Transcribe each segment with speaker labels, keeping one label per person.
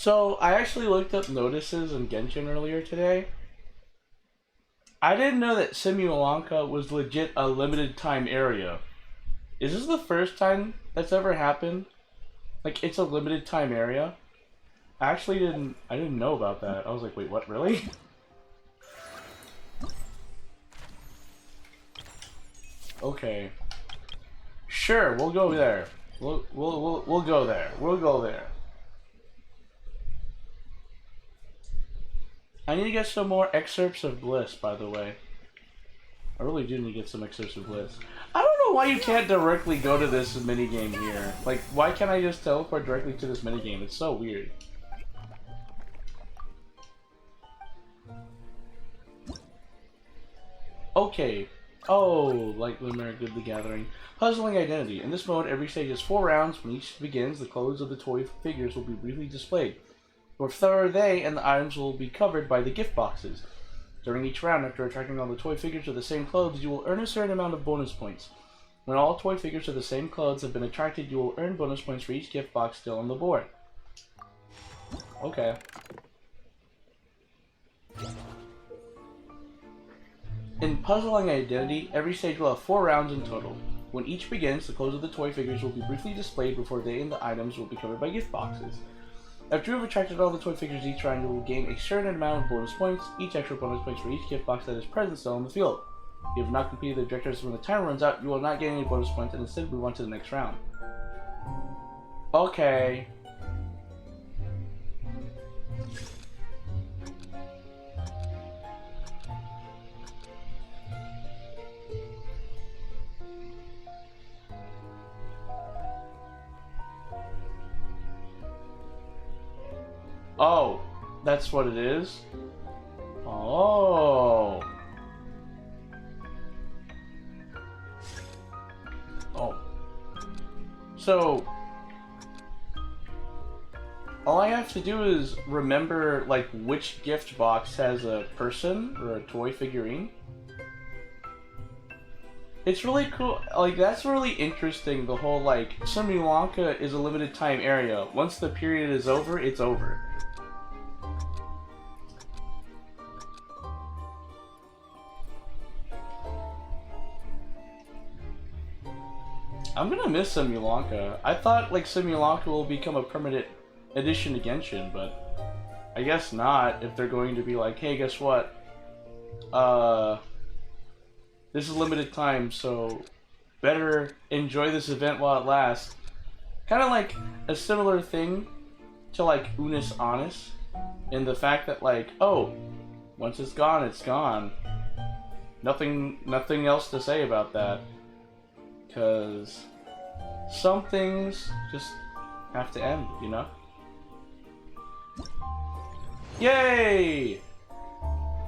Speaker 1: So I actually looked up notices in Genshin earlier today. I didn't know that Simulanka was legit a limited time area. Is this the first time that's ever happened? Like it's a limited time area? I didn't know about that. I was like, wait, what, really? Okay. Sure, we'll go there. We'll go there. We'll go there. I need to get some more excerpts of Bliss, by the way. I really do need to get some excerpts of Bliss. I don't know why you can't directly go to this minigame here. Like, why can't I just teleport directly to this minigame? It's so weird. Okay. Oh, like Luminar Good the Gathering. Puzzling Identity. In this mode, every stage has 4 rounds. When each begins, the clothes of the toy figures will be briefly displayed. Your thorough they and the items will be covered by the gift boxes. During each round, after attracting all the toy figures with the same clothes, you will earn a certain amount of bonus points. When all toy figures of the same clothes have been attracted, you will earn bonus points for each gift box still on the board. Okay. In Puzzling Identity, every stage will have 4 rounds in total. When each begins, the clothes of the toy figures will be briefly displayed before they and the items will be covered by gift boxes. After you have attracted all the toy figures each round, you will gain a certain amount of bonus points, each extra bonus points for each gift box that is present still on the field. If you have not completed the objectives when the timer runs out, you will not gain any bonus points and instead move on to the next round. Okay. Oh, that's what it is? Oh. Oh. So, all I have to do is remember, like, which gift box has a person or a toy figurine. It's really cool. Like, that's really interesting, the whole, like, Simulanka is a limited time area. Once the period is over, it's over. I'm gonna miss Simulanka. I thought, like, Simulanka will become a permanent addition to Genshin, but I guess not if they're going to be like, hey, guess what? This is limited time, so better enjoy this event while it lasts. Kind of like a similar thing to, like, Unis Honest, in the fact that, like, oh, once it's gone, it's gone. Nothing else to say about that. Because some things just have to end, you know? Yay!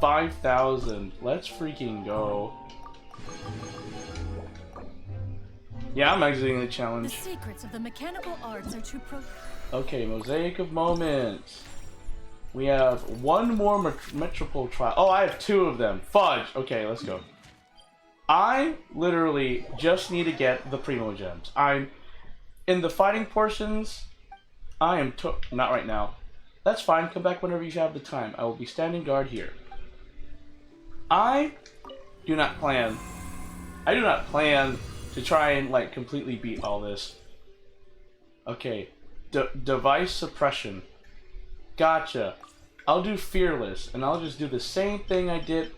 Speaker 1: 5,000. Let's freaking go. Yeah, I'm exiting the challenge.
Speaker 2: The secrets of the mechanical arts are too
Speaker 1: Okay, Mosaic of Moments. We have one more Metropole trial. Oh, I have 2 of them. Fudge! Okay, let's go. I literally just need to get the Primo Gems. I'm in the fighting portions. I am not right now. That's fine. Come back whenever you have the time. I will be standing guard here. I do not plan to try and, like, completely beat all this. Okay, device suppression. Gotcha. I'll do fearless, and I'll just do the same thing I did.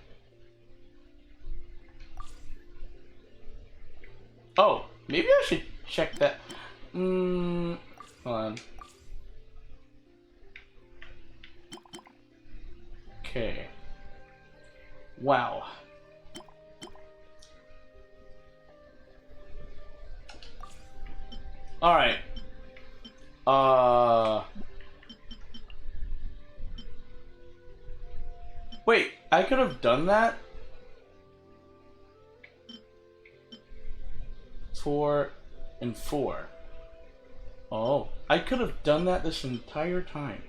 Speaker 1: Oh, maybe I should check that. Hold on. Okay. Wow. Alright. Wait, I could have done that? 4 and 4. Oh, I could have done that this entire time.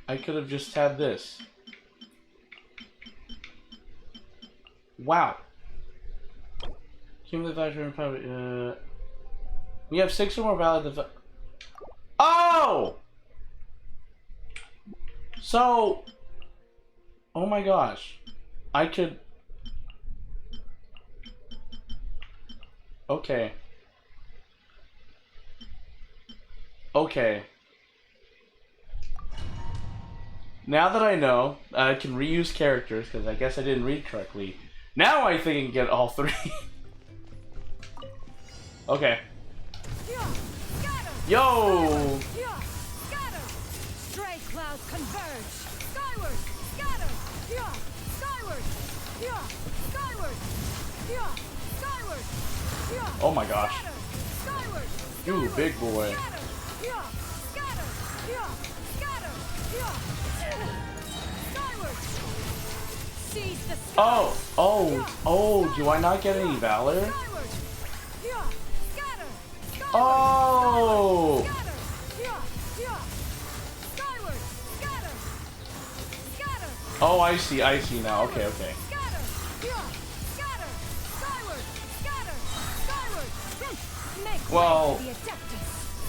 Speaker 1: I could have just had this. Wow. Cumulative value and probably, we have 6 or more valid. Oh! So... Oh my gosh. I could... Okay. Okay. Now that I know, I can reuse characters, because I guess I didn't read correctly. Now I think I can get all three. Okay. Yo!
Speaker 2: Stray clouds converge. Skyward. Scatter. Skyward. Skyward. Skyward.
Speaker 1: Oh my gosh.
Speaker 2: Skyward.
Speaker 1: You big boy. Oh, do I not get any valor? Oh! Oh, I see now. Okay, okay. Well,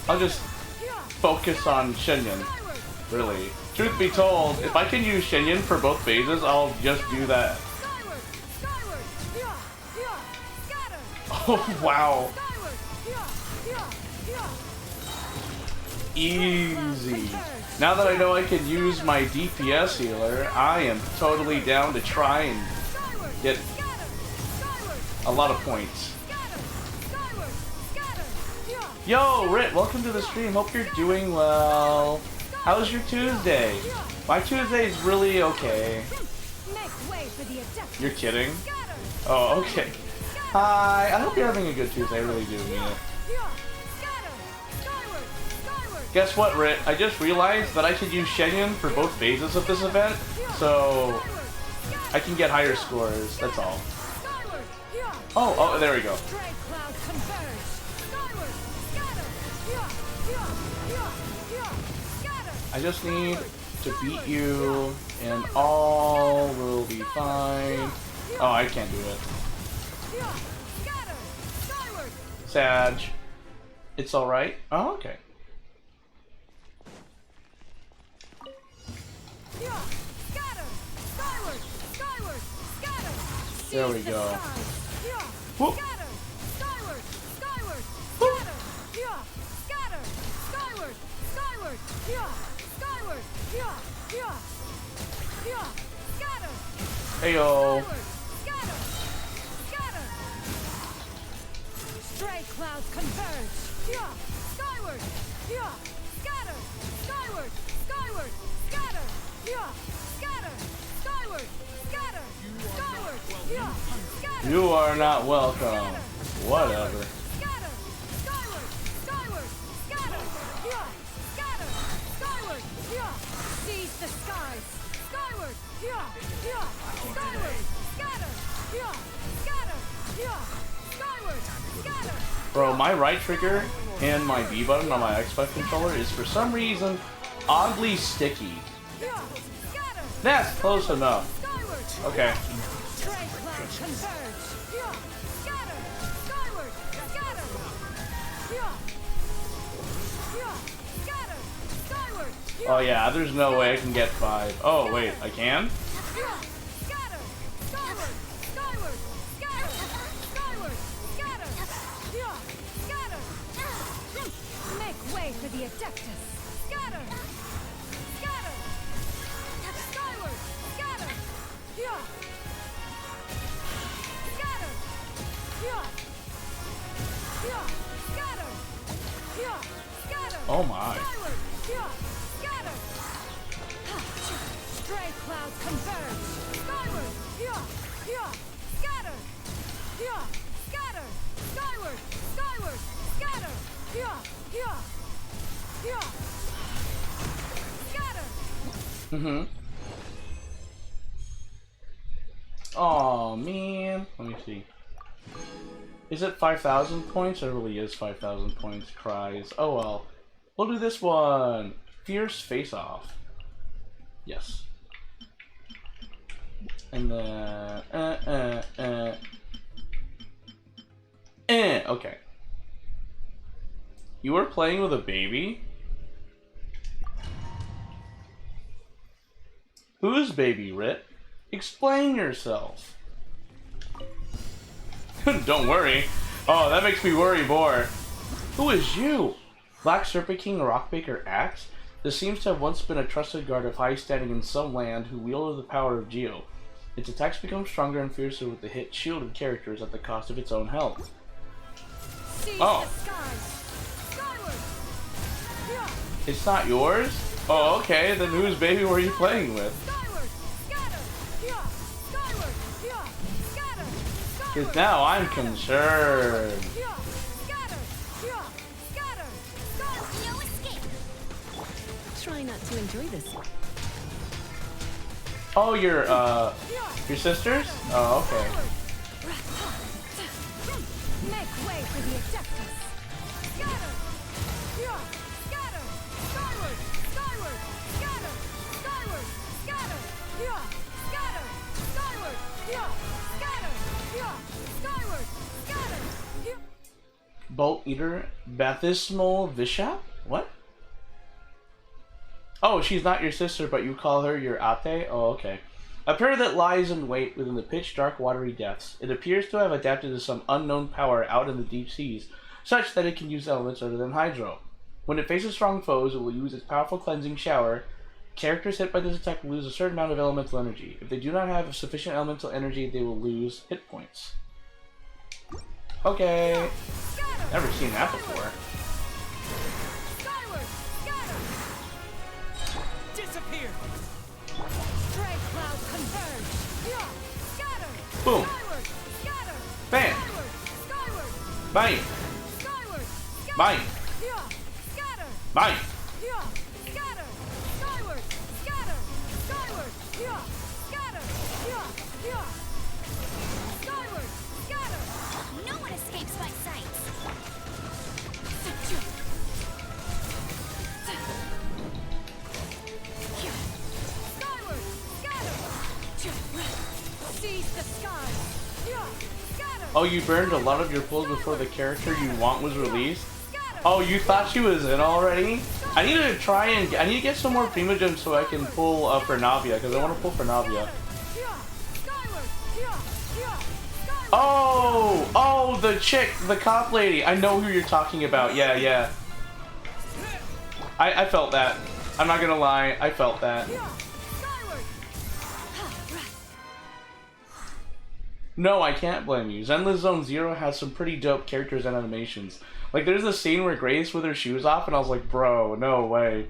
Speaker 1: I'll just focus on Shenyan, really. Truth be told, if I can use Shenyan for both phases, I'll just do that. Oh, wow. Easy. Now that I know I can use my DPS healer, I am totally down to try and get a lot of points. Yo, Rit, welcome to the stream. Hope you're doing well. How's your Tuesday? My Tuesday is really okay. You're kidding? Oh, okay. Hi, I hope you're having a good Tuesday. I really do mean it. Guess what, Rit? I just realized that I could use Shenyan for both phases of this event, so I can get higher scores, that's all. Oh, there we go. I just need to beat you, and all will be fine. Oh, I can't do it. Sag. It's alright. Oh, okay. There we go. Whoop. Heyo.
Speaker 2: Stray clouds converge. Skyward. Scatter. Skyward. Skyward. Scatter. Scatter. Skyward. Scatter. Skyward. Scatter.
Speaker 1: You are not welcome. Whatever.
Speaker 2: Scatter. Skyward. Skyward. Scatter. Scatter. Skyward. Seize the skies. Skyward. Skyward. Scatter. Scatter. Skyward. Scatter.
Speaker 1: Bro, my right trigger and my B button on my Xbox controller is for some reason oddly sticky. That's close enough. Okay. Oh yeah, there's no way I can get 5. Oh wait, I can?
Speaker 2: Make way for the Adeptus. Scatter. Scatter. Skyward. Scatter. Scatter. Scatter. Scatter.
Speaker 1: Oh my.
Speaker 2: Scatter. Stray clouds converge. Skyward. Scatter. Scatter. Skyward. Skyward. Scatter. Scatter.
Speaker 1: Mm-hmm. Oh man. Let me see. Is it 5,000 points? It really is 5,000 points. Cries. Oh well. We'll do this one. Fierce face off. Yes. And then okay. You were playing with a baby? Whose baby, Rit? Explain yourself. Don't worry. Oh, that makes me worry more. Who is you? Black Serpent King Rockbaker Axe? This seems to have once been a trusted guard of high standing in some land who wielded the power of Geo. Its attacks become stronger and fiercer with the hit shielded characters at the cost of its own health. Oh. It's not yours? Oh, okay. Then whose baby were you playing with? Because now I'm concerned.
Speaker 2: Try not to enjoy this.
Speaker 1: Oh, your sisters? Oh, okay.
Speaker 2: Make way for the Adeptus. Scatter! Scatter! Skyward! Skyward! Scatter! Skyward! Scatter! Scatter! Skyward! Scatter! Skyward! Scatter!
Speaker 1: Bolt Eater Baptismal Bishop? What? Oh, she's not your sister, but you call her your ate? Oh, okay. A pair that lies in wait within the pitch-dark watery depths. It appears to have adapted to some unknown power out in the deep seas, such that it can use elements other than hydro. When it faces strong foes, it will use its powerful cleansing shower. Characters hit by this attack will lose a certain amount of elemental energy. If they do not have sufficient elemental energy, they will lose hit points. Okay. Never seen that before.
Speaker 2: Disappear. Stray cloud converge. Scatter.
Speaker 1: Boom.
Speaker 2: Skyward. Scatter.
Speaker 1: Bam.
Speaker 2: Skyward.
Speaker 1: Bang.
Speaker 2: Skyward.
Speaker 1: Bang.
Speaker 2: Scatter.
Speaker 1: Bang.
Speaker 2: Scatter. Skyward. Scatter. Skyward. Scatter. Skyward. Scatter.
Speaker 3: No one escapes my sight.
Speaker 2: Skyward. Scatter. Seize the sky. Scatter.
Speaker 1: Oh, you burned a lot of your pulls before the character you want was released? Oh, you thought she was in already? I need to try and... I need to get some more Primogems so I can pull for Navia, because I want to pull for Navia. Oh! Oh, the chick, the cop lady. I know who you're talking about. Yeah, yeah. I felt that. I'm not gonna lie, I felt that. No, I can't blame you. Zenless Zone Zero has some pretty dope characters and animations. Like, there's a scene where Grace with her shoes off, and I was like, bro, no way.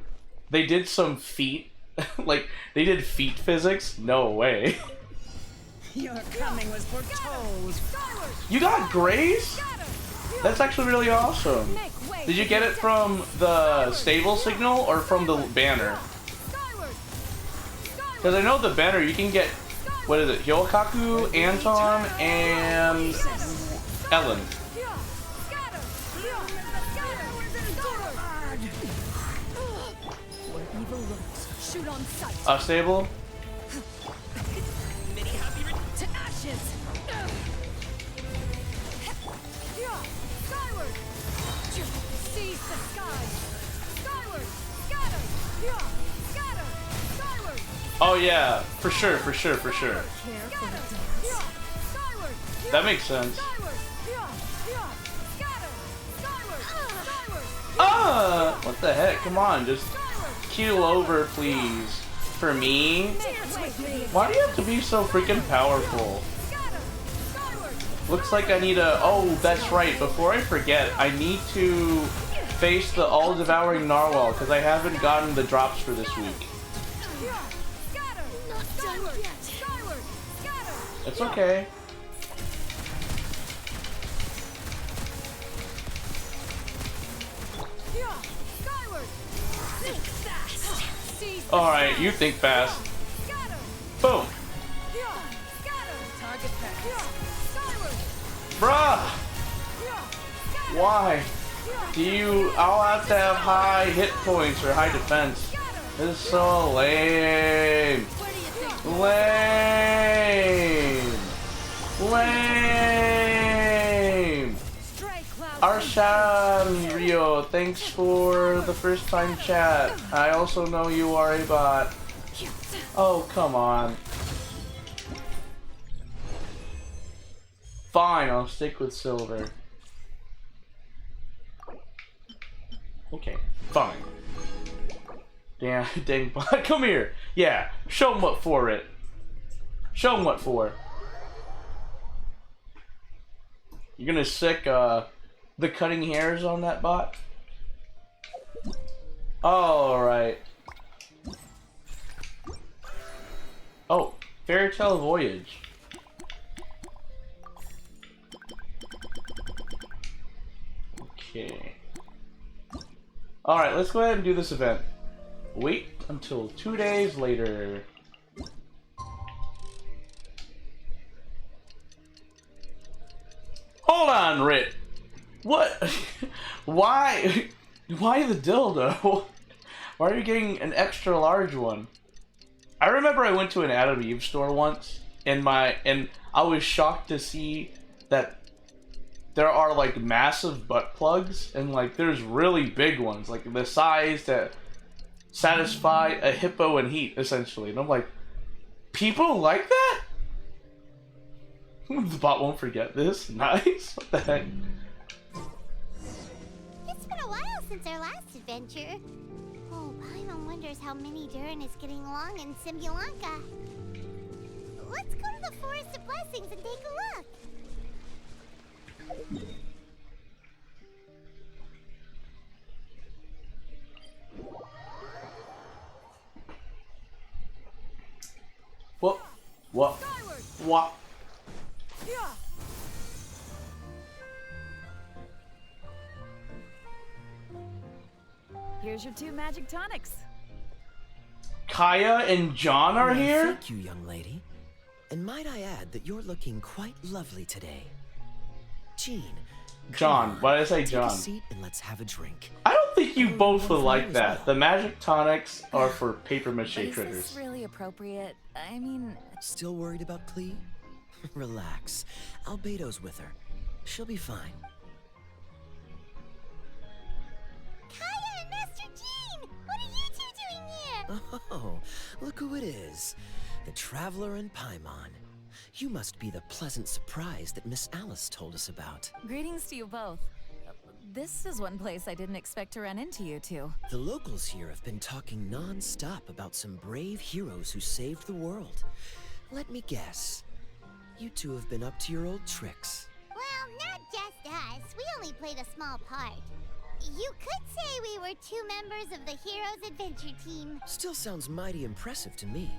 Speaker 1: They did some feet, like, they did feet physics? No way.
Speaker 4: Your coming was foretold.
Speaker 1: You got Grace? That's actually really awesome. Did you get it from the stable signal or from the banner? Because I know the banner, you can get, what is it, Hyokaku, Anton, and Ellen.
Speaker 2: Shoot on sight.
Speaker 1: Stable?
Speaker 2: To ashes. Skyward. Seize the sky. Skyward. Scatter. Scatter. Skyward.
Speaker 1: Oh yeah, for sure, for sure, for sure.
Speaker 2: Scatter. Skyward.
Speaker 1: That makes sense.
Speaker 2: Skyward. Scatter. Skyward. Skyward.
Speaker 1: What the heck? Come on, just keel over, please. For me? Why do you have to be so freaking powerful? Looks like I need a... Oh, that's right. Before I forget, I need to face the all-devouring narwhal, because I haven't gotten the drops for this week. It's okay. Alright, you think fast. Boom. Bruh! Why? I'll have to have high hit points or high defense. This is so lame. Lame. Lame. Arshan Rio, thanks for the first time chat. I also know you are a bot. Oh, come on. Fine, I'll stick with silver. Okay, fine. Damn, dang, come here. Yeah, show him what for it. Show him what for. You're gonna stick the cutting hairs on that bot? Alright. Oh, Fairy Tale Voyage. Okay. Alright, let's go ahead and do this event. Wait until 2 days later. Hold on, Rit. What? Why? Why the dildo? Why are you getting an extra large one? I remember I went to an Adam Eve store once, and I was shocked to see that there are like massive butt plugs, and like there's really big ones, like the size that satisfy a hippo in heat, essentially. And I'm like, people like that? The bot won't forget this. Nice. What the heck?
Speaker 3: It's been a while since our last adventure. Oh, Paimon wonders how Mini Durin is getting along in Simulanka. Let's go to the Forest of Blessings and take a look.
Speaker 1: What? What?
Speaker 2: Skyward.
Speaker 1: What?
Speaker 2: Yeah.
Speaker 5: Here's your 2 magic tonics.
Speaker 1: Kaya and John are
Speaker 6: Why,
Speaker 1: here?
Speaker 6: Thank you, young lady. And might I add that you're looking quite lovely today. Jean. come
Speaker 1: John.
Speaker 6: on,
Speaker 1: Why did I say
Speaker 6: take
Speaker 1: John?
Speaker 6: a seat and let's have a drink.
Speaker 1: I don't think you both would like that.
Speaker 6: well.
Speaker 1: The magic tonics are for paper mache
Speaker 5: Is this
Speaker 1: critters.
Speaker 5: really appropriate? I mean,
Speaker 6: Still worried about Klee? Relax. Albedo's with her. She'll be fine.
Speaker 3: Kaya and Master Jean! What are you two doing here?
Speaker 6: Oh, look who it is. The Traveler and Paimon. You must be the pleasant surprise that Miss Alice told us about.
Speaker 5: greetings to you both. This is one place I didn't expect to run into you two.
Speaker 6: The locals here have been talking non-stop about some brave heroes who saved the world. Let me guess. You two have been up to your old tricks.
Speaker 3: Well, not just us. We only played a small part. You could say we were 2 members of the Heroes Adventure Team.
Speaker 6: Still sounds mighty impressive to me.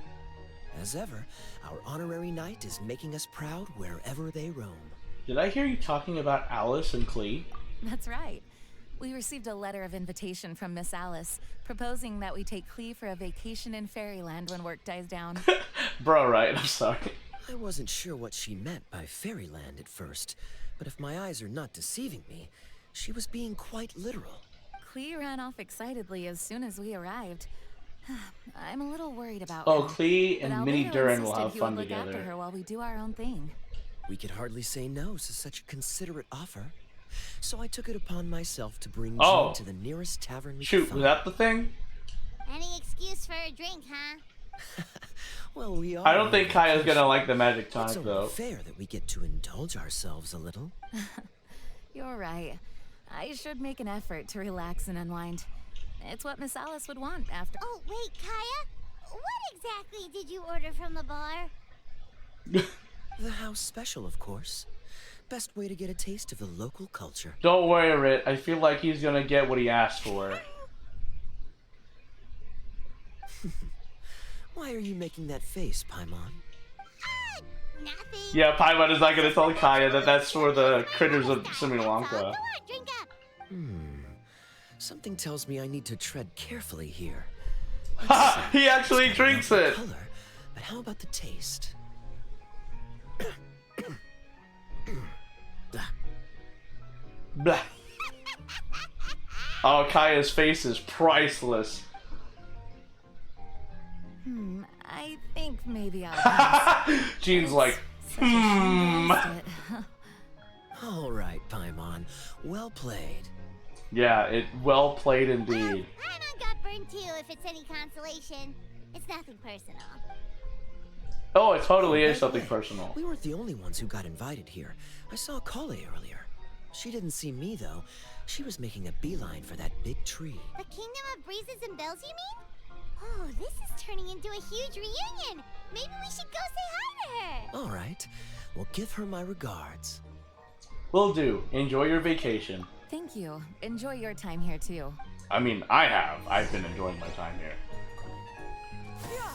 Speaker 6: As ever, our honorary knight is making us proud wherever they roam.
Speaker 1: Did I hear you talking about Alice and Klee?
Speaker 5: That's right. We received a letter of invitation from Miss Alice, proposing that we take Klee for a vacation in Fairyland when work dies down.
Speaker 1: Bro, right? I'm sorry.
Speaker 6: I wasn't sure what she meant by fairyland at first, but if my eyes are not deceiving me, she was being quite literal.
Speaker 5: Klee ran off excitedly as soon as we arrived. I'm a little worried about
Speaker 1: Oh,
Speaker 5: her,
Speaker 1: Klee
Speaker 5: but
Speaker 1: and Mini
Speaker 5: Albedo
Speaker 1: Durin will
Speaker 5: insisted
Speaker 1: have
Speaker 5: he
Speaker 1: fun
Speaker 5: would look after
Speaker 1: together.
Speaker 5: her while we do our own thing.
Speaker 6: We could hardly say no to such a considerate offer, so I took it upon myself to bring
Speaker 1: Oh.
Speaker 6: Jean to the nearest tavern we
Speaker 1: Shoot,
Speaker 6: could
Speaker 1: was
Speaker 6: find.
Speaker 1: that the thing?
Speaker 3: Any excuse for a drink, huh?
Speaker 6: Well, we are.
Speaker 1: I don't think Kaya's gonna like the magic
Speaker 6: It's
Speaker 1: tonic
Speaker 6: only
Speaker 1: though.
Speaker 6: fair that we get to indulge ourselves a little.
Speaker 5: You're right. I should make an effort to relax and unwind. It's what Miss Alice would want after.
Speaker 3: Oh, wait, Kaya? What exactly did you order from the bar?
Speaker 6: The house special, of course. Best way to get a taste of the local culture.
Speaker 1: Don't worry, Rit. I feel like he's gonna get what he asked for.
Speaker 6: Why are you making that face, Paimon?
Speaker 3: Nothing.
Speaker 1: Yeah, Paimon is not gonna tell Kaya that that's for the critters of
Speaker 3: Go
Speaker 1: Simulanka.
Speaker 3: on, drink up.
Speaker 6: Something tells me I need to tread carefully here.
Speaker 1: Ha! He actually
Speaker 6: It's got
Speaker 1: drinks
Speaker 6: enough
Speaker 1: it!
Speaker 6: Color, but how about the taste?
Speaker 1: Blah. Oh, Kaya's face is priceless.
Speaker 5: I think maybe I'll pass.
Speaker 1: Jean's like,
Speaker 5: Such a shame to waste it.
Speaker 6: All right, Paimon. Well played.
Speaker 1: yeah, well played
Speaker 3: Well,
Speaker 1: indeed.
Speaker 3: Paimon got burned too, if it's any consolation. It's nothing personal.
Speaker 1: Oh, it totally is
Speaker 6: By the
Speaker 1: something
Speaker 6: way,
Speaker 1: personal.
Speaker 6: We weren't the only ones who got invited here. I saw Kale earlier. She didn't see me, though. She was making a beeline for that big tree.
Speaker 3: The Kingdom of Breezes and Bells, you mean? Oh, this is turning into a huge reunion. Maybe we should go say hi to her.
Speaker 6: All right. Well, give her my regards.
Speaker 1: Will do. Enjoy your vacation.
Speaker 5: Thank you. Enjoy your time here too.
Speaker 1: I mean, I have. I've been enjoying my time here.
Speaker 2: Yeah.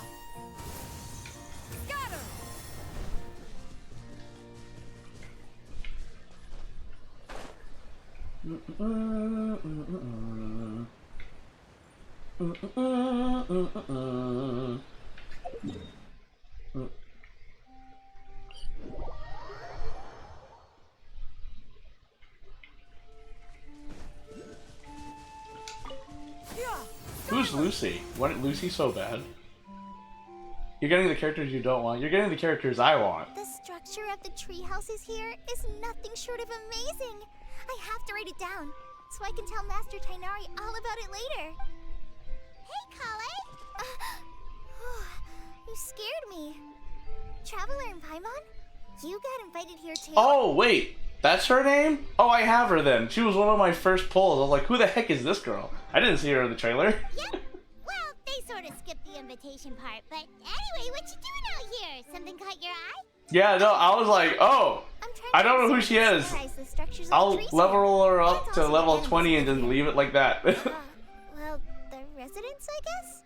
Speaker 2: Scatter. Yeah.
Speaker 1: Who's Lucy? Why did Lucy so bad? You're getting the characters you don't want. You're getting the characters I want.
Speaker 3: The structure of the tree houses here is nothing short of amazing. I have to write it down so I can tell Master Tainari all about it later. Hey, Kale! You scared me. Traveler in Paimon? You got invited here too?
Speaker 1: Oh, wait. That's her name? Oh, I have her then. She was one of my first pulls. I was like, who the heck is this girl? I didn't see her in the trailer.
Speaker 3: Yep. Well, they sort of skipped the invitation part, but anyway, what you doing out here? Something caught your eye?
Speaker 1: Yeah, no, I was like, oh.
Speaker 3: I'm trying
Speaker 1: I
Speaker 3: to
Speaker 1: don't know who she is.
Speaker 3: summarize the structures of the
Speaker 1: I'll
Speaker 3: trees
Speaker 1: level
Speaker 3: here.
Speaker 1: her up
Speaker 3: It's
Speaker 1: to
Speaker 3: also
Speaker 1: level
Speaker 3: the
Speaker 1: 20 and
Speaker 3: enemies
Speaker 1: just
Speaker 3: here.
Speaker 1: leave it like that.
Speaker 3: Well, the residents, I guess?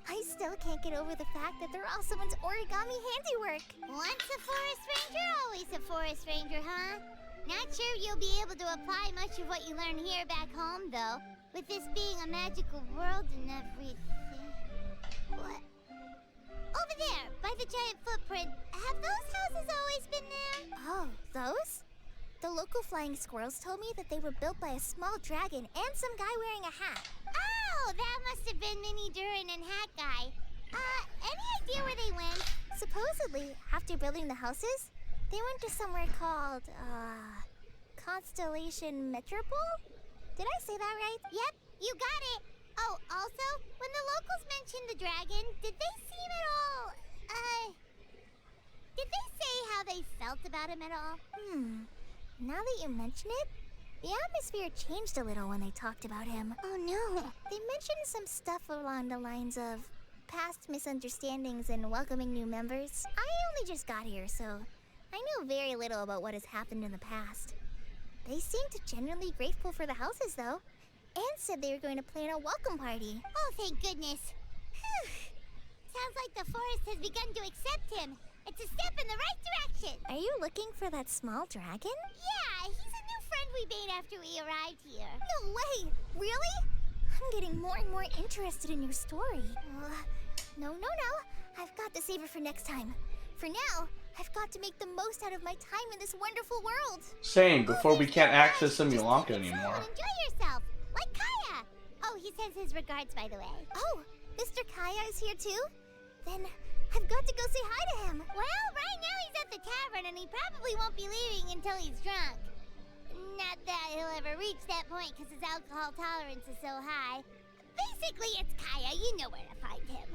Speaker 3: I still can't get over the fact that they're all someone's origami handiwork. Once a forest ranger, always a forest ranger, huh? Not sure you'll be able to apply much of what you learn here back home, though. With this being a magical world and everything. What? Over there, by the giant footprint. Have those houses always been there? Oh, those? The local flying squirrels told me that they were built by a small dragon and some guy wearing a hat. Oh, that must have been Mini Durin and Hat Guy. Any idea where they went? Supposedly, after building the houses, they went to somewhere called, Constellation Metropole? Did I say that right? Yep, you got it. Oh, also, when the locals mentioned the dragon, did they seem at all, did they say how they felt about him at all? Now that you mention it, the atmosphere changed a little when they talked about him. Oh no. They mentioned some stuff along the lines of past misunderstandings and welcoming new members. I only just got here, so I know very little about what has happened in the past. They seemed genuinely grateful for the houses, though, and said they were going to plan a welcome party. Oh, thank goodness. Whew. Sounds like the forest has begun to accept him. It's a step in the right direction. Are you looking for that small dragon? Yeah, he's a new friend we made after we arrived here. No way! Really? I'm getting more and more interested in your story. No. I've got to save it for next time. For now, I've got to make the most out of my time in this wonderful world.
Speaker 1: Same, before we can't access
Speaker 3: Just
Speaker 1: Simulanka
Speaker 3: take it slow
Speaker 1: anymore.
Speaker 3: and enjoy yourself, like Kaya. Oh, he sends his regards, by the way. Oh, Mr. Kaya is here too? Then I've got to go say hi to him. Well, right now he's at the tavern and he probably won't be leaving until he's drunk. Not that he'll ever reach that point because his alcohol tolerance is so high. Basically, it's Kaya. You know where to find him.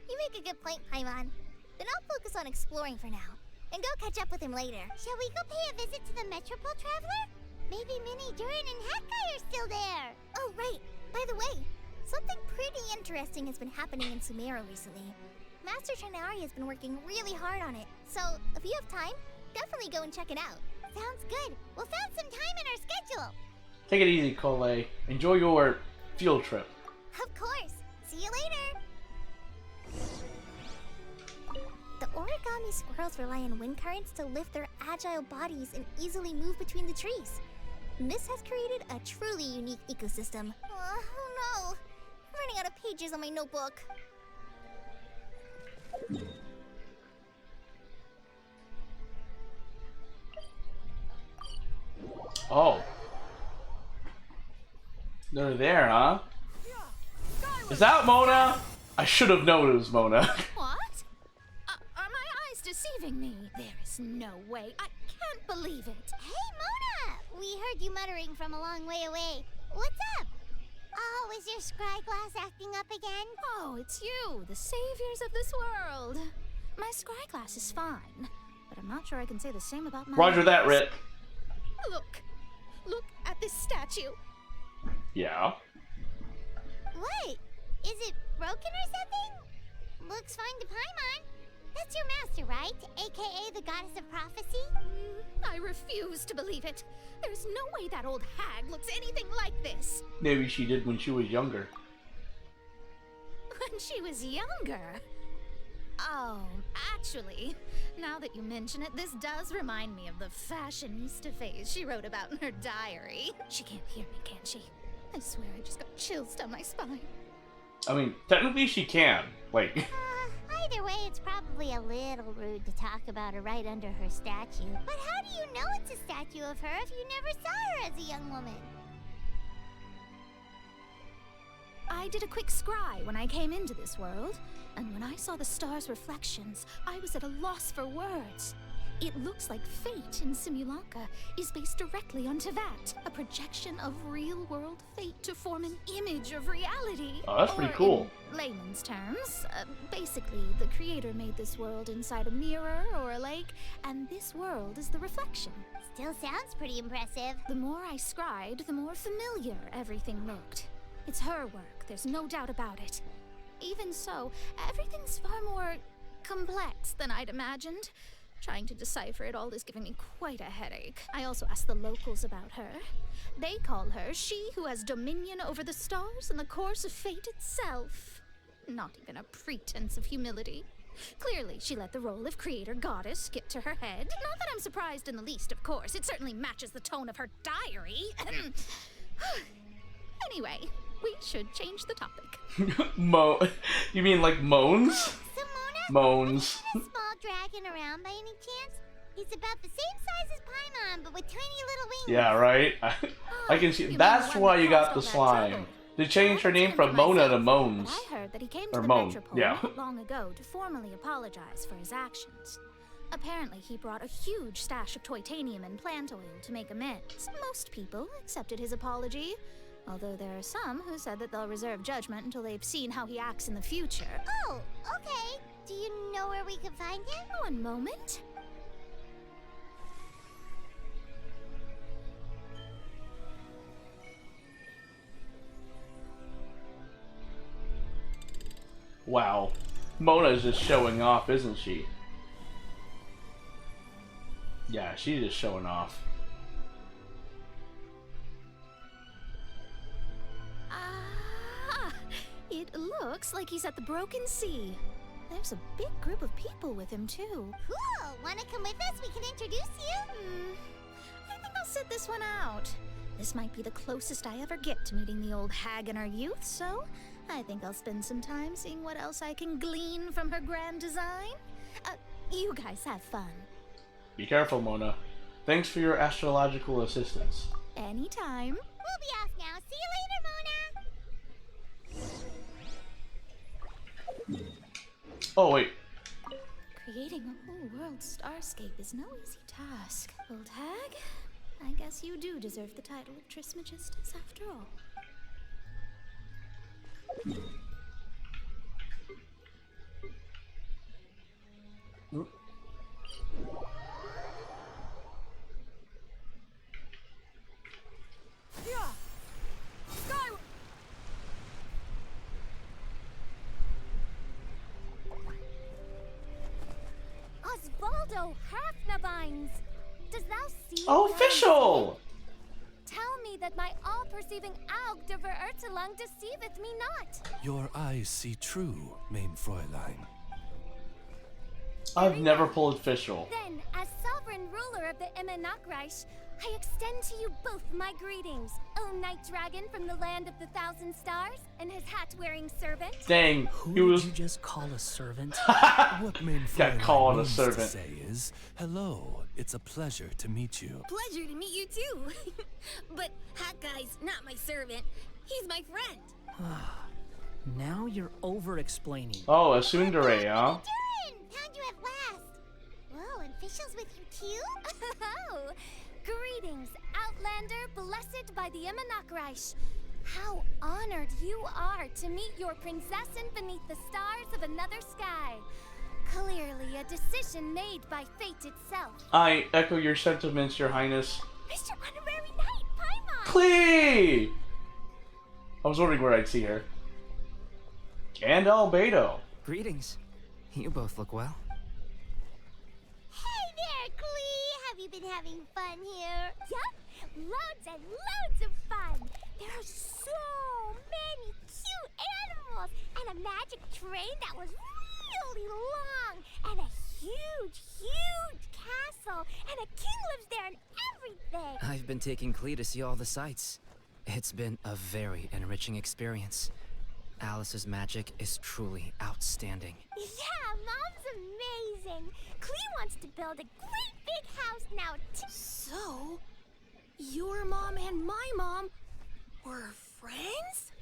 Speaker 3: You make a good point, Paimon. Then I'll focus on exploring for now and go catch up with him later. Shall we go pay a visit to the Metropole Traveler? Maybe Mini Durin and Hat Guy are still there. Oh, right. By the way, something pretty interesting has been happening in Sumeru recently. Master Tainari has been working really hard on it, so if you have time, definitely go and check it out. Sounds good. We'll find some time in our schedule.
Speaker 1: Take it easy, Kole. Enjoy your field trip.
Speaker 3: Of course. See you later. The origami squirrels rely on wind currents to lift their agile bodies and easily move between the trees. This has created a truly unique ecosystem. Oh no! I'm running out of pages on my notebook.
Speaker 1: Oh. They're there, huh?
Speaker 2: Skyward.
Speaker 1: Is that Mona? I should have known it was Mona.
Speaker 2: What? Are my eyes deceiving me? There is no way. I can't believe it.
Speaker 3: Hey, Mona! We heard you muttering from a long way away. What's up? Oh, is your scry glass acting up again?
Speaker 2: Oh, it's you, the saviors of this world. My scry glass is fine, but I'm not sure I can say the same about my
Speaker 1: Roger that,
Speaker 2: eyes.
Speaker 1: Rit.
Speaker 2: Look at this statue.
Speaker 1: Yeah.
Speaker 3: What? Is it broken or something? Looks fine to Paimon. That's your master, right? AKA the goddess of prophecy?
Speaker 2: I refuse to believe it. There's no way that old hag looks anything like this.
Speaker 1: Maybe she did when she was younger.
Speaker 2: When she was younger. Oh, actually, now that you mention it, this does remind me of the fashionista phase she wrote about in her diary. She can't hear me, can she? I swear I just got chills down my spine.
Speaker 1: I mean, technically she can. Like,
Speaker 3: Either way, it's probably a little rude to talk about her right under her statue. But how do you know it's a statue of her if you never saw her as a young woman?
Speaker 2: I did a quick scry when I came into this world, and when I saw the stars' reflections, I was at a loss for words. It looks like fate in Simulanka is based directly on Tevat, a projection of real-world fate to form an image of reality.
Speaker 1: oh, that's pretty
Speaker 2: Or
Speaker 1: cool.
Speaker 2: in layman's terms, basically, the creator made this world inside a mirror or a lake, and this world is the reflection.
Speaker 3: Still sounds pretty impressive.
Speaker 2: The more I scried, the more familiar everything looked. It's her work, there's no doubt about it. Even so, everything's far more complex than I'd imagined. Trying to decipher it all is giving me quite a headache. I also asked the locals about her. They call her she who has dominion over the stars and the course of fate itself. Not even a pretense of humility. Clearly, she let the role of creator goddess get to her head. Not that I'm surprised in the least, of course. It certainly matches the tone of her diary. Anyway, we should change the topic.
Speaker 1: You mean like moans?
Speaker 3: So Mona,
Speaker 1: Moans.
Speaker 3: a small dragon around by any chance? He's about the same size as Paimon, but with tiny little wings.
Speaker 1: Yeah, right? I can see.
Speaker 2: You mean
Speaker 1: That's
Speaker 2: the one
Speaker 1: why
Speaker 2: that
Speaker 1: you got
Speaker 2: caused
Speaker 1: the
Speaker 2: all that
Speaker 1: slime.
Speaker 2: trouble?
Speaker 1: They changed her
Speaker 2: I haven't
Speaker 1: name
Speaker 2: seen
Speaker 1: from
Speaker 2: him
Speaker 1: Mona to
Speaker 2: myself,
Speaker 1: Moans.
Speaker 2: but I heard that he came
Speaker 1: Or
Speaker 2: to the
Speaker 1: Moan,
Speaker 2: Metropole
Speaker 1: yeah.
Speaker 2: not long ago to formally apologize for his actions. Apparently, he brought a huge stash of Toitanium and plant oil to make amends. Most people accepted his apology, although there are some who said that they'll reserve judgment until they've seen how he acts in the future.
Speaker 3: Oh, okay. Do you know where we can find him?
Speaker 2: One moment.
Speaker 1: Wow. Mona's just showing off, isn't she? Yeah, she's just showing off.
Speaker 2: Ah, it looks like he's at the Broken Sea. There's a big group of people with him, too.
Speaker 3: Cool. Wanna come with us? We can introduce you.
Speaker 2: I think I'll sit this one out. This might be the closest I ever get to meeting the old hag in her youth, so I think I'll spend some time seeing what else I can glean from her grand design. You guys have fun.
Speaker 1: Be careful, Mona. Thanks for your astrological assistance.
Speaker 2: Anytime.
Speaker 3: We'll be off now. See you later, Mona.
Speaker 1: Oh, wait.
Speaker 2: Creating a whole world starscape is no easy task. Old hag, I guess you do deserve the title of Trismegistus after all.
Speaker 3: Osvaldo Hafnabines! Does thou see?
Speaker 1: Oh, official!
Speaker 3: Tell me that my all-perceiving Aug de Verurtelang deceiveth me not.
Speaker 7: Your eyes see true, main Fräulein.
Speaker 1: I've never pulled official.
Speaker 3: Then, as sovereign ruler of the Immenachreich, I extend to you both my greetings, O Night Dragon from the land of the Thousand Stars, and his hat-wearing servant.
Speaker 1: Dang,
Speaker 6: Who
Speaker 1: he was.
Speaker 6: did you just call a servant?
Speaker 7: What main
Speaker 1: Got
Speaker 7: Fräulein
Speaker 1: called a
Speaker 7: means
Speaker 1: servant.
Speaker 7: to say is, hello, it's a pleasure to meet you.
Speaker 8: Pleasure to meet you too. But Hat Guy's not my servant. He's my friend.
Speaker 6: Now you're over-explaining.
Speaker 1: Oh, a tsundere, huh?
Speaker 3: Durin! Found you at last. Whoa, and officials with you too? Oh, greetings, Outlander blessed by the Immenachreich.
Speaker 2: How honored you are to meet your princessen beneath the stars of another sky. Clearly a decision made by fate itself.
Speaker 1: I echo your sentiments, Your Highness.
Speaker 3: Mr. Honorary Knight, Paimon!
Speaker 1: Clee! I was wondering where I'd see her. And Albedo.
Speaker 9: Greetings. You both look well.
Speaker 3: Hey there, Klee! Have you been having fun here? Yup, loads and loads of fun. There are so many cute animals and a magic train that was really long and a huge, huge castle and a king lives there and everything.
Speaker 9: I've been taking Klee to see all the sights. It's been a very enriching experience. Alice's magic is truly outstanding.
Speaker 3: Yeah, Mom's amazing. Klee wants to build a great big house now too.
Speaker 8: So, your mom and my mom were friends?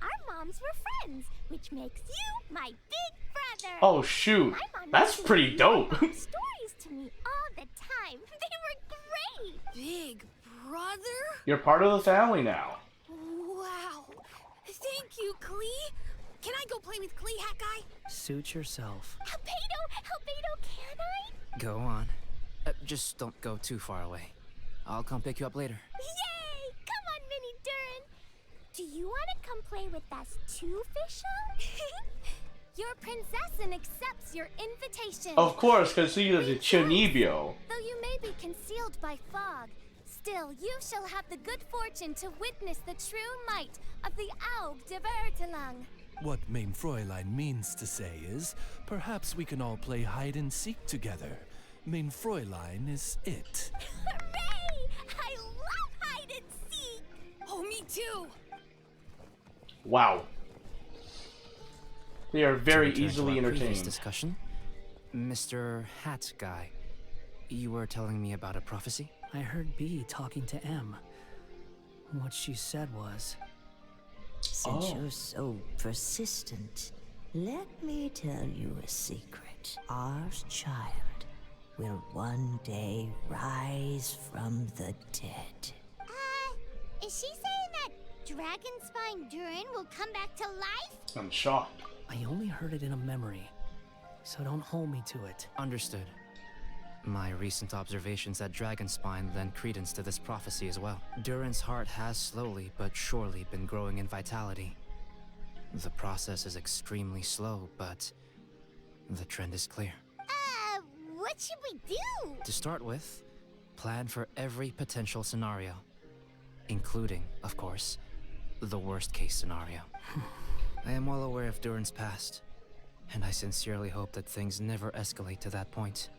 Speaker 3: Our moms were friends, which makes you my big brother.
Speaker 1: Oh shoot,
Speaker 3: My mom
Speaker 1: that's
Speaker 3: used to
Speaker 1: pretty
Speaker 3: read
Speaker 1: dope.
Speaker 3: stories to me all the time. They were great.
Speaker 8: Big brother?
Speaker 1: You're part of the family now.
Speaker 8: Wow. Thank you, Klee. Can I go play with Klee, Hat Guy?
Speaker 9: Suit yourself.
Speaker 3: Albedo, can I?
Speaker 9: Go on. Just don't go too far away. I'll come pick you up later.
Speaker 3: Yay! Come on, Mini Durin. Do you want to come play with us too, Fischl?
Speaker 2: Your princessen accepts your invitation.
Speaker 1: Of course, because he is a Chunibyo.
Speaker 2: Though you may be concealed by fog, still you shall have the good fortune to witness the true might of the Aug de Vertelang.
Speaker 7: What Mein Fräulein means to say is, perhaps we can all play hide and seek together. Mein Fräulein is it.
Speaker 3: Hooray! I love hide and seek.
Speaker 8: Oh, me too.
Speaker 1: Wow. They are very
Speaker 9: To return to
Speaker 1: easily
Speaker 9: our previous
Speaker 1: entertained.
Speaker 9: discussion, Mr. Hat Guy, you were telling me about a prophecy?
Speaker 10: I heard B talking to M. What she said was,
Speaker 11: Since
Speaker 1: Oh.
Speaker 11: you're so persistent, let me tell you a secret. Our child will one day rise from the dead.
Speaker 3: Is she saying that Dragonspine Durin will come back to life?
Speaker 1: I'm shocked.
Speaker 10: I only heard it in a memory, so don't hold me to it.
Speaker 9: Understood. My recent observations at Dragonspine lend credence to this prophecy as well. Durin's heart has slowly but surely been growing in vitality. The process is extremely slow, but the trend is clear.
Speaker 3: What should we do?
Speaker 9: To start with, plan for every potential scenario, including, of course, the worst case scenario. I am well aware of Durin's past, and I sincerely hope that things never escalate to that point.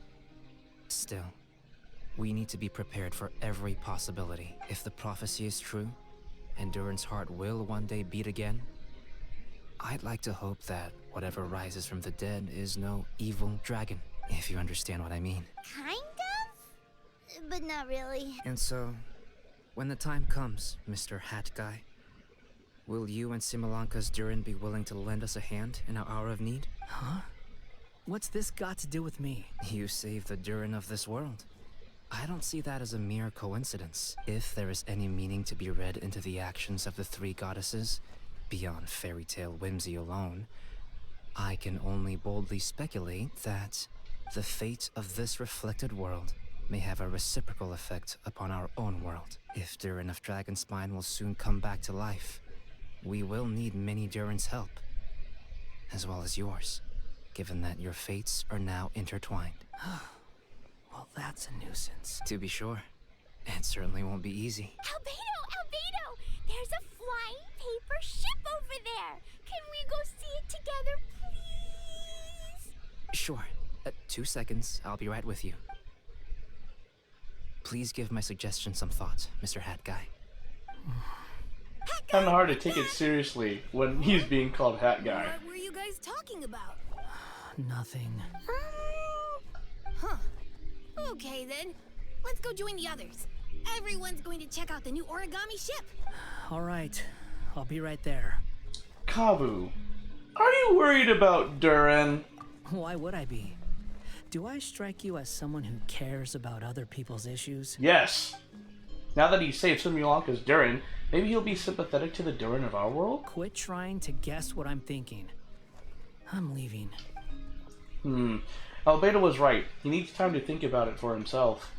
Speaker 9: Still, we need to be prepared for every possibility. If the prophecy is true, and Durin's heart will one day beat again, I'd like to hope that whatever rises from the dead is no evil dragon, if you understand what I mean.
Speaker 3: Kind of? But not really.
Speaker 9: And so, when the time comes, Mr. Hat Guy, will you and Simolanka's Durin be willing to lend us a hand in our hour of need?
Speaker 10: Huh? What's this got to do with me?
Speaker 9: You saved the Durin of this world. I don't see that as a mere coincidence. If there is any meaning to be read into the actions of the three goddesses, beyond fairy tale whimsy alone, I can only boldly speculate that the fate of this reflected world may have a reciprocal effect upon our own world. If Durin of Dragonspine will soon come back to life, we will need many Durin's help, as well as yours, given that your fates are now intertwined.
Speaker 10: Well, that's a nuisance.
Speaker 9: To be sure, it certainly won't be easy.
Speaker 3: Albedo! There's a flying paper ship over there! Can we go see it together, please?
Speaker 9: Sure. 2 seconds, I'll be right with you. Please give my suggestion some thought, Mr. Hat Guy.
Speaker 1: Kind of hard to take it seriously when he's being called Hat Guy.
Speaker 8: What were you guys talking about?
Speaker 10: Nothing.
Speaker 8: Huh. Okay then. Let's go join the others. Everyone's going to check out the new origami ship.
Speaker 10: All right, I'll be right there.
Speaker 1: Kabu, are you worried about Durin?
Speaker 10: Why would I be? Do I strike you as someone who cares about other people's issues?
Speaker 1: Yes. Now that he saved Simulanka's Durin, Maybe he'll be sympathetic to the Durin of our world?
Speaker 10: Quit trying to guess what I'm thinking. I'm leaving.
Speaker 1: Albedo was right. He needs time to think about it for himself.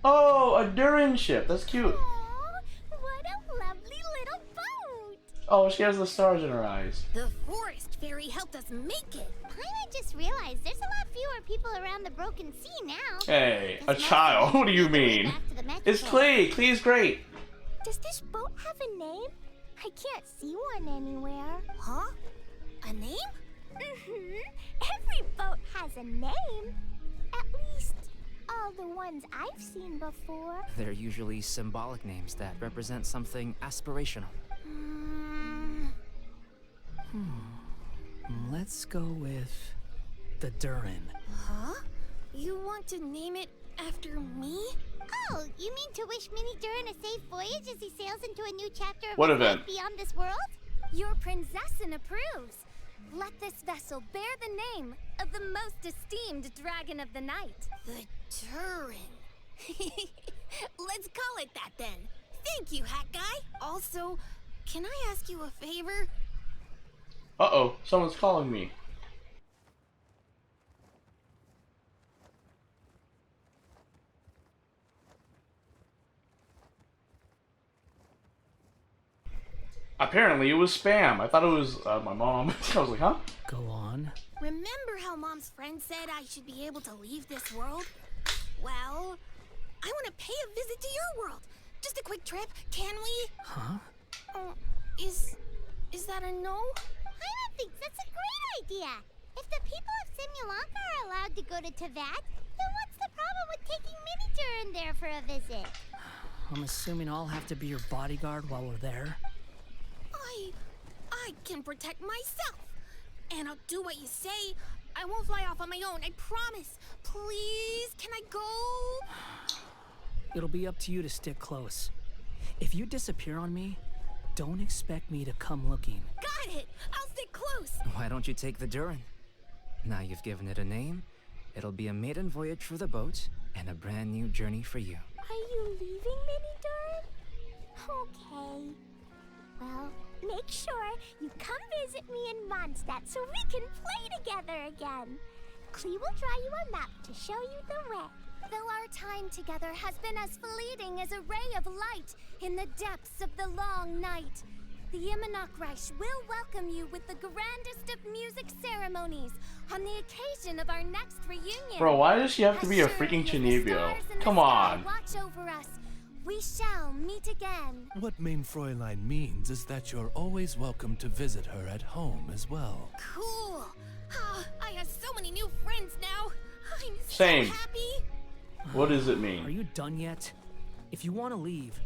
Speaker 1: Oh, a Durin ship. That's cute.
Speaker 3: Aww, what a lovely little boat!
Speaker 1: Oh, she has the stars in her eyes.
Speaker 8: The forest fairy helped us make it.
Speaker 3: Paimon just realized there's a lot fewer people around the Broken Sea now.
Speaker 1: Hey, a
Speaker 3: This
Speaker 1: child.
Speaker 3: must
Speaker 1: What do you
Speaker 3: be
Speaker 1: mean?
Speaker 3: back to the Metropole.
Speaker 1: It's Klee. Klee's great.
Speaker 3: Does this boat have a name? I can't see one anywhere.
Speaker 8: Huh? A name?
Speaker 3: Every boat has a name. At least, all the ones I've seen before.
Speaker 9: They're usually symbolic names that represent something aspirational.
Speaker 10: Let's go with the Durin.
Speaker 8: Huh? You want to name it after me?
Speaker 3: Oh, you mean to wish Mini Durin a safe voyage as he sails into a new chapter of
Speaker 1: What
Speaker 3: his
Speaker 1: event?
Speaker 3: life beyond this world?
Speaker 2: Your princessin approves. Let this vessel bear the name of the most esteemed dragon of the night.
Speaker 8: The Turin. Let's call it that then. Thank you, Hat Guy. Also, can I ask you a favor?
Speaker 1: Uh-oh, someone's calling me. Apparently it was spam. I thought it was my mom. I was like, huh?
Speaker 10: Go on.
Speaker 8: Remember how Mom's friend said I should be able to leave this world? Well, I want to pay a visit to your world. Just a quick trip, can we?
Speaker 10: Huh?
Speaker 8: Oh, is that a no?
Speaker 3: Paimon thinks that's a great idea. If the people of Simulanka are allowed to go to Teyvat, then what's the problem with taking Mini Durin there for a visit?
Speaker 10: I'm assuming I'll have to be your bodyguard while we're there.
Speaker 8: I can protect myself. And I'll do what you say. I won't fly off on my own, I promise. Please, can I go?
Speaker 10: It'll be up to you to stick close. If you disappear on me, don't expect me to come looking.
Speaker 8: Got it! I'll stick close!
Speaker 9: Why don't you take the Durin? Now you've given it a name, it'll be a maiden voyage for the boat and a brand new journey for you.
Speaker 3: Are you leaving, Mini Durin? Okay. Well, make sure you come visit me in Mondstadt so we can play together again. Klee will draw you a map to show you the way.
Speaker 2: Though our time together has been as fleeting as a ray of light in the depths of the long night, the Immonok will welcome you with the grandest of music ceremonies on the occasion of our next reunion.
Speaker 1: Bro, why does she have to be a
Speaker 2: As
Speaker 1: freaking
Speaker 2: surely as the
Speaker 1: Chinibyo?
Speaker 2: stars in the
Speaker 1: Come
Speaker 2: sky
Speaker 1: on.
Speaker 2: Watch over us. We shall meet again.
Speaker 7: What Main Fräulein means is that you're always welcome to visit her at home as well.
Speaker 8: Cool. Ah, I have so many new friends now. I'm
Speaker 1: Same.
Speaker 8: so happy.
Speaker 1: What does it
Speaker 10: Are
Speaker 1: mean?
Speaker 10: you done yet? If you want to leave,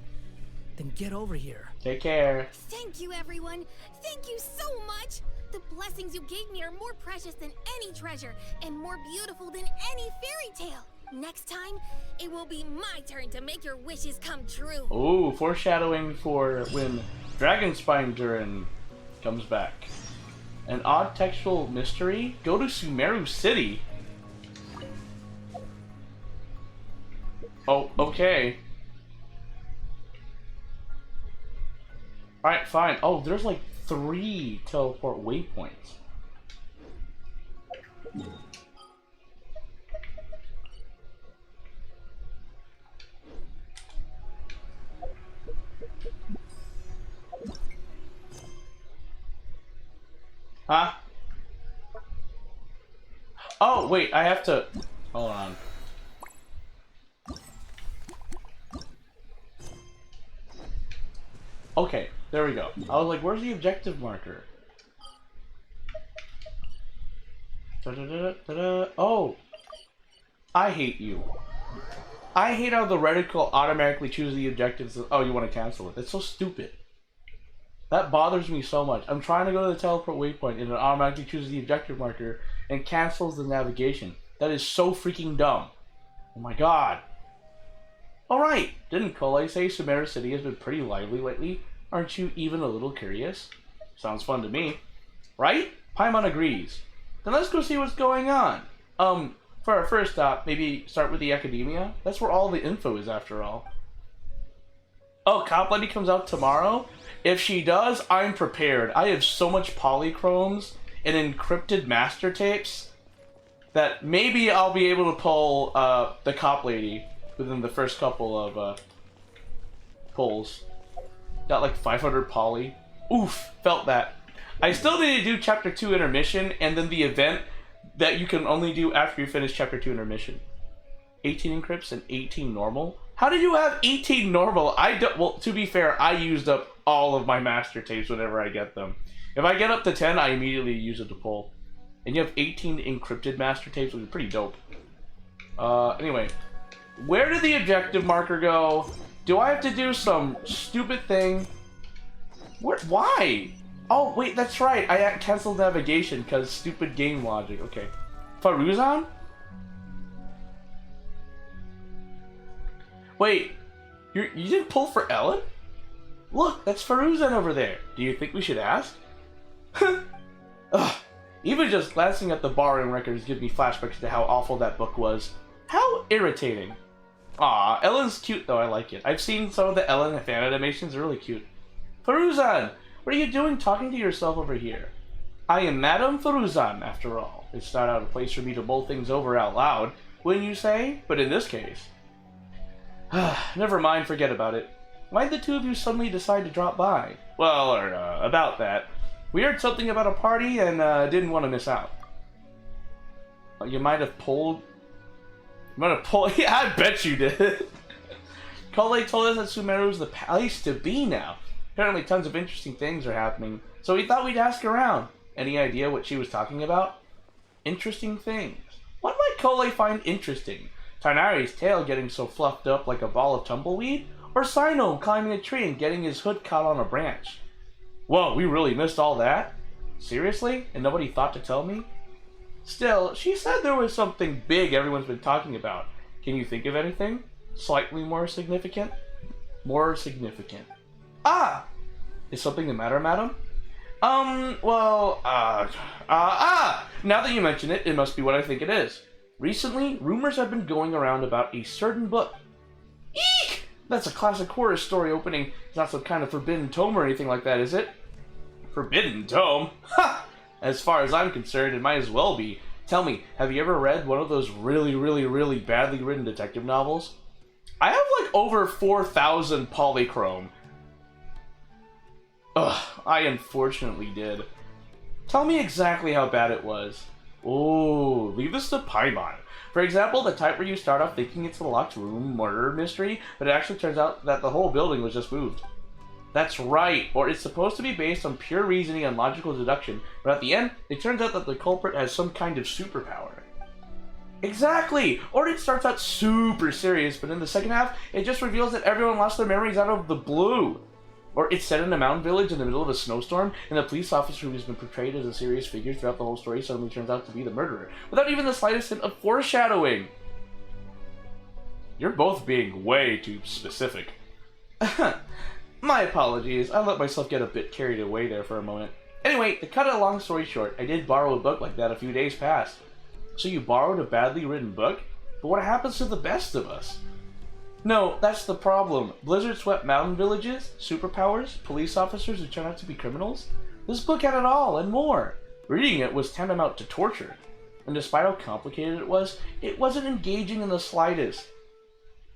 Speaker 10: then get over here.
Speaker 1: Take care.
Speaker 8: Thank you, everyone. Thank you so much. The blessings you gave me are more precious than any treasure and more beautiful than any fairy tale. Next time, it will be my turn to make your wishes come true.
Speaker 1: Ooh, foreshadowing for when Dragonspine Durin comes back. An odd textual mystery? Go to Sumeru City? Oh, okay. Alright, fine. Oh, there's like 3 teleport waypoints. Huh? Oh, wait, I have to... Hold on. Okay, there we go. I was like, where's the objective marker? Da-da-da-da-da. Oh! I hate you. I hate how the reticle automatically chooses the objectives. Oh, you want to cancel it. That's so stupid. That bothers me so much. I'm trying to go to the teleport waypoint and it automatically chooses the objective marker and cancels the navigation. That is so freaking dumb. Oh my god. Alright, didn't Kole say Sumeru City has been pretty lively lately? Aren't you even a little curious? Sounds fun to me. Right? Paimon agrees. Then let's go see what's going on. For our first stop, maybe start with the academia? That's where all the info is, after all. Oh, Cop Lady comes out tomorrow? If she does, I'm prepared. I have so much polychromes and encrypted master tapes that maybe I'll be able to pull the Cop Lady within the first couple of pulls. Got like 500 poly. Oof, felt that. I still need to do Chapter 2 intermission and then the event that you can only do after you finish Chapter 2 intermission. 18 encrypts and 18 normal? How did you have 18 normal? Well, to be fair, I used up all of my master tapes whenever I get them. If I get up to 10, I immediately use it to pull. And you have 18 encrypted master tapes, which is pretty dope. Anyway. Where did the objective marker go? Do I have to do some stupid thing? Why? Oh, wait, that's right. I canceled navigation because stupid game logic. Okay. Faruzan? Wait, you didn't pull for Ellen? Look, that's Faruzan over there. Do you think we should ask? Ugh. Even just glancing at the borrowing records gives me flashbacks to how awful that book was. How irritating. Aw, Ellen's cute though, I like it. I've seen some of the Ellen fan animations, they're really cute. Faruzan, what are you doing talking to yourself over here? I am Madame Faruzan, after all. It's not out of place for me to mull things over out loud, wouldn't you say? But in this case... Never mind, forget about it. Why'd the two of you suddenly decide to drop by? Well, about that. We heard something about a party and didn't want to miss out. You might have pulled... Yeah, I bet you did. Kole told us that Sumeru's the place to be now. Apparently tons of interesting things are happening, so we thought we'd ask around. Any idea what she was talking about? Interesting things. What might Kole find interesting? Tarnari's tail getting so fluffed up like a ball of tumbleweed? Or Sino climbing a tree and getting his hood caught on a branch? Whoa, we really missed all that? Seriously? And nobody thought to tell me? Still, she said there was something big everyone's been talking about. Can you think of anything? Slightly more significant? More significant. Ah! Is something the matter, madam? Now that you mention it, it must be what I think it is. Recently, rumors have been going around about a certain book. Eek! That's a classic horror story opening. It's not some kind of forbidden tome or anything like that, is it? Forbidden tome? Ha! As far as I'm concerned, it might as well be. Tell me, have you ever read one of those really, really, really badly written detective novels? I have like over 4,000 polychrome. Ugh, I unfortunately did. Tell me exactly how bad it was. Oh, leave this to Paimon. For example, the type where you start off thinking it's a locked room murder mystery, but it actually turns out that the whole building was just moved. That's right, or it's supposed to be based on pure reasoning and logical deduction, but at the end, it turns out that the culprit has some kind of superpower. Exactly! Or it starts out super serious, but in the second half, it just reveals that everyone lost their memories out of the blue. Or it's set in a mountain village in the middle of a snowstorm, and the police officer who has been portrayed as a serious figure throughout the whole story suddenly turns out to be the murderer, without even the slightest hint of foreshadowing. You're both being way too specific. My apologies, I let myself get a bit carried away there for a moment. Anyway, to cut a long story short, I did borrow a book like that a few days past. So you borrowed a badly written book? But what happens to the best of us? No, that's the problem. Blizzard swept mountain villages, superpowers, police officers who turn out to be criminals. This book had it all, and more. Reading it was tantamount to torture. And despite how complicated it wasn't engaging in the slightest.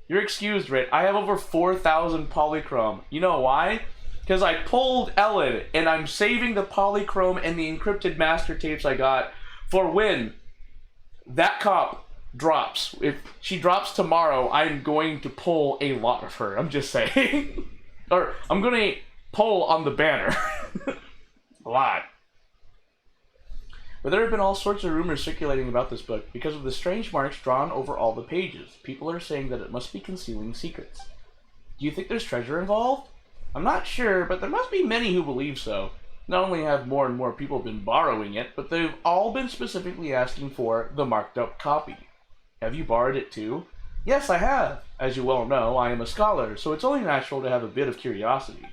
Speaker 1: You're excused, Rit. I have over 4,000 polychrome. You know why? Because I pulled Ellen, and I'm saving the polychrome and the encrypted master tapes I got for when that cop drops. If she drops tomorrow, I'm going to pull a lot of her. I'm just saying. Or I'm going to pull on the banner. A lot. But there have been all sorts of rumors circulating about this book because of the strange marks drawn over all the pages. People are saying that it must be concealing secrets. Do you think there's treasure involved? I'm not sure, but there must be many who believe so. Not only have more and more people been borrowing it, but they've all been specifically asking for the marked up copy. Have you borrowed it too? Yes, I have. As you well know, I am a scholar, so it's only natural to have a bit of curiosity.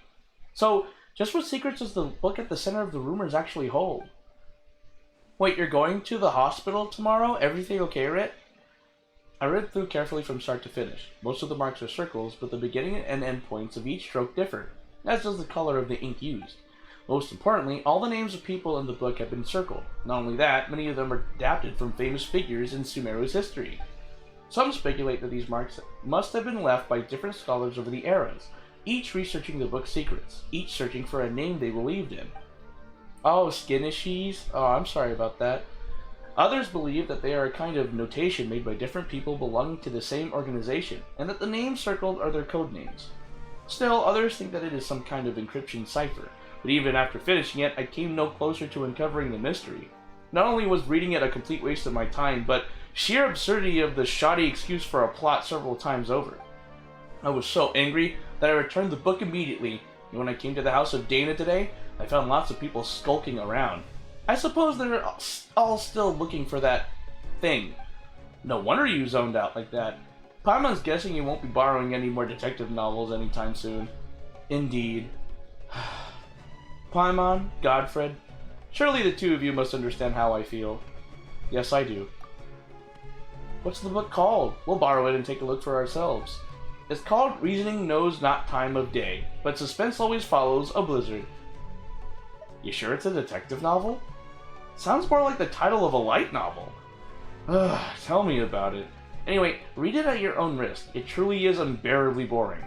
Speaker 1: So, just what secrets does the book at the center of the rumors actually hold? Wait, you're going to the hospital tomorrow? Everything okay, Rit? I read through carefully from start to finish. Most of the marks are circles, but the beginning and end points of each stroke differ, as does the color of the ink used. Most importantly, all the names of people in the book have been circled. Not only that, many of them are adapted from famous figures in Sumeru's history. Some speculate that these marks must have been left by different scholars over the eras, each researching the book's secrets, each searching for a name they believed in. Oh, Skinnishies? Oh, I'm sorry about that. Others believe that they are a kind of notation made by different people belonging to the same organization, and that the names circled are their code names. Still, others think that it is some kind of encryption cipher, but even after finishing it, I came no closer to uncovering the mystery. Not only was reading it a complete waste of my time, but sheer absurdity of the shoddy excuse for a plot several times over. I was so angry that I returned the book immediately, and when I came to the house of Dana today, I found lots of people skulking around. I suppose they're all still looking for that thing. No wonder you zoned out like that. Paimon's guessing you won't be borrowing any more detective novels anytime soon. Indeed. Paimon, Godfred, surely the two of you must understand how I feel. Yes, I do. What's the book called? We'll borrow it and take a look for ourselves. It's called Reasoning Knows Not Time of Day, but suspense always follows a blizzard. You sure it's a detective novel? Sounds more like the title of a light novel. Ugh, tell me about it. Anyway, read it at your own risk. It truly is unbearably boring.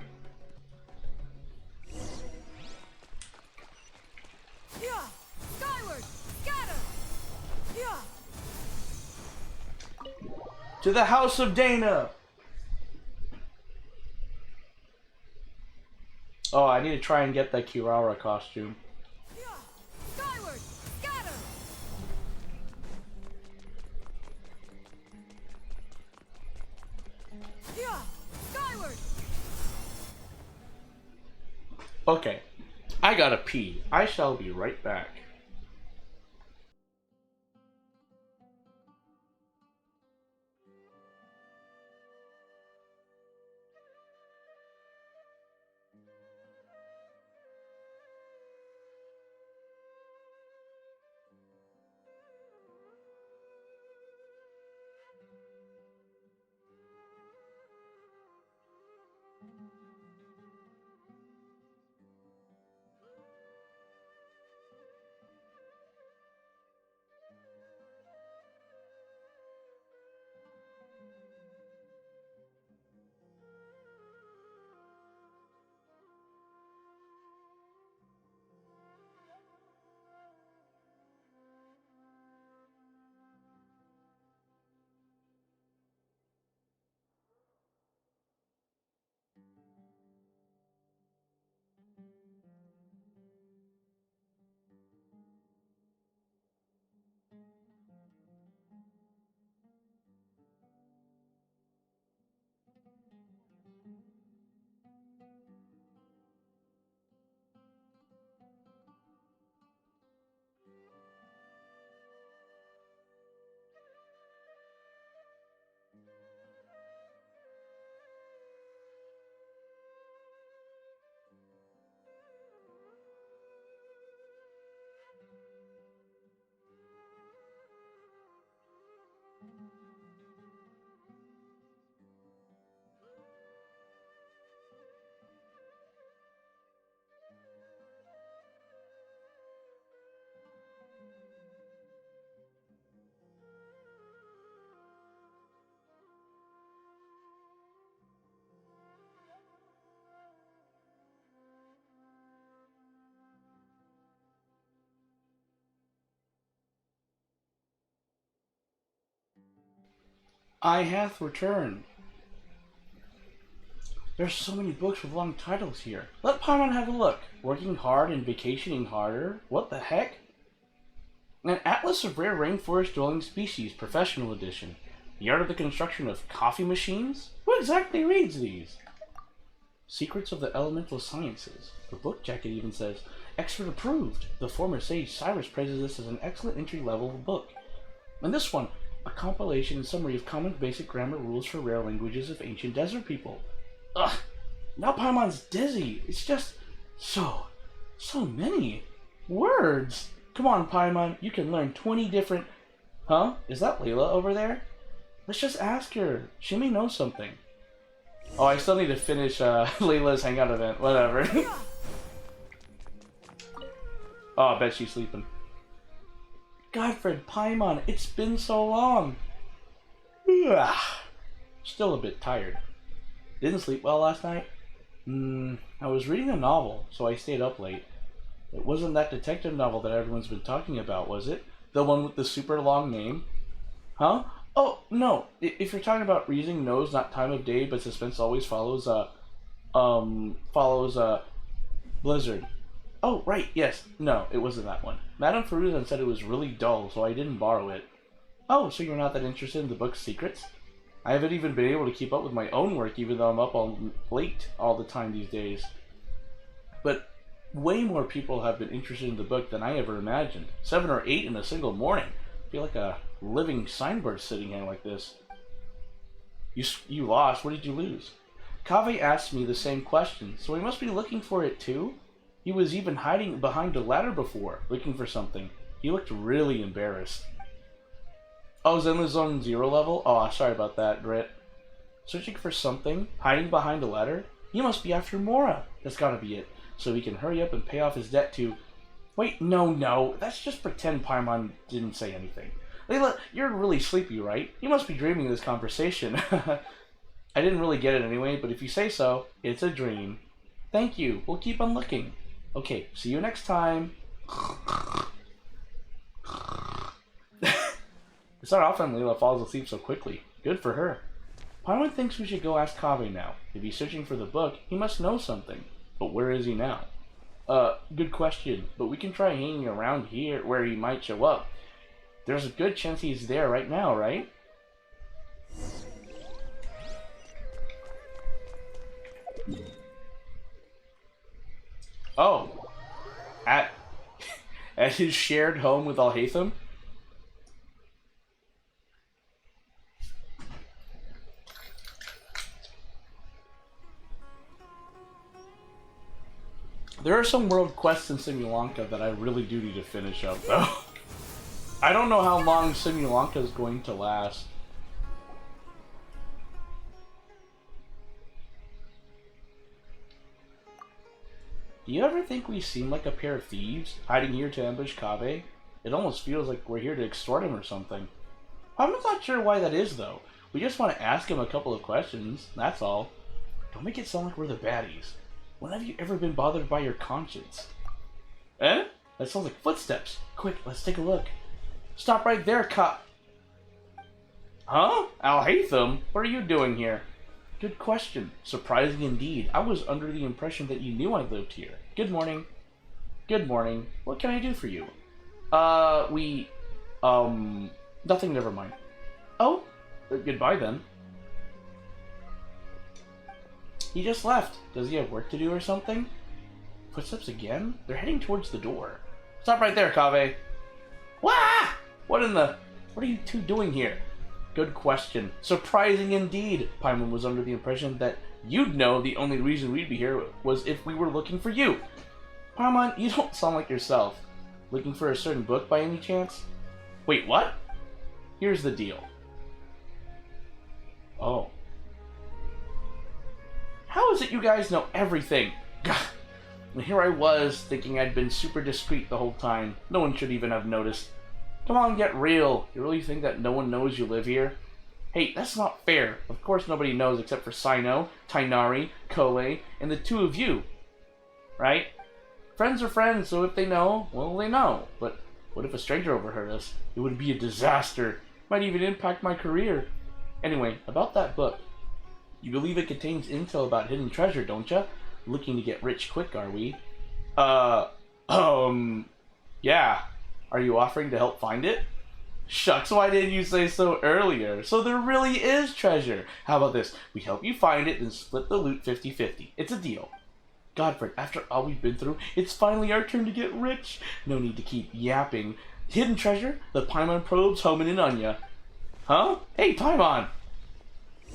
Speaker 8: Yeah! Skyward! Scatter! Yeah!
Speaker 1: To the House of Dana! Oh, I need to try and get that Kirara costume.
Speaker 8: Skyward! Scatter! Yeah! Skyward!
Speaker 1: Okay, I gotta pee. I shall be right back. I hath returned. There's so many books with long titles here. Let Paimon have a look. Working hard and vacationing harder? What the heck? An Atlas of Rare Rainforest Dwelling Species, Professional Edition. The Art of the Construction of Coffee Machines? Who exactly reads these? Secrets of the Elemental Sciences. The book jacket even says, Expert Approved. The former sage Cyrus praises this as an excellent entry-level book. And this one, a compilation and summary of common basic grammar rules for rare languages of ancient desert people. Ugh! Now Paimon's dizzy. It's just so many words. Come on, Paimon. You can learn 20 different... Huh? Is that Layla over there? Let's just ask her. She may know something. Oh, I still need to finish Layla's hangout event. Whatever. Oh, I bet she's sleeping. Godfred, Paimon, it's been so long. Ugh. Still a bit tired. Didn't sleep well last night? I was reading a novel, so I stayed up late. It wasn't that detective novel that everyone's been talking about, was it? The one with the super long name? Huh? Oh, no. If you're talking about reason knows not time of day, but suspense always follows, Blizzard. Oh, right, yes. No, it wasn't that one. Madame Feruzan said it was really dull, so I didn't borrow it. Oh, so you're not that interested in the book's secrets? I haven't even been able to keep up with my own work, even though I'm up all late all the time these days. But way more people have been interested in the book than I ever imagined. 7 or 8 in a single morning. I feel like a living signboard sitting here like this. You lost. What did you lose? Kaveh asked me the same question, so he must be looking for it too? He was even hiding behind a ladder before, looking for something. He looked really embarrassed. Oh, Zenla's on 0 level? Oh, sorry about that, Grit. Searching for something? Hiding behind a ladder? He must be after Mora. That's gotta be it. So he can hurry up and pay off his debt to... Wait, no. That's just pretend Paimon didn't say anything. Layla, you're really sleepy, right? You must be dreaming of this conversation. I didn't really get it anyway, but if you say so, it's a dream. Thank you. We'll keep on looking. Okay, see you next time. It's not often Layla falls asleep so quickly. Good for her. Paimon thinks we should go ask Kaveh now. If he's searching for the book, he must know something. But where is he now? Good question. But we can try hanging around here where he might show up. There's a good chance he's there right now, right? Oh. At his shared home with Alhaitham? There are some world quests in Simulanka that I really do need to finish up, though. I don't know how long Simulanka is going to last. Do you ever think we seem like a pair of thieves, hiding here to ambush Kaveh? It almost feels like we're here to extort him or something. I'm not sure why that is, though. We just want to ask him a couple of questions, that's all. Don't make it sound like we're the baddies. When have you ever been bothered by your conscience? Eh? That sounds like footsteps. Quick, let's take a look. Stop right there, Huh? Alhaitham? What are you doing here? Good question. Surprising indeed. I was under the impression that you knew I lived here. Good morning. Good morning. What can I do for you? Nothing, never mind. Oh? Goodbye then. He just left. Does he have work to do or something? Footsteps again? They're heading towards the door. Stop right there, Kaveh. Wah! What are you two doing here? Good question. Surprising indeed. Paimon was under the impression that you'd know the only reason we'd be here was if we were looking for you. Paimon, you don't sound like yourself. Looking for a certain book by any chance? Wait, what? Here's the deal. Oh. How is it you guys know everything? Gah. And here I was, thinking I'd been super discreet the whole time. No one should even have noticed. Come on, get real. You really think that no one knows you live here? Hey, that's not fair. Of course nobody knows except for Sino, Tainari, Kole, and the two of you. Right? Friends are friends, so if they know, well, they know. But what if a stranger overheard us? It would be a disaster. Might even impact my career. Anyway, about that book. You believe it contains intel about hidden treasure, don't ya? Looking to get rich quick, are we? Yeah. Are you offering to help find it? Shucks, why didn't you say so earlier? So there really is treasure. How about this? We help you find it and split the loot 50-50. It's a deal. Godfred, after all we've been through, it's finally our turn to get rich. No need to keep yapping. Hidden treasure? The Paimon probe's homing in on ya. Huh? Hey, Paimon!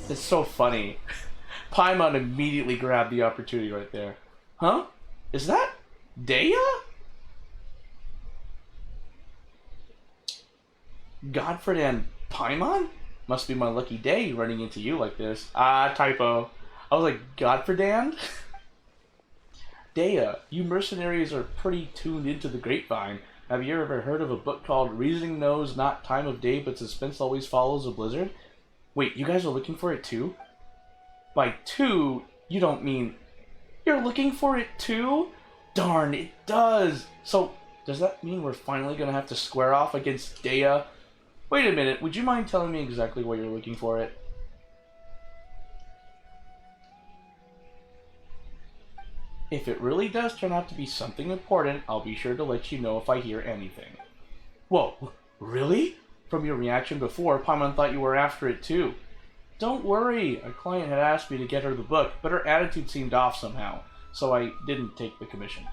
Speaker 1: It's so funny. Paimon immediately grabbed the opportunity right there. Huh? Is that Dea? Godfred and Paimon? Must be my lucky day running into you like this. Ah, typo. I was like, Godferdand? Dea, you mercenaries are pretty tuned into the grapevine. Have you ever heard of a book called Reasoning Knows Not Time of Day but Suspense Always Follows a Blizzard? Wait, you guys are looking for it too? By two, you don't mean... You're looking for it too? Darn, it does! So, does that mean we're finally gonna have to square off against Dea? Wait a minute, would you mind telling me exactly why you're looking for it? If it really does turn out to be something important, I'll be sure to let you know if I hear anything. Whoa, really? From your reaction before, Paimon thought you were after it too. Don't worry, a client had asked me to get her the book, but her attitude seemed off somehow, so I didn't take the commission.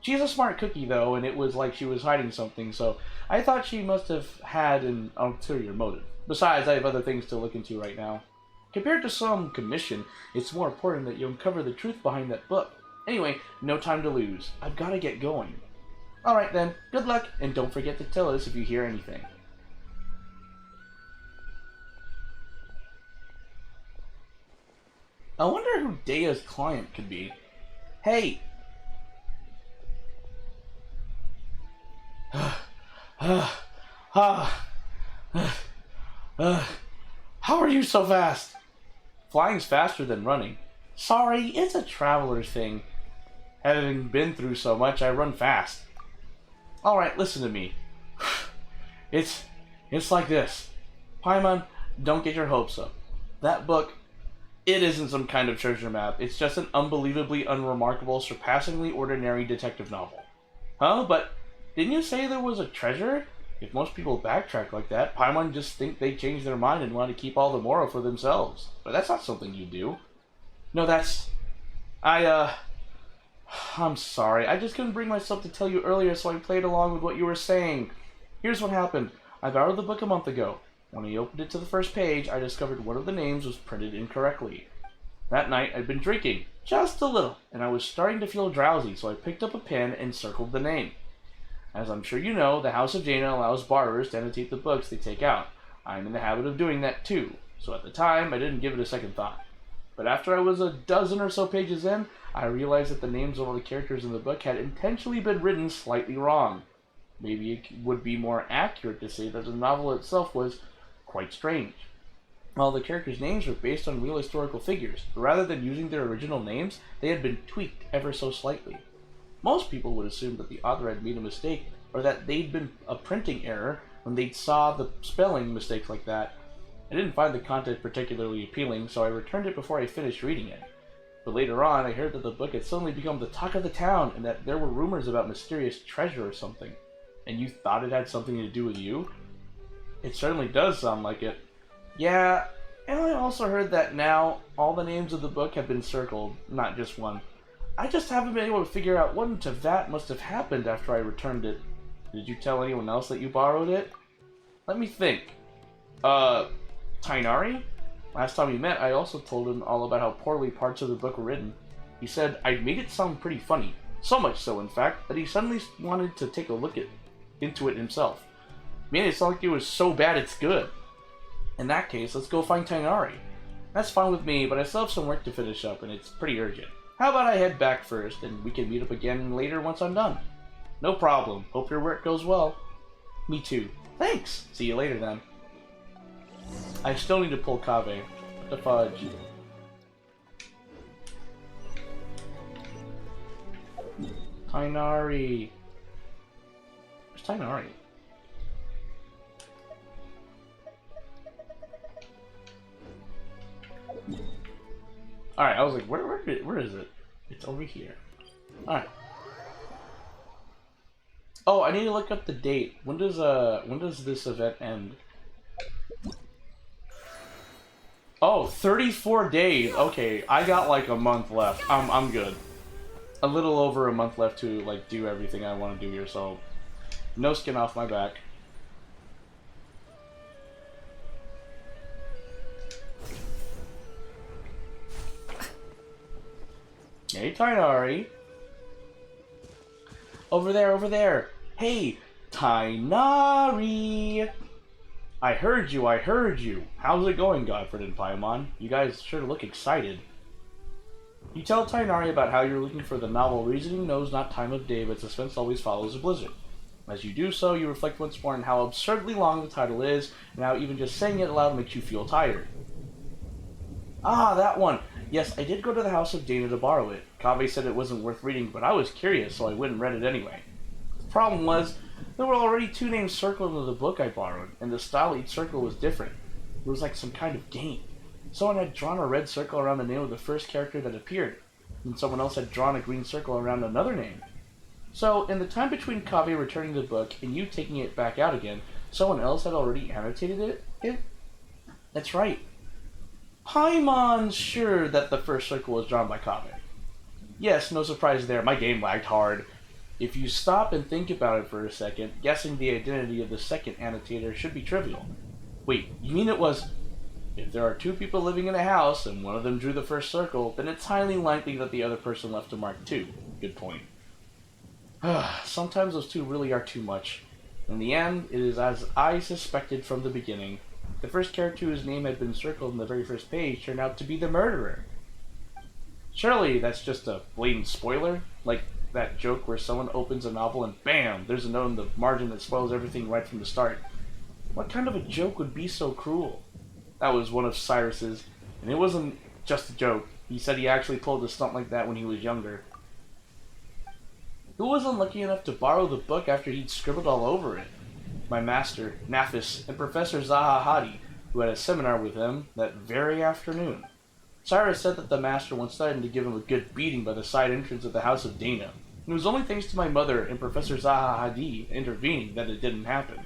Speaker 1: She's a smart cookie though, and it was like she was hiding something, so I thought she must have had an ulterior motive. Besides, I have other things to look into right now. Compared to some commission, it's more important that you uncover the truth behind that book. Anyway, no time to lose. I've got to get going. Alright then, good luck, and don't forget to tell us if you hear anything. I wonder who Dea's client could be. Hey! How are you so fast? Flying's faster than running. Sorry, it's a traveler's thing. Having been through so much, I run fast. Alright, listen to me. It's like this. Paimon, don't get your hopes up. That book, it isn't some kind of treasure map. It's just an unbelievably unremarkable, surpassingly ordinary detective novel. Huh? But didn't you say there was a treasure? If most people backtrack like that, Paimon just think they change their mind and want to keep all the moral for themselves. But that's not something you do. No, that's... I'm sorry. I just couldn't bring myself to tell you earlier, so I played along with what you were saying. Here's what happened. I borrowed the book a month ago. When I opened it to the first page, I discovered one of the names was printed incorrectly. That night, I'd been drinking, just a little, and I was starting to feel drowsy, so I picked up a pen and circled the name. As I'm sure you know, the House of Jaina allows borrowers to annotate the books they take out. I'm in the habit of doing that too, so at the time, I didn't give it a second thought. But after I was a dozen or so pages in, I realized that the names of all the characters in the book had intentionally been written slightly wrong. Maybe it would be more accurate to say that the novel itself was quite strange. While the characters' names were based on real historical figures, rather than using their original names, they had been tweaked ever so slightly. Most people would assume that the author had made a mistake, or that they'd been a printing error when they saw the spelling mistakes like that. I didn't find the content particularly appealing, so I returned it before I finished reading it. But later on, I heard that the book had suddenly become the talk of the town, and that there were rumors about mysterious treasure or something. And you thought it had something to do with you? It certainly does sound like it. Yeah, and I also heard that now all the names of the book have been circled, not just one. I just haven't been able to figure out what in Tevat must have happened after I returned it. Did you tell anyone else that you borrowed it? Let me think. Tainari? Last time we met, I also told him all about how poorly parts of the book were written. He said I'd made it sound pretty funny. So much so, in fact, that he suddenly wanted to take a look into it himself. Made it sound like it was so bad it's good. In that case, let's go find Tainari. That's fine with me, but I still have some work to finish up, and it's pretty urgent. How about I head back first, and we can meet up again later once I'm done? No problem. Hope your work goes well. Me too. Thanks! See you later then. I still need to pull Kaveh. What the fudge? Tainari. Where's Tainari? Alright, I was like, where is it? It's over here. Alright. Oh, I need to look up the date. When does this event end? Oh, 34 days. Okay, I got like a month left. I'm good. A little over a month left to like do everything I want to do here, so no skin off my back. Hey, Tainari. Over there, over there. Hey, Tainari. I heard you, I heard you. How's it going, Godfred and Paimon? You guys sure look excited. You tell Tainari about how you're looking for the novel Reasoning Knows Not Time of Day, but suspense always follows a blizzard. As you do so, you reflect once more on how absurdly long the title is, and how even just saying it aloud makes you feel tired. Ah, that one! Yes, I did go to the house of Dana to borrow it. Kaveh said it wasn't worth reading, but I was curious, so I went and read it anyway. The problem was, there were already 2 names circled in the book I borrowed, and the style each circle was different. It was like some kind of game. Someone had drawn a red circle around the name of the first character that appeared, and someone else had drawn a green circle around another name. So, in the time between Kaveh returning the book and you taking it back out again, someone else had already annotated it? That's right. Paimon's sure that the first circle was drawn by Kaveh. Yes, no surprise there, my game lagged hard. If you stop and think about it for a second, guessing the identity of the second annotator should be trivial. Wait, you mean it was... If there are 2 people living in a house and one of them drew the first circle, then it's highly likely that the other person left a mark too. Good point. Sometimes those 2 really are too much. In the end, it is as I suspected from the beginning. The first character whose name had been circled in the very first page turned out to be the murderer. Surely that's just a blatant spoiler? Like that joke where someone opens a novel and BAM! There's a note in the margin that spoils everything right from the start. What kind of a joke would be so cruel? That was one of Cyrus's, and it wasn't just a joke. He said he actually pulled a stunt like that when he was younger. Who was unlucky enough to borrow the book after he'd scribbled all over it? My master, Nafis, and Professor Zaha Hadi, who had a seminar with him that very afternoon. Cyrus said that the master once threatened to give him a good beating by the side entrance of the House of Dana. It was only thanks to my mother and Professor Zaha Hadi intervening that it didn't happen.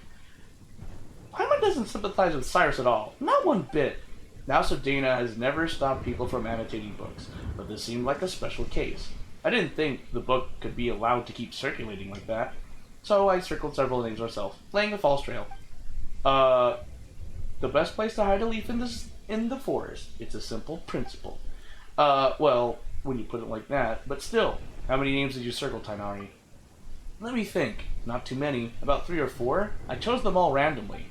Speaker 1: Paimon doesn't sympathize with Cyrus at all, not one bit. The House of Dana has never stopped people from annotating books, but this seemed like a special case. I didn't think the book could be allowed to keep circulating like that, so I circled several names myself, laying a false trail. The best place to hide a leaf in the forest. It's a simple principle. Well, when you put it like that, but still, how many names did you circle, Tainari? Let me think. Not too many. About 3 or 4. I chose them all randomly.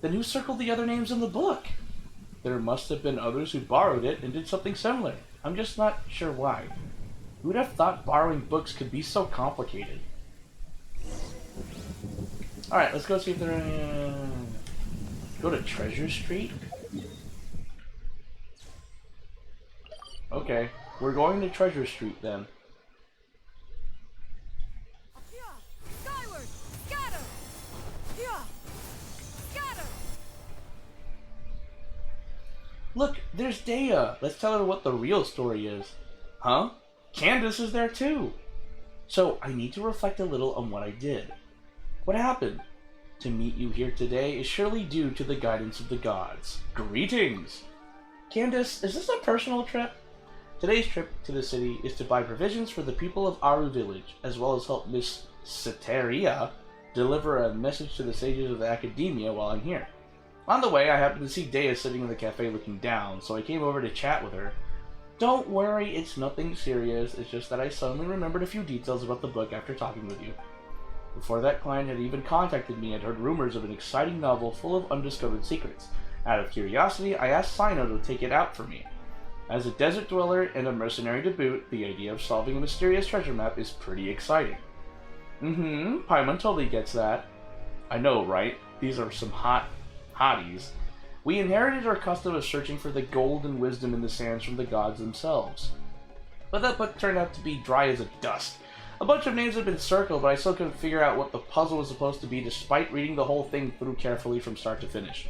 Speaker 1: Then who circled the other names in the book? There must have been others who borrowed it and did something similar. I'm just not sure why. Who would have thought borrowing books could be so complicated? Alright, let's go see if they're... Go to Treasure Street? Okay, we're going to Treasure Street then.
Speaker 8: Skyward! Scatter! Scatter!
Speaker 1: Look, there's Dea. Let's tell her what the real story is. Huh? Candace is there too. So, I need to reflect a little on what I did. What happened? To meet you here today is surely due to the guidance of the gods. Greetings! Candace, is this a personal trip? Today's trip to the city is to buy provisions for the people of Aru Village, as well as help Miss Ceteria deliver a message to the sages of the Academia while I'm here. On the way, I happened to see Dea sitting in the cafe looking down, so I came over to chat with her. Don't worry, it's nothing serious, it's just that I suddenly remembered a few details about the book after talking with you. Before that client had even contacted me, I'd heard rumors of an exciting novel full of undiscovered secrets. Out of curiosity, I asked Sino to take it out for me. As a desert dweller and a mercenary to boot, the idea of solving a mysterious treasure map is pretty exciting. Paimon totally gets that. I know, right? These are some hotties. We inherited our custom of searching for the gold and wisdom in the sands from the gods themselves. But that book turned out to be dry as a dust. A bunch of names had been circled, but I still couldn't figure out what the puzzle was supposed to be despite reading the whole thing through carefully from start to finish.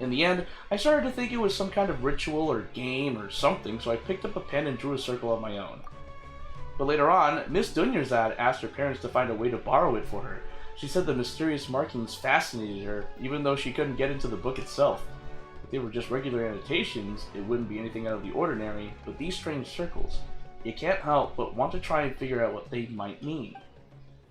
Speaker 1: In the end, I started to think it was some kind of ritual or game or something, so I picked up a pen and drew a circle of my own. But later on, Miss Dunyarzad asked her parents to find a way to borrow it for her. She said the mysterious markings fascinated her, even though she couldn't get into the book itself. If they were just regular annotations, it wouldn't be anything out of the ordinary, but these strange circles, you can't help but want to try and figure out what they might mean.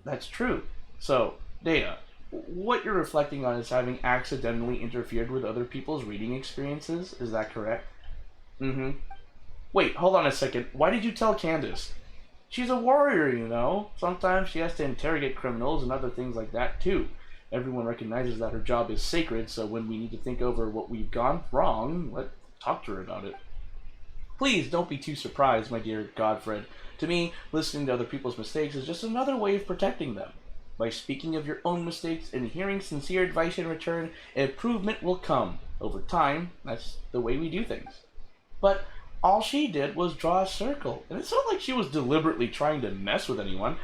Speaker 1: That's true. So, Dea, what you're reflecting on is having accidentally interfered with other people's reading experiences, is that correct? Wait, hold on a second. Why did you tell Candace? She's a warrior, you know. Sometimes she has to interrogate criminals and other things like that, too. Everyone recognizes that her job is sacred, so when we need to think over what we've gone wrong, let's talk to her about it. Please don't be too surprised, my dear Godfred. To me, listening to other people's mistakes is just another way of protecting them. By speaking of your own mistakes and hearing sincere advice in return, improvement will come. Over time, that's the way we do things. But all she did was draw a circle, and it's not like she was deliberately trying to mess with anyone.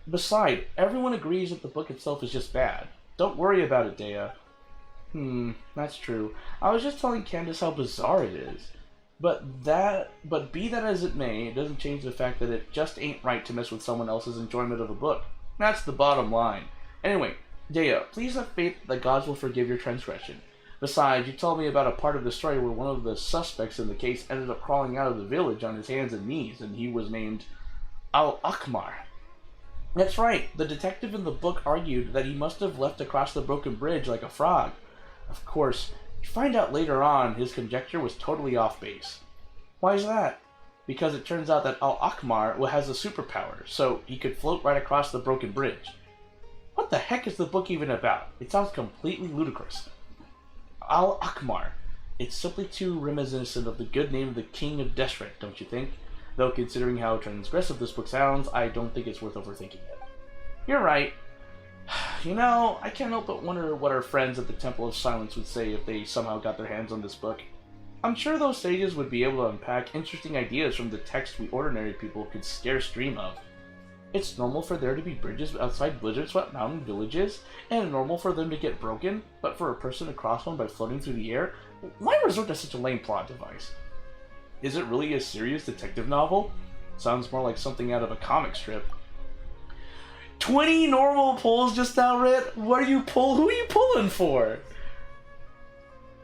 Speaker 1: Besides, everyone agrees that the book itself is just bad. Don't worry about it, Dea. That's true. I was just telling Candace how bizarre it is. But be that as it may, it doesn't change the fact that it just ain't right to mess with someone else's enjoyment of a book. That's the bottom line. Anyway, Dea, please have faith that gods will forgive your transgression. Besides, you told me about a part of the story where one of the suspects in the case ended up crawling out of the village on his hands and knees, and he was named Al-Akmar. That's right, the detective in the book argued that he must have left across the broken bridge like a frog. Of course, you find out later on his conjecture was totally off base. Why is that? Because it turns out that Al-Akmar has a superpower, so he could float right across the broken bridge. What the heck is the book even about? It sounds completely ludicrous. Al-Akmar. It's simply too reminiscent of the good name of the King of Deshret, don't you think? Though considering how transgressive this book sounds, I don't think it's worth overthinking it. You're right. You know, I can't help but wonder what our friends at the Temple of Silence would say if they somehow got their hands on this book. I'm sure those sages would be able to unpack interesting ideas from the text we ordinary people could scarce dream of. It's normal for there to be bridges outside blizzard-swept mountain villages, and normal for them to get broken, but for a person to cross one by floating through the air? Why resort to such a lame plot device? Is it really a serious detective novel? Sounds more like something out of a comic strip. 20 normal pulls just now, Rit? Who are you pulling for?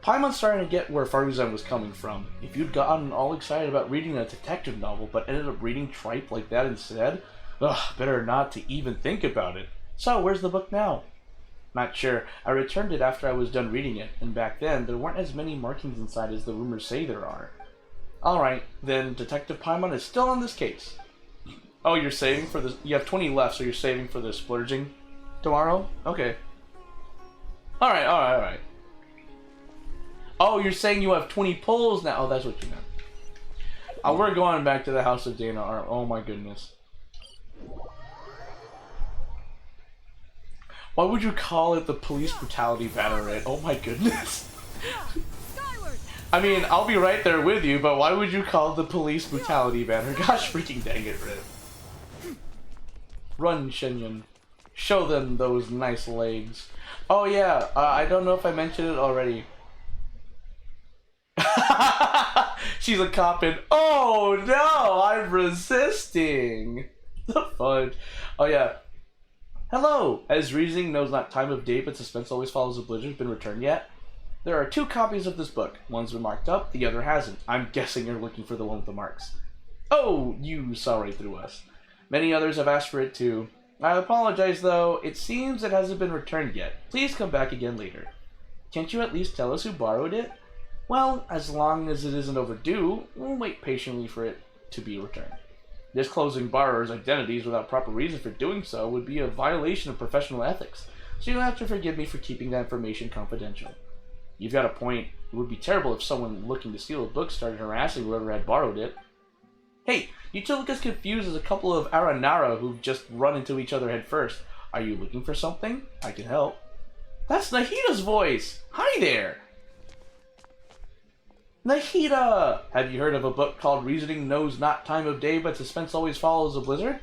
Speaker 1: Paimon's starting to get where Faruzan was coming from. If you'd gotten all excited about reading a detective novel, but ended up reading tripe like that instead, better not to even think about it. So, where's the book now? Not sure. I returned it after I was done reading it, and back then, there weren't as many markings inside as the rumors say there are. Alright, then Detective Paimon is still on this case. Oh, you're saving for this? You have 20 left, so you're saving for the splurging tomorrow? Okay. Alright. Oh, you're saying you have 20 pulls now? Oh, that's what you meant. We're going back to the House of Dana. Oh my goodness. Why would you call it the police brutality banner rate? Oh my goodness. I mean, I'll be right there with you, but why would you call it the police brutality banner? Gosh freaking dang it, Rit. Run, Shenyan. Show them those nice legs. Oh yeah, I don't know if I mentioned it already. She's a cop and oh no, I'm resisting. The fudge. Oh yeah. Hello! Has reasoning knows not time of day, but suspense always follows a blizzard been returned yet? There are 2 copies of this book. One's been marked up, the other hasn't. I'm guessing you're looking for the one with the marks. Oh, you saw right through us. Many others have asked for it too. I apologize though, it seems it hasn't been returned yet. Please come back again later. Can't you at least tell us who borrowed it? Well, as long as it isn't overdue, we'll wait patiently for it to be returned. Disclosing borrowers' identities without proper reason for doing so would be a violation of professional ethics, so you'll have to forgive me for keeping that information confidential. You've got a point. It would be terrible if someone looking to steal a book started harassing whoever had borrowed it. Hey, you two look as confused as a couple of Aranara who've just run into each other head first. Are you looking for something? I can help. That's Nahida's voice! Hi there! Nahida! Have you heard of a book called Reasoning Knows Not Time of Day, but Suspense Always Follows a Blizzard?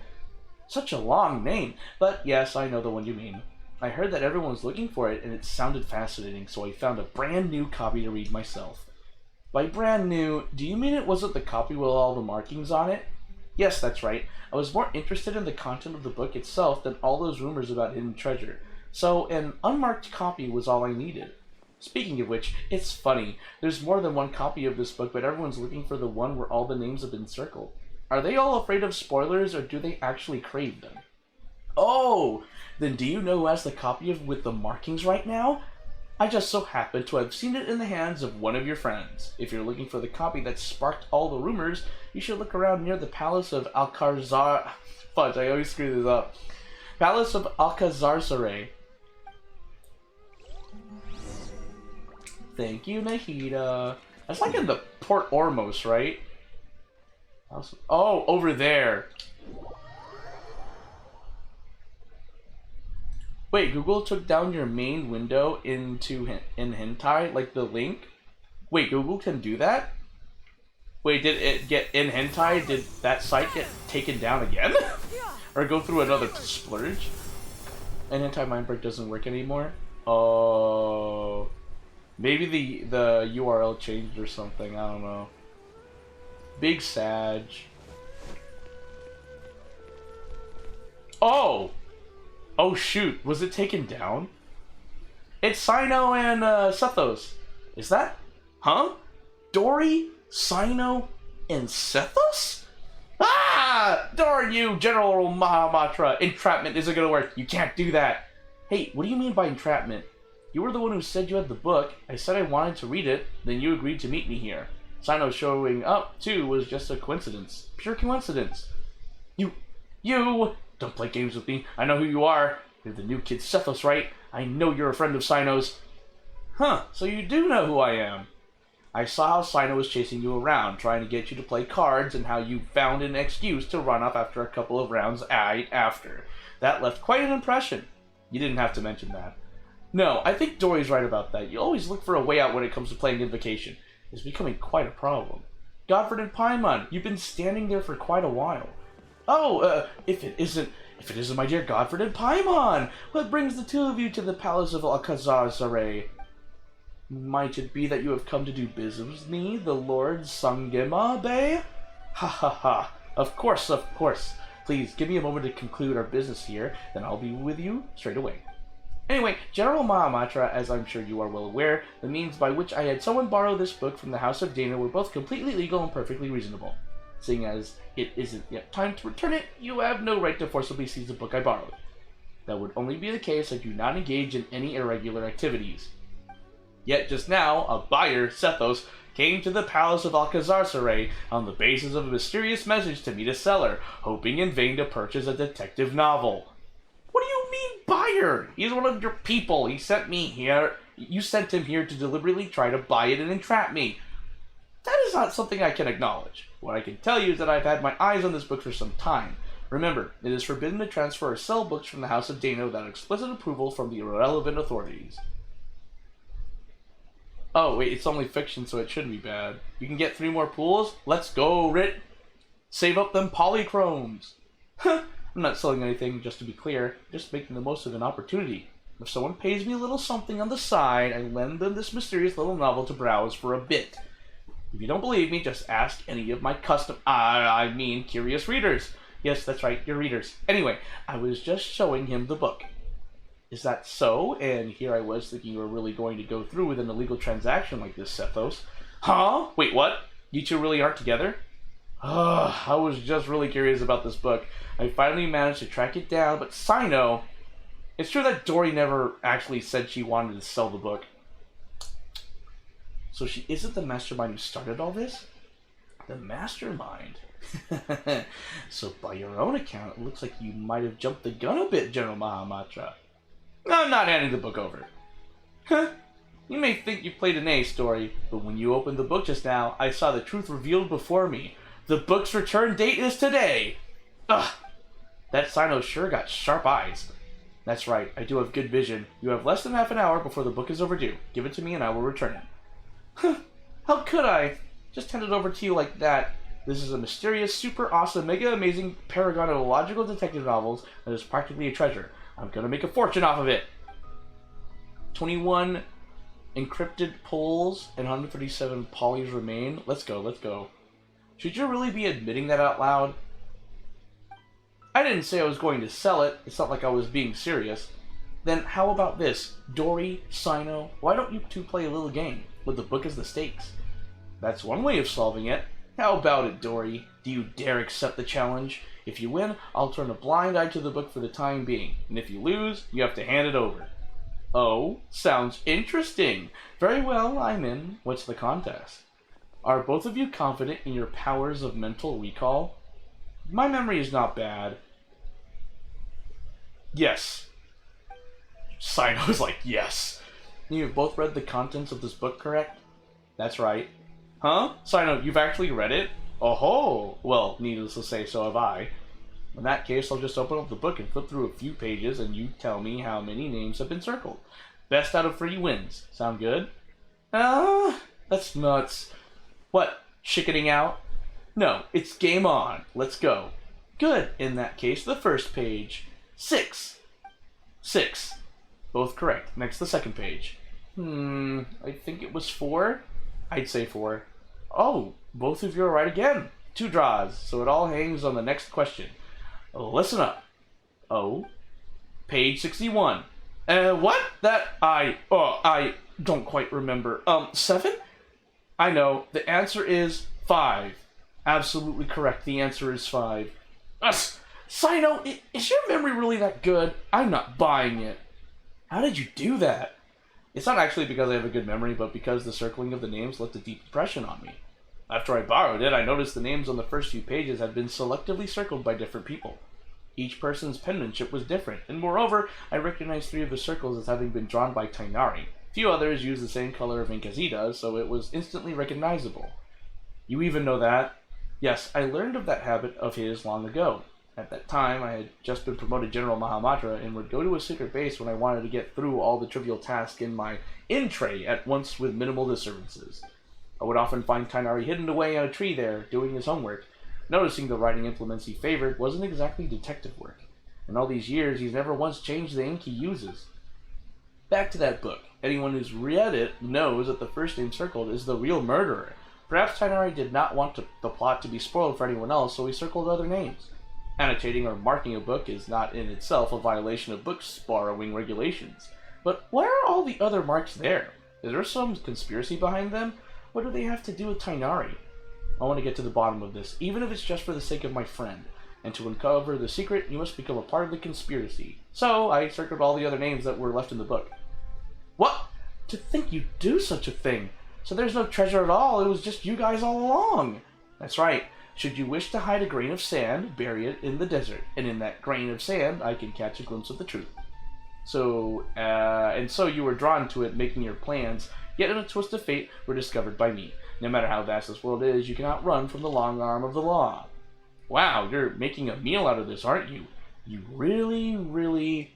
Speaker 1: Such a long name, but yes, I know the one you mean. I heard that everyone was looking for it, and it sounded fascinating, so I found a brand new copy to read myself. By brand new, do you mean it wasn't the copy with all the markings on it? Yes, that's right. I was more interested in the content of the book itself than all those rumors about hidden treasure, so an unmarked copy was all I needed. Speaking of which, it's funny. There's more than one copy of this book, but everyone's looking for the one where all the names have been circled. Are they all afraid of spoilers, or do they actually crave them? Oh! Then do you know who has the copy with the markings right now? I just so happen to have seen it in the hands of one of your friends. If you're looking for the copy that sparked all the rumors, you should look around near the Palace of Alcazar... Fudge, I always screw this up. Palace of Alcazarsare. Thank you, Nahida. That's like in the Port Ormos, right? Oh, over there. Wait, Google took down your main window in hentai, like the link? Wait, Google can do that? Wait, did it get in hentai? Did that site get taken down again? Or go through another splurge? And hentai Mindbreak doesn't work anymore? Oh, maybe the URL changed or something. I don't know. Big Sag. Oh! Oh shoot, was it taken down? It's Sino and Sethos. Is that? Huh? Dory, Sino, and Sethos? Ah! Darn you, General Mahamatra. Entrapment isn't gonna work. You can't do that. Hey, what do you mean by entrapment? You were the one who said you had the book. I said I wanted to read it, then you agreed to meet me here. Sino showing up, too, was just a coincidence. Pure coincidence. You! Don't play games with me. I know who you are. You're the new kid Sethos, right? I know you're a friend of Sino's. Huh, so you do know who I am. I saw how Sino was chasing you around, trying to get you to play cards, and how you found an excuse to run off after a couple of rounds after. That left quite an impression. You didn't have to mention that. No, I think Dory's right about that. You always look for a way out when it comes to playing Invocation. It's becoming quite a problem. Godford and Paimon, you've been standing there for quite a while. Oh, if it isn't my dear Godford and Paimon, what brings the two of you to the palace of Alcazar? Might it be that you have come to do business with me, the Lord Sangema Bay? Ha ha ha. Of course, of course. Please, give me a moment to conclude our business here, then I'll be with you straight away. Anyway, General Mahamatra, as I'm sure you are well aware, the means by which I had someone borrow this book from the House of Dana were both completely legal and perfectly reasonable. Seeing as it isn't yet time to return it, you have no right to forcibly seize the book I borrowed. That would only be the case if you do not engage in any irregular activities. Yet just now, a buyer, Sethos, came to the palace of Alcazar on the basis of a mysterious message to meet a seller, hoping in vain to purchase a detective novel. What do you mean, buyer? He's one of your people. He sent me here. You sent him here to deliberately try to buy it and entrap me. That is not something I can acknowledge. What I can tell you is that I've had my eyes on this book for some time. Remember, it is forbidden to transfer or sell books from the House of Dana without explicit approval from the relevant authorities. Oh, wait, it's only fiction, so it shouldn't be bad. You can get 3 more pools? Let's go, Rit! Save up them polychromes! I'm not selling anything, just to be clear. Just making the most of an opportunity. If someone pays me a little something on the side, I lend them this mysterious little novel to browse for a bit. If you don't believe me, just ask any of my curious readers. Yes, that's right, your readers. Anyway, I was just showing him the book. Is that so? And here I was thinking you were really going to go through with an illegal transaction like this, Sethos. Huh? Wait, what? You two really aren't together? I was just really curious about this book. I finally managed to track it down, but Sino... It's true that Dory never actually said she wanted to sell the book. So she isn't the mastermind who started all this? The mastermind? So by your own account, it looks like you might have jumped the gun a bit, General Mahamatra. I'm not handing the book over. You may think you played an A story, but when you opened the book just now, I saw the truth revealed before me. The book's return date is today! Ugh! That Sino sure got sharp eyes. That's right, I do have good vision. You have less than half an hour before the book is overdue. Give it to me and I will return it. How could I? Just hand it over to you like that. This is a mysterious, super awesome, mega amazing paragon of illogical detective novels that is practically a treasure. I'm gonna make a fortune off of it. 21 encrypted pulls and 137 polys remain. Let's go, let's go. Should you really be admitting that out loud? I didn't say I was going to sell it. It's not like I was being serious. Then how about this? Dory, Sino, why don't you two play a little game with the book as the stakes? That's one way of solving it. How about it, Dory? Do you dare accept the challenge? If you win, I'll turn a blind eye to the book for the time being. And if you lose, you have to hand it over. Oh, sounds interesting. Very well, I'm in. What's the contest? Are both of you confident in your powers of mental recall? My memory is not bad. Yes. Sino's like, yes. You've both read the contents of this book, correct? That's right. Huh? Sino, you've actually read it? Oh-ho! Well, needless to say, so have I. In that case, I'll just open up the book and flip through a few pages, and you tell me how many names have been circled. Best out of 3 wins. Sound good? That's nuts. What, chickening out? No, it's game on. Let's go. Good. In that case, the first page. 6. 6. Both correct. Next, the second page. I think it was 4? I'd say 4. Oh, both of you are right again. 2 draws, so it all hangs on the next question. Listen up. Oh, page 61. What? I don't quite remember. 7? I know. The answer is 5. Absolutely correct. The answer is 5. Sino, is your memory really that good? I'm not buying it. How did you do that? It's not actually because I have a good memory, but because the circling of the names left a deep impression on me. After I borrowed it, I noticed the names on the first few pages had been selectively circled by different people. Each person's penmanship was different, and moreover, I recognized 3 of the circles as having been drawn by Tighnari. Few others used the same color of ink as he does, so it was instantly recognizable. You even know that? Yes, I learned of that habit of his long ago. At that time, I had just been promoted General Mahamatra and would go to a secret base when I wanted to get through all the trivial tasks in my in-tray at once with minimal disturbances. I would often find Tighnari hidden away on a tree there, doing his homework. Noticing the writing implements he favored wasn't exactly detective work. In all these years, he's never once changed the ink he uses. Back to that book. Anyone who's read it knows that the first name circled is the real murderer. Perhaps Tighnari did not want the plot to be spoiled for anyone else, so he circled other names. Annotating or marking a book is not in itself a violation of books borrowing regulations. But why are all the other marks there? Is there some conspiracy behind them? What do they have to do with Tighnari? I want to get to the bottom of this, even if it's just for the sake of my friend. And to uncover the secret, you must become a part of the conspiracy. So, I circled all the other names that were left in the book. What? To think you'd do such a thing! So there's no treasure at all, it was just you guys all along! That's right. Should you wish to hide a grain of sand, bury it in the desert, and in that grain of sand, I can catch a glimpse of the truth. So you were drawn to it, making your plans, yet in a twist of fate, were discovered by me. No matter how vast this world is, you cannot run from the long arm of the law. Wow, you're making a meal out of this, aren't you? You really, really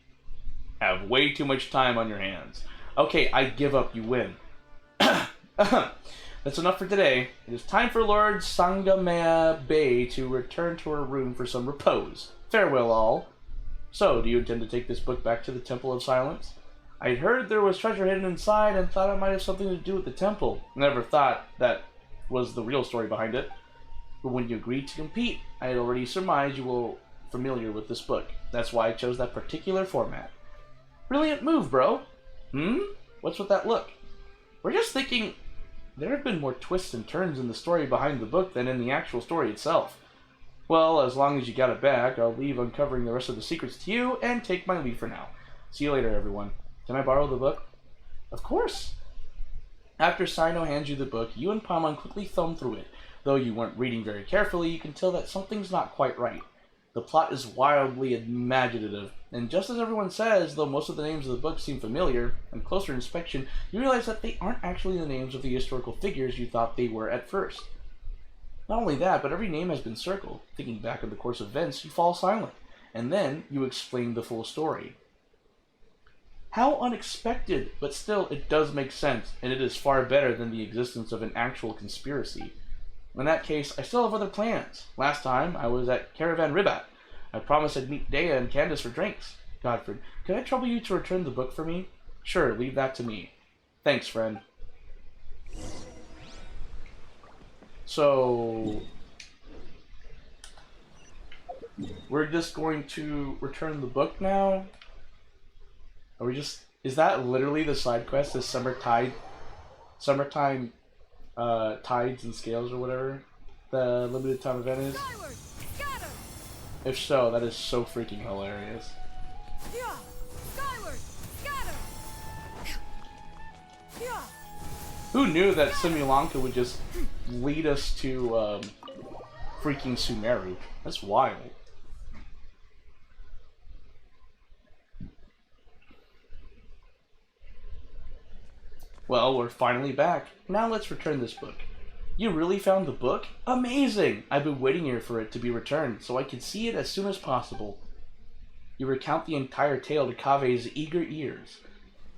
Speaker 1: have way too much time on your hands. Okay, I give up, you win. That's enough for today. It is time for Lord Sangamea Bay to return to her room for some repose. Farewell, all. So, do you intend to take this book back to the Temple of Silence? I'd heard there was treasure hidden inside and thought it might have something to do with the temple. Never thought that was the real story behind it. But when you agreed to compete, I had already surmised you were familiar with this book. That's why I chose that particular format. Brilliant move, bro. What's with that look? We're just thinking there have been more twists and turns in the story behind the book than in the actual story itself. Well, as long as you got it back, I'll leave uncovering the rest of the secrets to you and take my leave for now. See you later, everyone. Can I borrow the book? Of course. After Sino hands you the book, you and Paimon quickly thumb through it. Though you weren't reading very carefully, you can tell that something's not quite right. The plot is wildly imaginative, and just as everyone says, though most of the names of the book seem familiar, on closer inspection, you realize that they aren't actually the names of the historical figures you thought they were at first. Not only that, but every name has been circled. Thinking back on the course of events, you fall silent, and then you explain the full story. How unexpected, but still it does make sense, and it is far better than the existence of an actual conspiracy. In that case, I still have other plans. Last time, I was at Caravan Ribat. I promised I'd meet Dea and Candace for drinks. Godfred, could I trouble you to return the book for me? Sure, leave that to me. Thanks, friend. So, we're just going to return the book now? Are we just... Is that literally the side quest? This summertime tides and scales or whatever the limited time event is? If so, that is so freaking hilarious. Who knew that Simulanka would just lead us to freaking Sumeru? That's wild. Well, we're finally back. Now let's return this book. You really found the book? Amazing! I've been waiting here for it to be returned, so I can see it as soon as possible. You recount the entire tale to Kave's eager ears.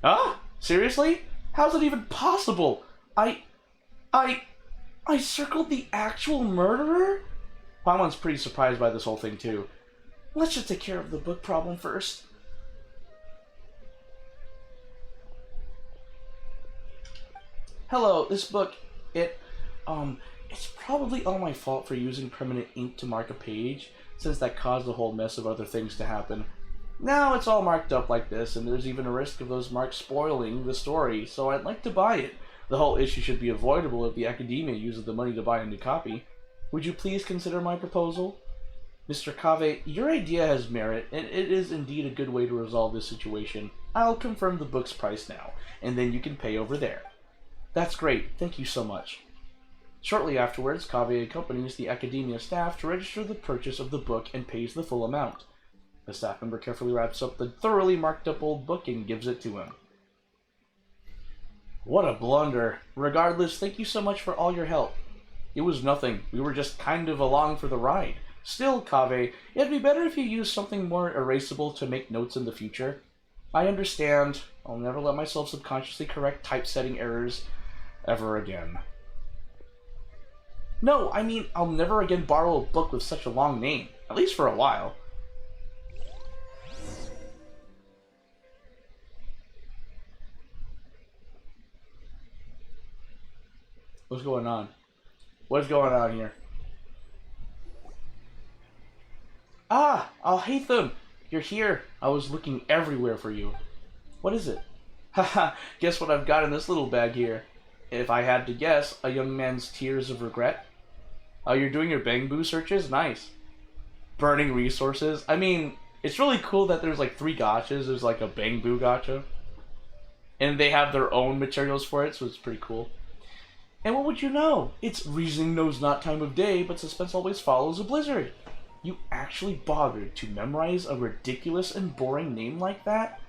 Speaker 1: Ah? Seriously? How's it even possible? I circled the actual murderer? Paimon's pretty surprised by this whole thing, too. Let's just take care of the book problem first. Hello, this book, it's probably all my fault for using permanent ink to mark a page, since that caused a whole mess of other things to happen. Now it's all marked up like this, and there's even a risk of those marks spoiling the story, so I'd like to buy it. The whole issue should be avoidable if the Academia uses the money to buy a new copy. Would you please consider my proposal? Mr. Kave, your idea has merit, and it is indeed a good way to resolve this situation. I'll confirm the book's price now, and then you can pay over there. That's great, thank you so much. Shortly afterwards, Kave accompanies the Academia staff to register the purchase of the book and pays the full amount. The staff member carefully wraps up the thoroughly marked up old book and gives it to him. What a blunder. Regardless, thank you so much for all your help. It was nothing. We were just kind of along for the ride. Still, Kave, it'd be better if you used something more erasable to make notes in the future. I understand. I'll never let myself subconsciously correct typesetting errors ever again. No, I mean, I'll never again borrow a book with such a long name. At least for a while. What's going on? What's going on here? Ah, Al-Haytham! You're here. I was looking everywhere for you. What is it? Haha, guess what I've got in this little bag here? If I had to guess, a young man's tears of regret. Oh, you're doing your Bangbu searches? Nice. Burning resources. I mean, it's really cool that there's like 3 gachas. There's like a Bangbu gacha. And they have their own materials for it, so it's pretty cool. And what would you know? It's reasoning knows not time of day, but suspense always follows a blizzard. You actually bothered to memorize a ridiculous and boring name like that?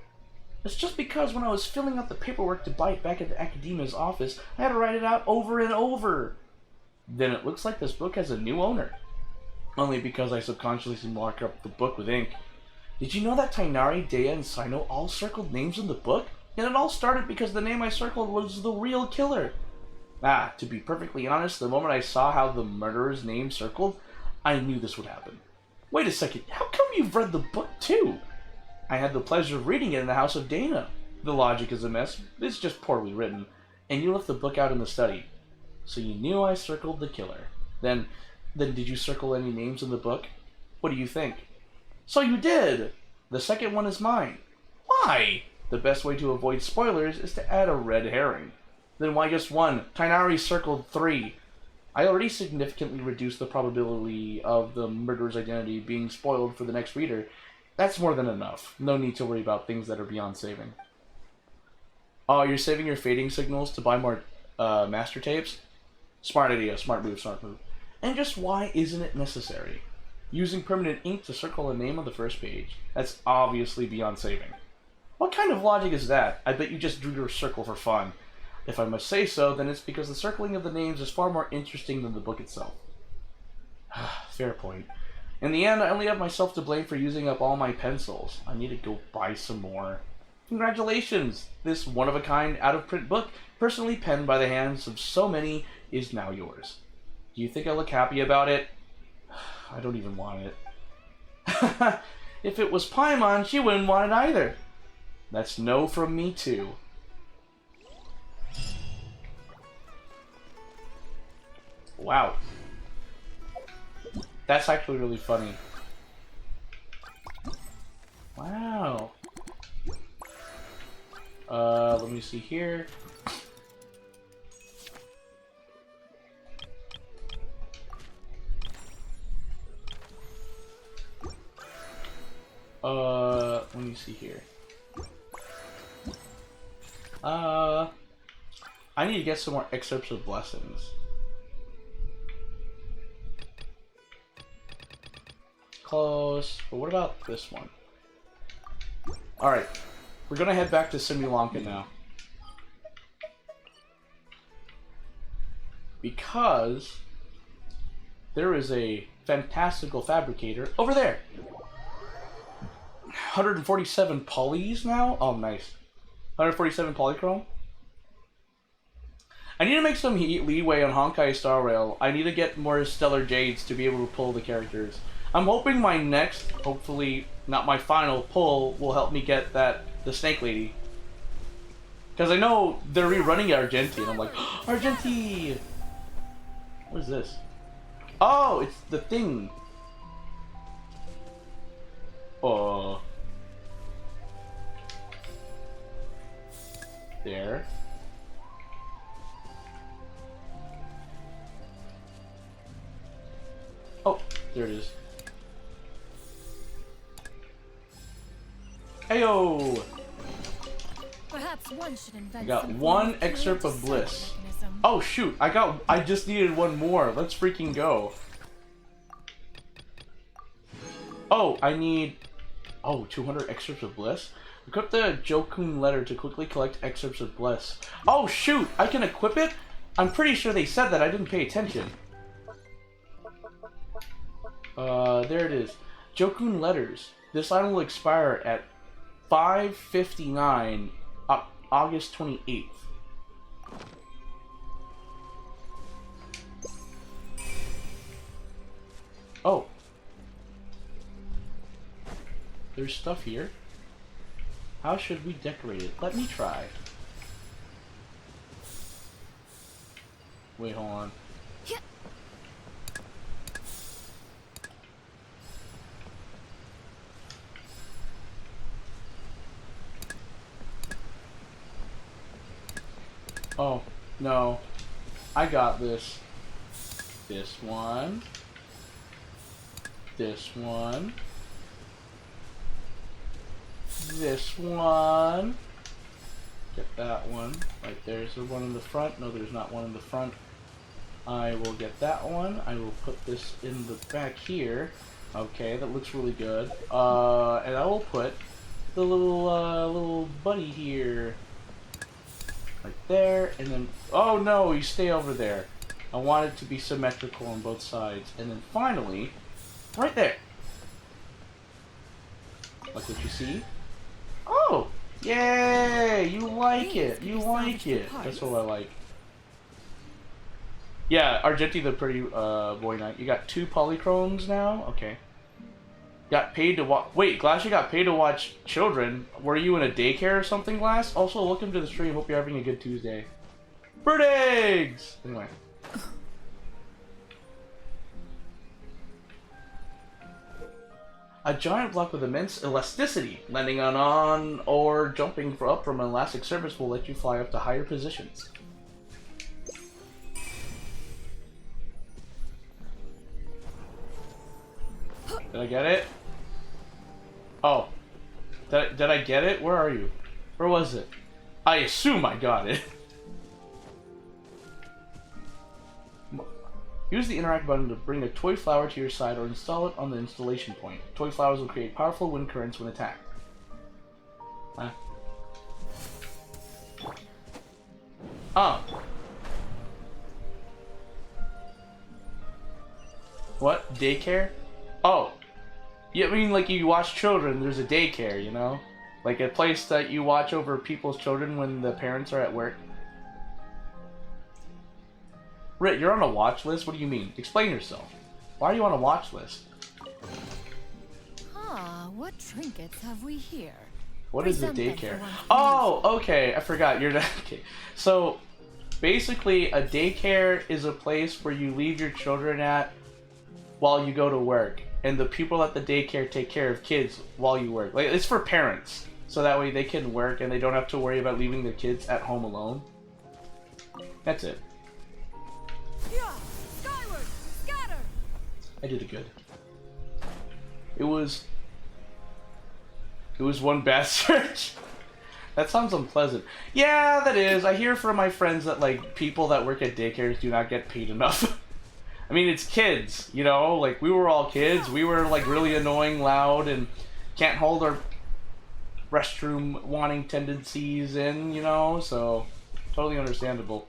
Speaker 1: It's just because when I was filling out the paperwork to buy it back at the Academia's office, I had to write it out over and over. Then it looks like this book has a new owner. Only because I subconsciously mark up the book with ink. Did you know that Tainari, Dea, and Sino all circled names in the book? And it all started because the name I circled was the real killer. Ah, to be perfectly honest, the moment I saw how the murderer's name circled, I knew this would happen. Wait a second, how come you've read the book too? I had the pleasure of reading it in the house of Dana. The logic is a mess, it's just poorly written. And you left the book out in the study. So you knew I circled the killer. Then did you circle any names in the book? What do you think? So you did! The second one is mine. Why? The best way to avoid spoilers is to add a red herring. Then why just 1? Tainari circled 3. I already significantly reduced the probability of the murderer's identity being spoiled for the next reader. That's more than enough. No need to worry about things that are beyond saving. Oh, you're saving your fading signals to buy more master tapes? Smart idea, smart move, smart move. And just why isn't it necessary? Using permanent ink to circle a name on the first page. That's obviously beyond saving. What kind of logic is that? I bet you just drew your circle for fun. If I must say so, then it's because the circling of the names is far more interesting than the book itself. Fair point. In the end, I only have myself to blame for using up all my pencils. I need to go buy some more. Congratulations! This one-of-a-kind, out-of-print book, personally penned by the hands of so many, is now yours. Do you think I look happy about it? I don't even want it. If it was Paimon, she wouldn't want it either. That's no from me too. Wow. That's actually really funny. Wow. Let me see here. Let me see here. I need to get some more excerpts of blessings. Close. But what about this one? Alright. We're gonna head back to Simulanka now. because there is a fantastical fabricator over there. 147 polys now? Oh, nice. 147 polychrome. I need to make some leeway on Honkai Star Rail. I need to get more Stellar Jades to be able to pull the characters. I'm hoping my next, hopefully not my final pull, will help me get the Snake Lady. Because I know they're rerunning Argenti, and I'm like, Argenti! What is this? Oh, it's the thing. Oh. There. Oh, there it is. Heyo!
Speaker 5: Perhaps one should invent
Speaker 1: I got one excerpt of bliss. Oh shoot, I just needed one more. Let's freaking go. Oh, I need 200 excerpts of bliss. Equip the Jokun letter to quickly collect excerpts of bliss. Oh shoot, I can equip it? I'm pretty sure they said that. I didn't pay attention. There it is. Jokun letters. This item will expire at 5:59 August 28th. Oh. There's stuff here. How should we decorate it? Let me try. Wait, hold on. Oh, no. I got this. This one. This one. This one. Get that one. Right, there's the one in the front. No, there's not one in the front. I will get that one. I will put this in the back here. Okay, that looks really good. And I will put the little buddy here. Right there, and then, oh no, you stay over there. I want it to be symmetrical on both sides. And then finally, right there. Like what you see? Oh, yay, you like it, you like it. That's what I like. Yeah, Argenti the pretty boy knight. You got 2 polychromes now? Okay. Got paid to watch. Wait, Glass, you got paid to watch children. Were you in a daycare or something, Glass? Also, welcome to the stream. Hope you're having a good Tuesday. Bird eggs! Anyway. A giant block with immense elasticity. Landing on or jumping up from an elastic surface will let you fly up to higher positions. Did I get it? Oh. Did I get it? Where are you? Where was it? I assume I got it. Use the interact button to bring a toy flower to your side or install it on the installation point. Toy flowers will create powerful wind currents when attacked. Huh? Oh. What? Daycare? Oh. Yeah, I mean, like, you watch children, there's a daycare, you know? Like a place that you watch over people's children when the parents are at work. Rit, you're on a watch list? What do you mean? Explain yourself. Why are you on a watch list?
Speaker 5: Ah, what trinkets have we here?
Speaker 1: What is a daycare? Oh, okay, I forgot. You're not... Okay. So, basically, a daycare is a place where you leave your children at while you go to work. And the people at the daycare take care of kids while you work. Like, it's for parents. So that way they can work and they don't have to worry about leaving their kids at home alone. That's it.
Speaker 8: Yeah, skyward, scatter.
Speaker 1: I did it good. It was one bad search. That sounds unpleasant. Yeah, that is. I hear from my friends that, like, people that work at daycares do not get paid enough. I mean, it's kids, you know? Like, we were all kids. We were, like, really annoying, loud, and can't hold our restroom wanting tendencies in, you know? So, totally understandable.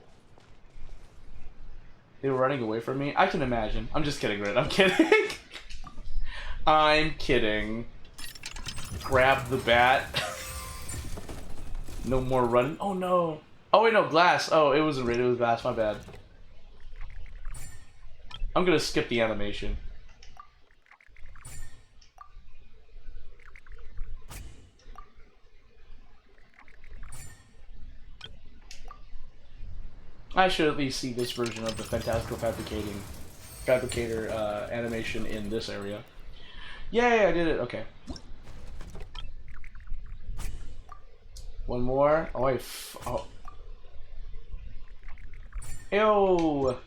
Speaker 1: They were running away from me. I can imagine. I'm just kidding, Red. I'm kidding. I'm kidding. Grab the bat. No more running. Oh no. Oh wait, no, glass. Oh, it wasn't red. It was glass. My bad. I'm gonna skip the animation. I should at least see this version of the Fantastical Fabricator animation in this area. Yay, I did it. Okay. One more. Oh, oh. Ew.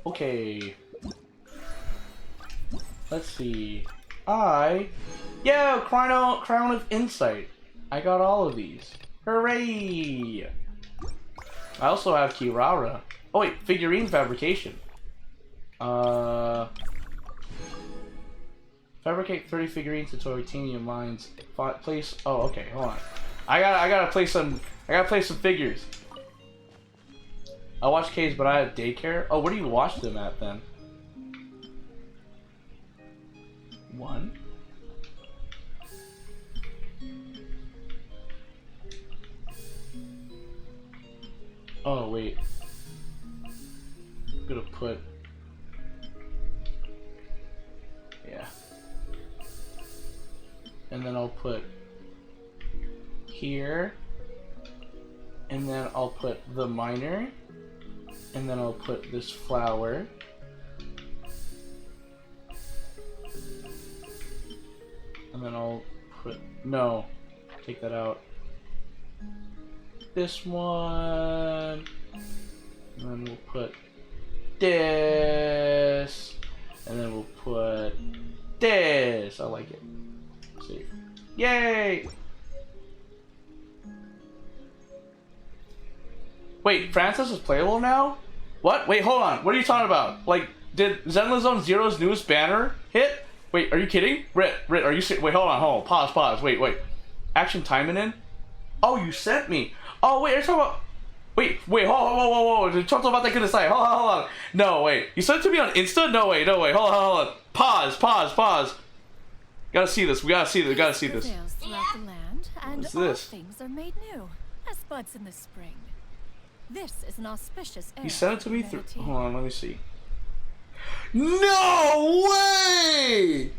Speaker 1: Okay. Let's see. Yeah, Crown of Insight. I got all of these. Hooray! I also have Kirara. Oh wait, figurine fabrication. Fabricate 30 figurines into titanium lines. Place. Oh, okay. Hold on. I gotta play some figures. I watch K's, but I have daycare. Oh, where do you watch them at then? One. Oh wait. I'm gonna put. Yeah. And then I'll put here, and then I'll put the miner, and then I'll put this flower, and then I'll put, no, take that out, this one, and then we'll put this, and then we'll put this. I like it. See. Yay! Wait, Francis is playable now? What? Wait, hold on. What are you talking about? Like, did Zenless Zone Zero's newest banner hit? Wait, are you kidding? Rit, are you wait, hold on. Pause. Wait. Action timing in? Oh, you sent me. Oh, wait, are you talking about... Wait, whoa. Talk about that good side. Hold on. No, wait. You sent it to me on Insta? No, wait. Hold on. Pause. Gotta see this. We gotta see this.
Speaker 5: Throughout the land, and
Speaker 1: What's
Speaker 5: all
Speaker 1: this?
Speaker 5: things are made new, as buds in the spring. This is an auspicious era.
Speaker 1: You sent it to me
Speaker 5: for
Speaker 1: through...
Speaker 5: humanity.
Speaker 1: Hold on, let me see. No way!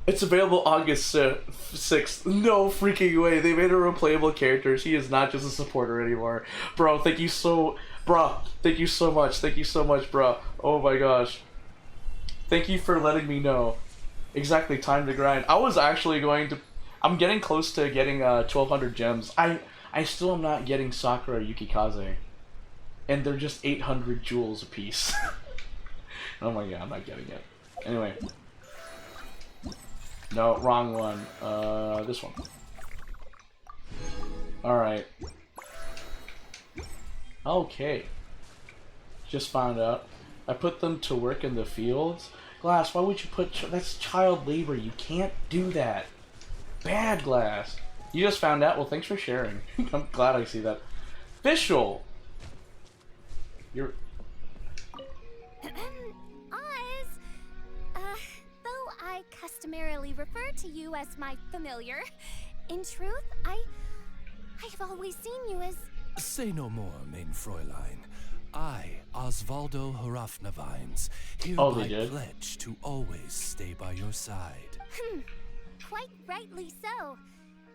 Speaker 1: It's available August 6th. No freaking way. They made her a playable character. She is not just a supporter anymore. Bro, thank you so much, bro. Oh my gosh. Thank you for letting me know. Exactly, time to grind. I was actually going to... I'm getting close to getting 1,200 gems. I still am not getting Sakura Yukikaze. And they're just 800 jewels apiece. Oh my god, I'm not getting it. Anyway. No, wrong one. This one. Alright. Okay. Just found out. I put them to work in the fields. Glass, why would you put... That's child labor. You can't do that. Bad, Glass. You just found out? Well, thanks for sharing. I'm glad I see that. Official! You're...
Speaker 3: Oz, though I customarily refer to you as my familiar, in truth, I have always seen you as...
Speaker 7: Say no more, main Fräulein. I, Osvaldo Hrafnavines, hereby pledge to always stay by your side.
Speaker 3: Quite rightly so.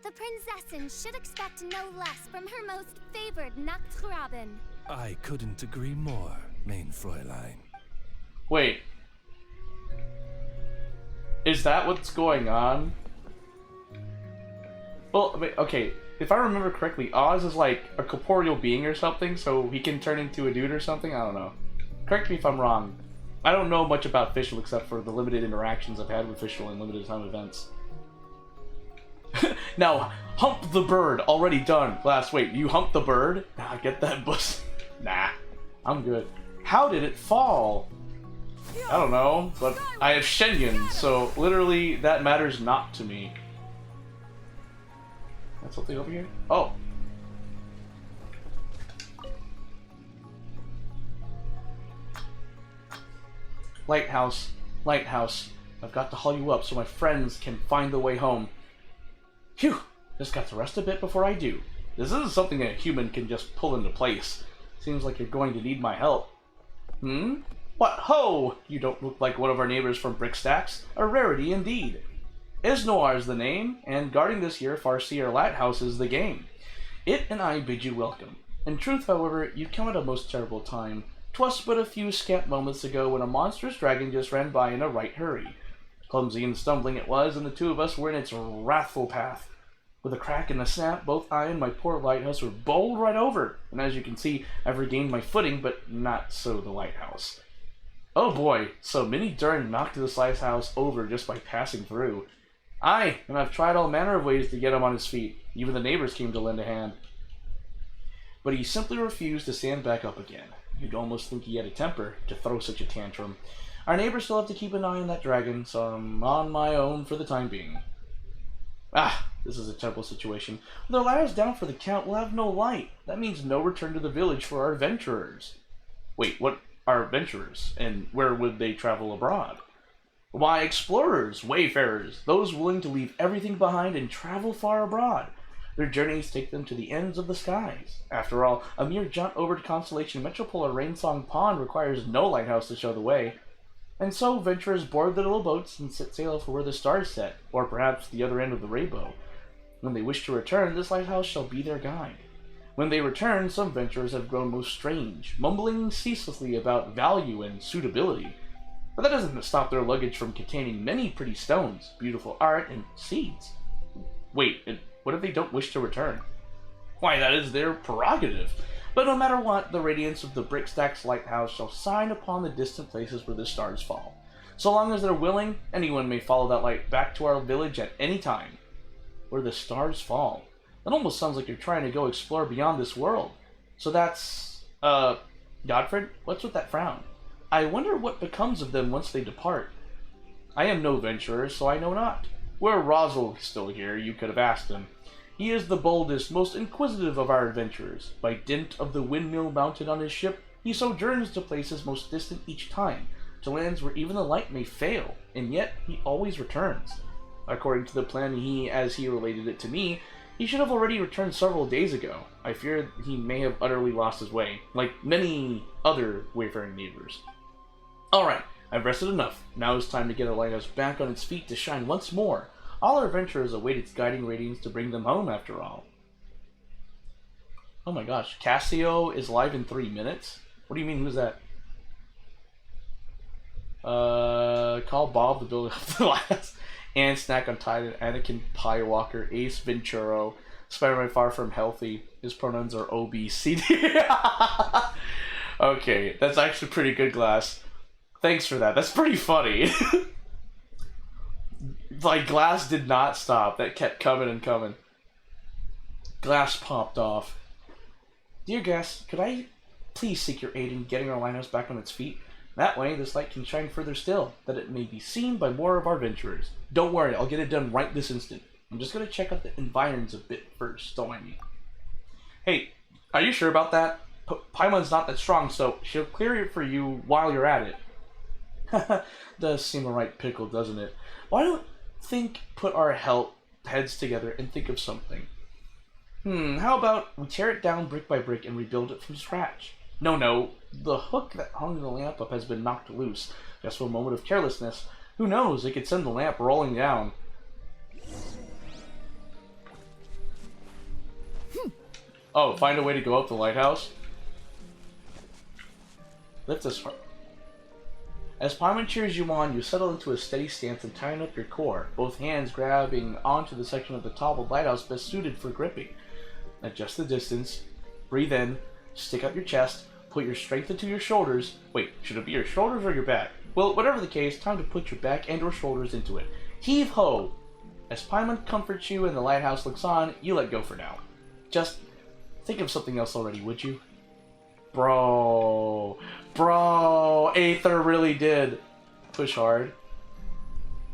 Speaker 3: The Prinzessin should expect no less from her most favored Nachtgraben.
Speaker 7: I couldn't agree more, main Fräulein.
Speaker 1: Wait. Is that what's going on? Well, okay. If I remember correctly, Oz is like a corporeal being or something, so he can turn into a dude or something? I don't know. Correct me if I'm wrong. I don't know much about Fischl except for the limited interactions I've had with Fischl in limited time events. Now, hump the bird. Already done. Last, wait, you hump the bird? Nah, get that bus. Nah, I'm good. How did it fall? I don't know, but I have Shenyun, so literally that matters not to me. That's something over here? Oh. Lighthouse, lighthouse. I've got to haul you up so my friends can find the way home. Phew! Just got to rest a bit before I do. This isn't something a human can just pull into place. Seems like you're going to need my help. Hmm? What ho! You don't look like one of our neighbors from Brickstacks. A rarity indeed. Isnoir is the name, and guarding this here Farseer lighthouse is the game. It and I bid you welcome. In truth, however, you come at a most terrible time. 'Twas but a few scant moments ago when a monstrous dragon just ran by in a right hurry. Clumsy and stumbling it was, and the two of us were in its wrathful path. With a crack and a snap, both I and my poor lighthouse were bowled right over, and as you can see, I've regained my footing, but not so the lighthouse. Oh boy, so Minnie Dern knocked this lighthouse over just by passing through. Aye, and I've tried all manner of ways to get him on his feet. Even the neighbors came to lend a hand. But he simply refused to stand back up again. You'd almost think he had a temper to throw such a tantrum. Our neighbors still have to keep an eye on that dragon, so I'm on my own for the time being. Ah, this is a terrible situation. With our ladders down for the count, we'll have no light. That means no return to the village for our adventurers. Wait, what are adventurers? And where would they travel abroad? Why, explorers, wayfarers, those willing to leave everything behind and travel far abroad. Their journeys take them to the ends of the skies. After all, a mere jaunt over to Constellation Metropole or Rainsong Pond requires no lighthouse to show the way. And so, adventurers board their little boats and set sail for where the stars set, or perhaps the other end of the rainbow. When they wish to return, this lighthouse shall be their guide. When they return, some adventurers have grown most strange, mumbling ceaselessly about value and suitability. But that doesn't stop their luggage from containing many pretty stones, beautiful art, and seeds. Wait, and what if they don't wish to return? Why, that is their prerogative. But no matter what, the radiance of the Brickstacks lighthouse shall shine upon the distant places where the stars fall. So long as they're willing, anyone may follow that light back to our village at any time. Where the stars fall. That almost sounds like you're trying to go explore beyond this world. So that's, Godfred, what's with that frown? I wonder what becomes of them once they depart. I am no venturer, so I know not. Were Rosal still here, you could have asked him. He is the boldest, most inquisitive of our adventurers. By dint of the windmill mounted on his ship, he sojourns to places most distant each time, to lands where even the light may fail, and yet he always returns. According to the plan as he related it to me, he should have already returned several days ago. I fear he may have utterly lost his way, like many other wayfaring neighbors. Alright, I've rested enough. Now it's time to get our lighthouse back on its feet to shine once more. All our adventurers await its guiding radiance to bring them home, after all. Oh my gosh, Cassio is live in 3 minutes? What do you mean, who's that? Call Bob to build up the lighthouse. And Snack on Titan, Anakin Piewalker, Ace Venturo, Spider-Man Far From Healthy. His pronouns are OBCD. Okay, that's actually pretty good, Glass. Thanks for that. That's pretty funny. Like, Glass did not stop. That kept coming and coming. Glass popped off. Dear guests, could I please seek your aid in getting our lighthouse back on its feet? That way, this light can shine further still, that it may be seen by more of our adventurers. Don't worry, I'll get it done right this instant. I'm just going to check out the environs a bit first, don't mind me. Hey, are you sure about that? Paimon's not that strong, so she'll clear it for you while you're at it. Does seem a right pickle, doesn't it? Why don't put our heads together and think of something? How about we tear it down brick by brick and rebuild it from scratch? No, the hook that hung the lamp up has been knocked loose. Just for a moment of carelessness. Who knows, it could send the lamp rolling down. Oh, find a way to go up the lighthouse? Lift this. As Paimon cheers you on, you settle into a steady stance and tighten up your core, both hands grabbing onto the section of the toppled lighthouse best suited for gripping. Adjust the distance, breathe in, stick up your chest, put your strength into your shoulders. Wait, should it be your shoulders or your back? Well, whatever the case, time to put your back and or shoulders into it. Heave ho! As Paimon comforts you and the lighthouse looks on, you let go for now. Just think of something else already, would you? Bro, Aether really did push hard.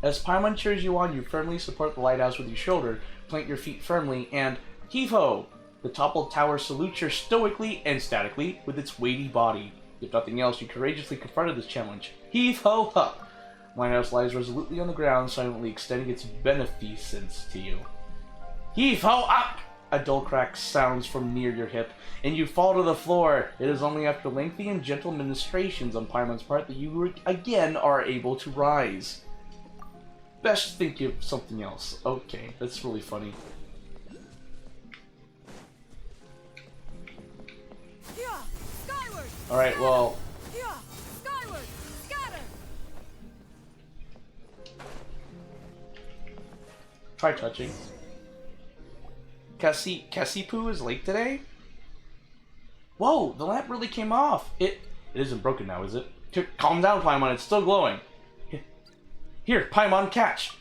Speaker 1: As Paimon cheers you on, you firmly support the lighthouse with your shoulder, plant your feet firmly, and heave ho! The toppled tower salutes you stoically and statically with its weighty body. If nothing else, you courageously confronted this challenge. Heave-ho-ha! Lighthouse lies resolutely on the ground, silently extending its beneficence to you. Heave-ho-up! A dull crack sounds from near your hip, and you fall to the floor. It is only after lengthy and gentle ministrations on Paimon's part that you again are able to rise. Best think of something else. Okay, that's really funny. Alright, well... Try touching. Cassipu is late today? Whoa, the lamp really came off. It isn't broken now, is it? Calm down, Paimon, it's still glowing. Here, Paimon, catch!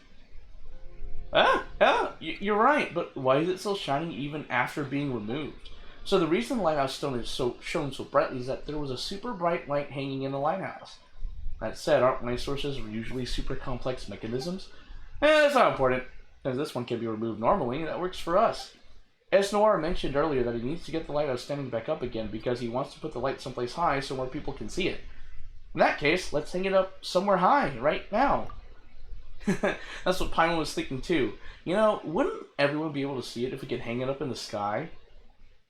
Speaker 1: You're right, but why is it still shining even after being removed? So the reason the lighthouse stone is shown so brightly is that there was a super bright light hanging in the lighthouse. That said, aren't light sources usually super complex mechanisms? That's not important, as this one can be removed normally, and that works for us. Noir mentioned earlier that he needs to get the lighthouse standing back up again because he wants to put the light someplace high so more people can see it. In that case, let's hang it up somewhere high, right now. That's what Paimon was thinking too. You know, wouldn't everyone be able to see it if we could hang it up in the sky?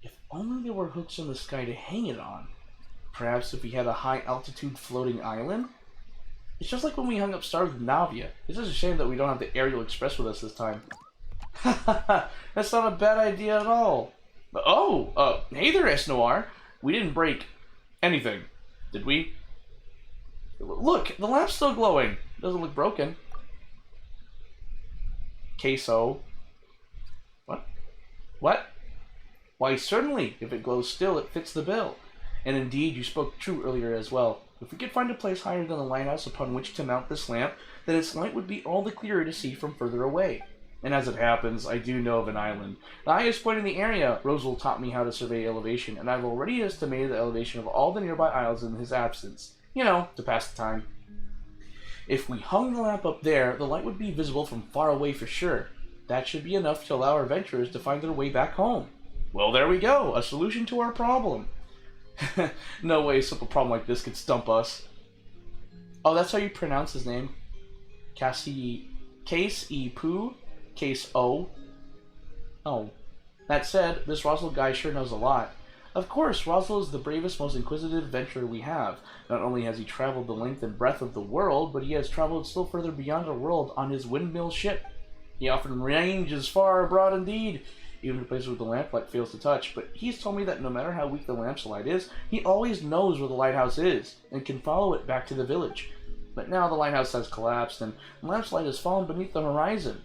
Speaker 1: If only there were hooks in the sky to hang it on. Perhaps if we had a high-altitude floating island? It's just like when we hung up stars with Navia. It's just a shame that we don't have the Aerial Express with us this time. That's not a bad idea at all. Oh, hey there, Noir. We didn't break anything, did we? Look, the lamp's still glowing. Doesn't look broken. Queso. What? What? Why, certainly. If it glows still, it fits the bill. And indeed, you spoke true earlier as well. If we could find a place higher than the lighthouse upon which to mount this lamp, then its light would be all the clearer to see from further away. And as it happens, I do know of an island. The highest point in the area. Rosal taught me how to survey elevation, and I've already estimated the elevation of all the nearby isles in his absence. You know, to pass the time. If we hung the lamp up there, the light would be visible from far away for sure. That should be enough to allow our adventurers to find their way back home. Well, there we go. A solution to our problem. No way a simple problem like this could stump us. Oh, that's how you pronounce his name? Case-E-Poo? Case-O? Oh. That said, this Rosal guy sure knows a lot. Of course, Rosal is the bravest, most inquisitive adventurer we have. Not only has he traveled the length and breadth of the world, but he has traveled still further beyond our world on his windmill ship. He often ranges far abroad indeed, even to places where the lamplight fails to touch, but he's told me that no matter how weak the lamp's light is, he always knows where the lighthouse is, and can follow it back to the village. But now the lighthouse has collapsed, and the lamp's light has fallen beneath the horizon.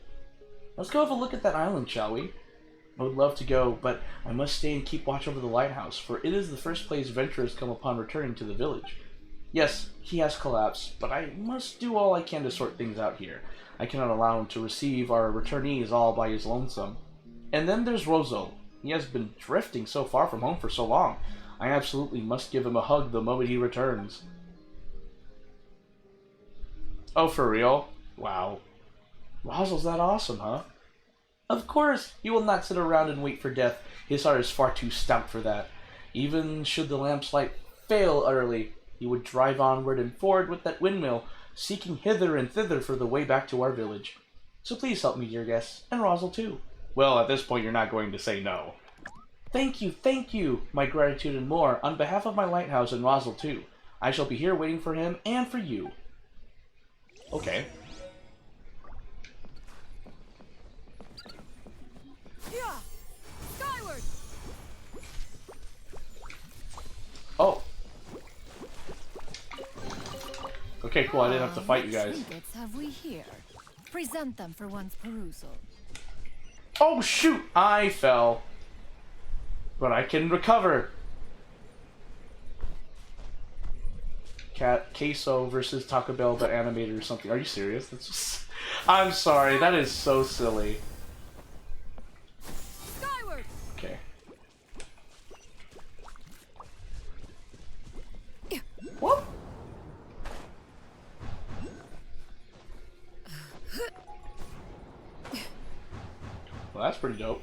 Speaker 1: Let's go have a look at that island, shall we? I would love to go, but I must stay and keep watch over the lighthouse, for it is the first place adventurers come upon returning to the village. Yes, he has collapsed, but I must do all I can to sort things out here. I cannot allow him to receive our returnees all by his lonesome. And then there's Rosal. He has been drifting so far from home for so long. I absolutely must give him a hug the moment he returns. Oh, for real? Wow. Rosal's that awesome, huh? Of course, he will not sit around and wait for death. His heart is far too stout for that. Even should the lamp's light fail utterly, he would drive onward and forward with that windmill, seeking hither and thither for the way back to our village. So please help me, dear guests, and Rosal too. Well, at this point, you're not going to say no. Thank you, my gratitude and more, on behalf of my lighthouse and Rosal too. I shall be here waiting for him and for you. Okay.
Speaker 8: Yeah, skyward.
Speaker 1: Oh. Okay, cool. I didn't have to fight you guys.
Speaker 5: What trinkets have we here? Present them for one's perusal.
Speaker 1: Oh shoot! I fell. But I can recover. Queso versus Taco Bell but animated or something. Are you serious? That's just... I'm sorry, that is so silly.
Speaker 8: Skyward.
Speaker 1: Okay. What? Well, that's pretty dope.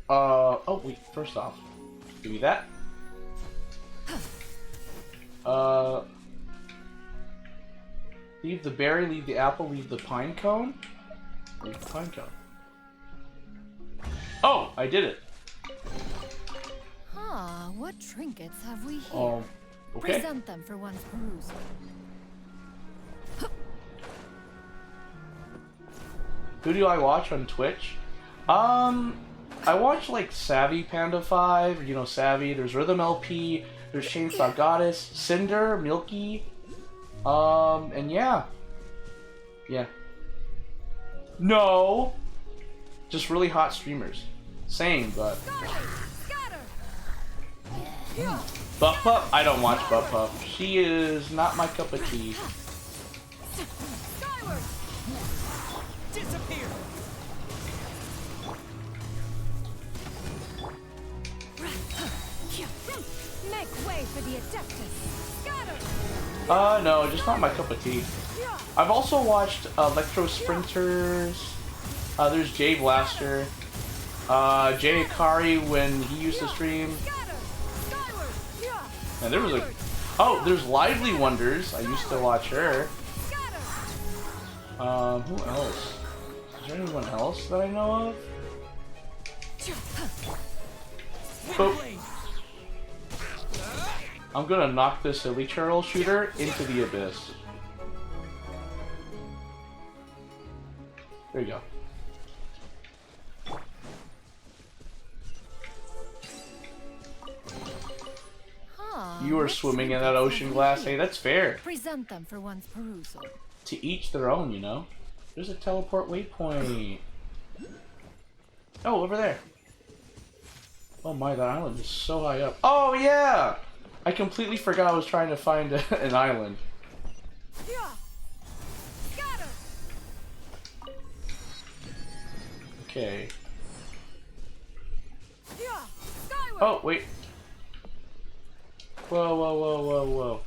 Speaker 1: Oh wait, first off, give me that. Leave the berry, leave the apple, leave the pine cone. Leave the pine cone. Oh, I did it.
Speaker 12: Ah, what trinkets have we here?
Speaker 1: Okay.
Speaker 12: Present them for one's perusal.
Speaker 1: Who do I watch on Twitch? I watch like Savvy Panda 5, you know, Savvy, there's Rhythm LP, there's Chainsaw Goddess, Cinder, Milky, and yeah. Yeah. No! Just really hot streamers. Same, but... Buff Puff? I don't watch Buff Puff. She is not my cup of tea.
Speaker 4: Disappear.
Speaker 12: Make way for the Adeptus.
Speaker 1: No, just not my cup of tea. I've also watched Electro Sprinters. There's Jay Blaster. Jay Akari when he used to stream. And there was a... Oh, there's Lively Wonders. I used to watch her. Who else? Is there anyone else that I know of? Boop. I'm gonna knock this Elite Turtle shooter into the abyss. There you go. You were swimming in that ocean glass. Hey, that's fair.
Speaker 12: Present them for one's perusal.
Speaker 1: To each their own, you know. There's a teleport waypoint. Oh, over there. Oh my, that island is so high up. Oh yeah! I completely forgot I was trying to find an island. Okay. Oh, wait. Whoa, whoa, whoa, whoa, whoa.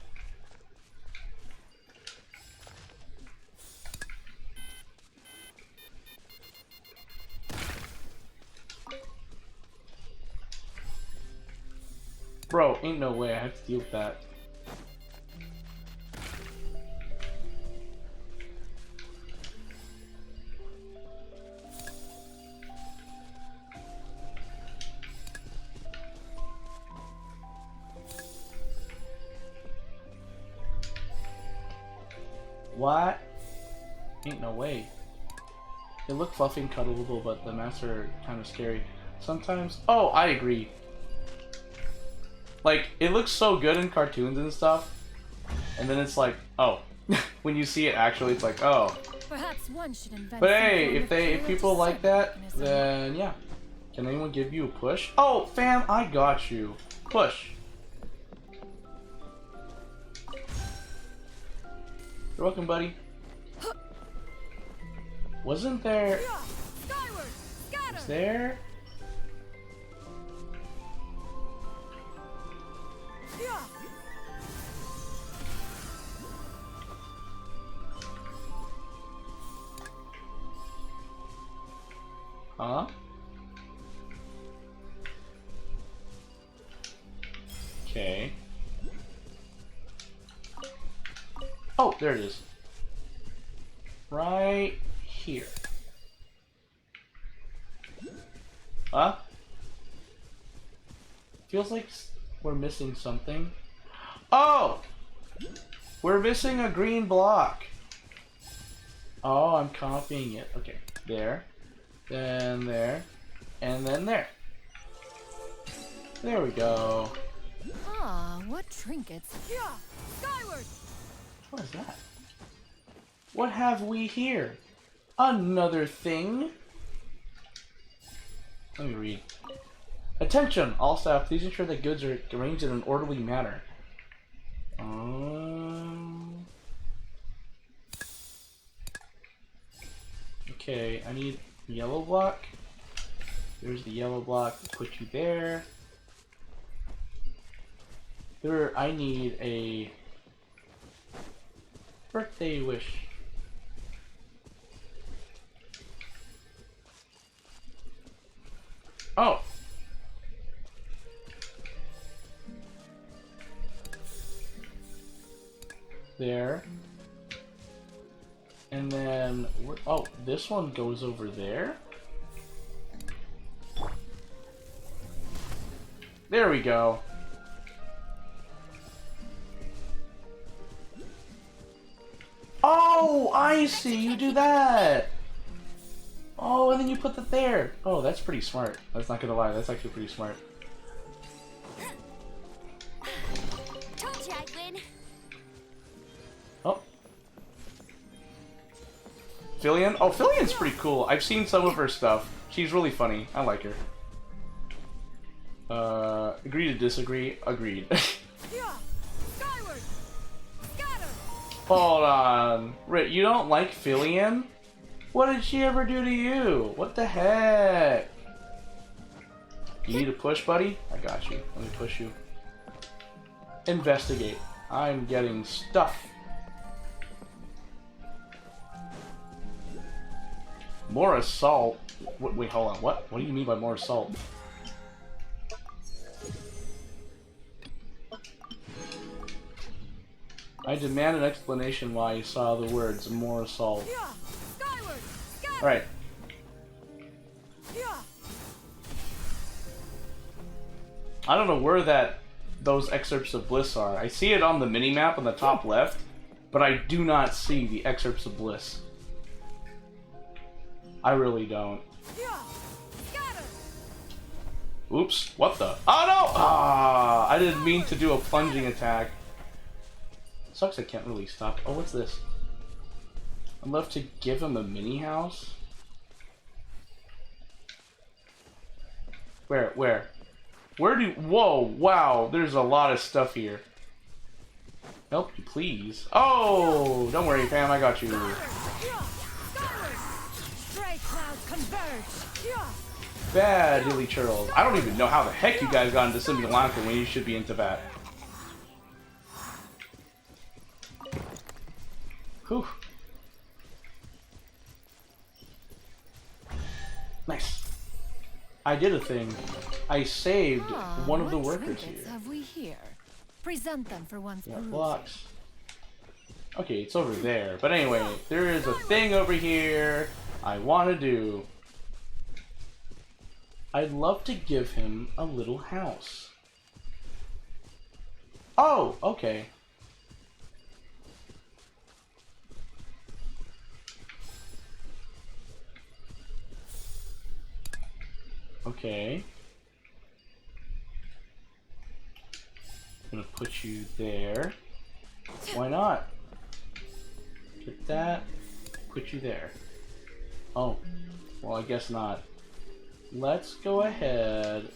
Speaker 1: Bro, ain't no way I have to deal with that. What? Ain't no way. They look fluffy and cuddleable, but the masks are kind of scary. Sometimes... Oh, I agree. Like, it looks so good in cartoons and stuff, and then it's like, oh. When you see it actually, it's like, oh.
Speaker 12: Perhaps one should invent.
Speaker 1: But hey, if people like that, then yeah. Can anyone give you a push? Oh, fam, I got you. Push. You're welcome, buddy. Wasn't there... Was there... Huh? Okay. Oh, there it is. Right here. Huh? Feels like we're missing something. Oh! We're missing a green block. Oh, I'm copying it. Okay, there. Then there. And then there. There we go.
Speaker 12: Ah, what trinkets?
Speaker 8: Skyward!
Speaker 1: What is that? What have we here? Another thing? Let me read. Attention, all staff, please ensure that goods are arranged in an orderly manner. Okay, I need yellow block. There's the yellow block. Put you there. I need a birthday wish. Oh, there. And then, oh, this one goes over there? There we go. Oh, I see, you do that! Oh, and then you put that there. Oh, that's pretty smart. That's not gonna lie, that's actually pretty smart.
Speaker 3: Told you I'd win.
Speaker 1: Oh. Fillion? Oh, Fillion's pretty cool. I've seen some of her stuff. She's really funny. I like her. Agree to disagree? Agreed. Hold on. Rit, you don't like Fillion? What did she ever do to you? What the heck? You need a push, buddy? I got you. Let me push you. Investigate. I'm getting stuff. More assault? Wait, hold on. What? What do you mean by more assault? I demand an explanation why you saw the words more assault. Alright. I don't know where those excerpts of bliss are. I see it on the mini-map on the top left, but I do not see the excerpts of bliss. I really don't. Oops, what the? Oh no! Ah, I didn't mean to do a plunging attack. Sucks I can't really stop. Oh, what's this? I'd love to give him a mini house. Where? Where do? Whoa! Wow! There's a lot of stuff here. Help you, please. Oh! Don't worry, fam. I got you. Bad hilly churls. I don't even know how the heck you guys got into Simulanka when you should be into that. Whew. Nice. I did a thing. I saved one of the workers here.
Speaker 12: Have we here? Present them for one's perusal.
Speaker 1: Blocks. Okay, it's over there. But anyway, there is a thing over here I want to do. I'd love to give him a little house. Oh, okay. Okay. I'm gonna put you there. Why not? Get that. Put you there. Oh. Well, I guess not. Let's go ahead.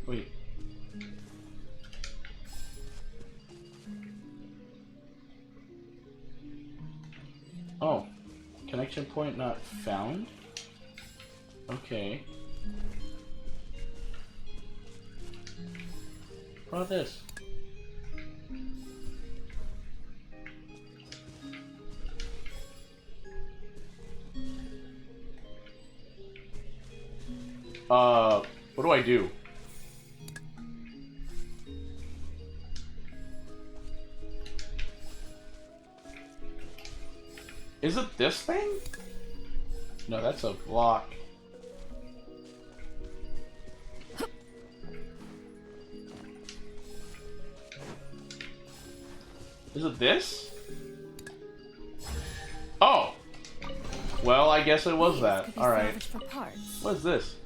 Speaker 1: Wait. Oh. Connection point not found? Okay. What about this? What do I do? Is it this thing? No, that's a block. Is it this? Oh! Well, I guess it was that. Alright. What is this?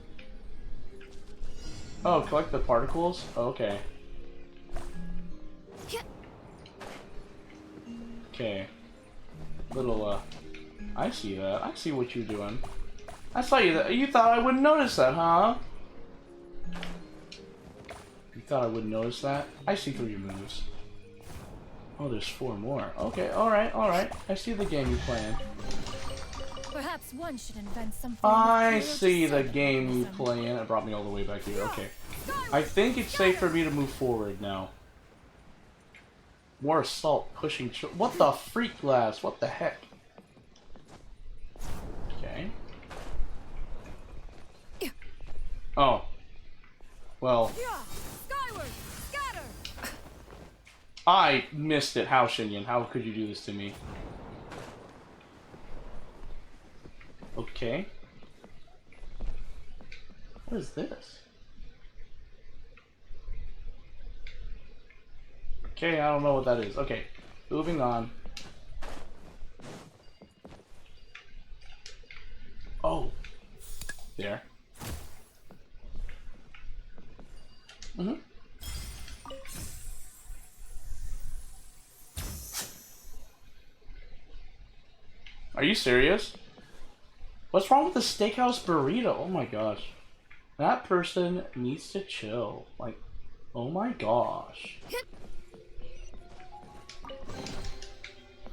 Speaker 1: Oh, collect the particles? Oh, okay. Okay. Little, I see that. I see what you're doing. I saw you that. You thought I wouldn't notice that, huh? You thought I wouldn't notice that? I see through your moves. Oh, there's 4 more. Okay, alright, alright. I see the game you're playing.
Speaker 12: Perhaps one should invent something.
Speaker 1: I see the game you play in. It brought me all the way back here. Okay. I think it's safe for me to move forward now. More assault pushing. What the freak glass? What the heck? Okay. Oh. Well. I missed it. How, Shinyan? How could you do this to me? Okay. What is this? Okay, I don't know what that is. Okay, moving on. Oh. There. Mm-hmm. Are you serious? What's wrong with the steakhouse burrito? Oh my gosh. That person needs to chill. Like, oh my gosh.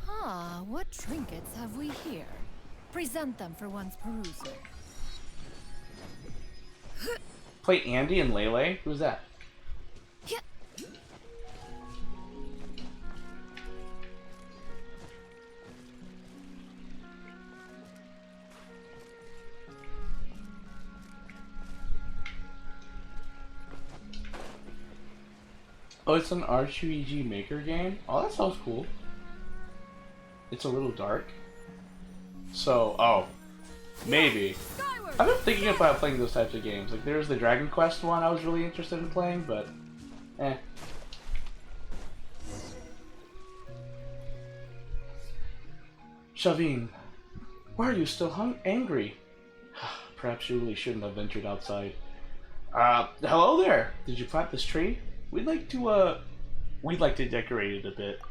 Speaker 12: Ah, what trinkets have we here? Present them for one's perusal.
Speaker 1: Play Andy and Lele? Who's that? Oh, it's an RPG Maker game? Oh, that sounds cool. It's a little dark. So, oh. Maybe. I've been thinking about playing those types of games. Like, there's the Dragon Quest one I was really interested in playing, but... eh. Shavine, why are you still angry? Perhaps you really shouldn't have ventured outside. Hello there! Did you plant this tree? We'd like to decorate it a bit.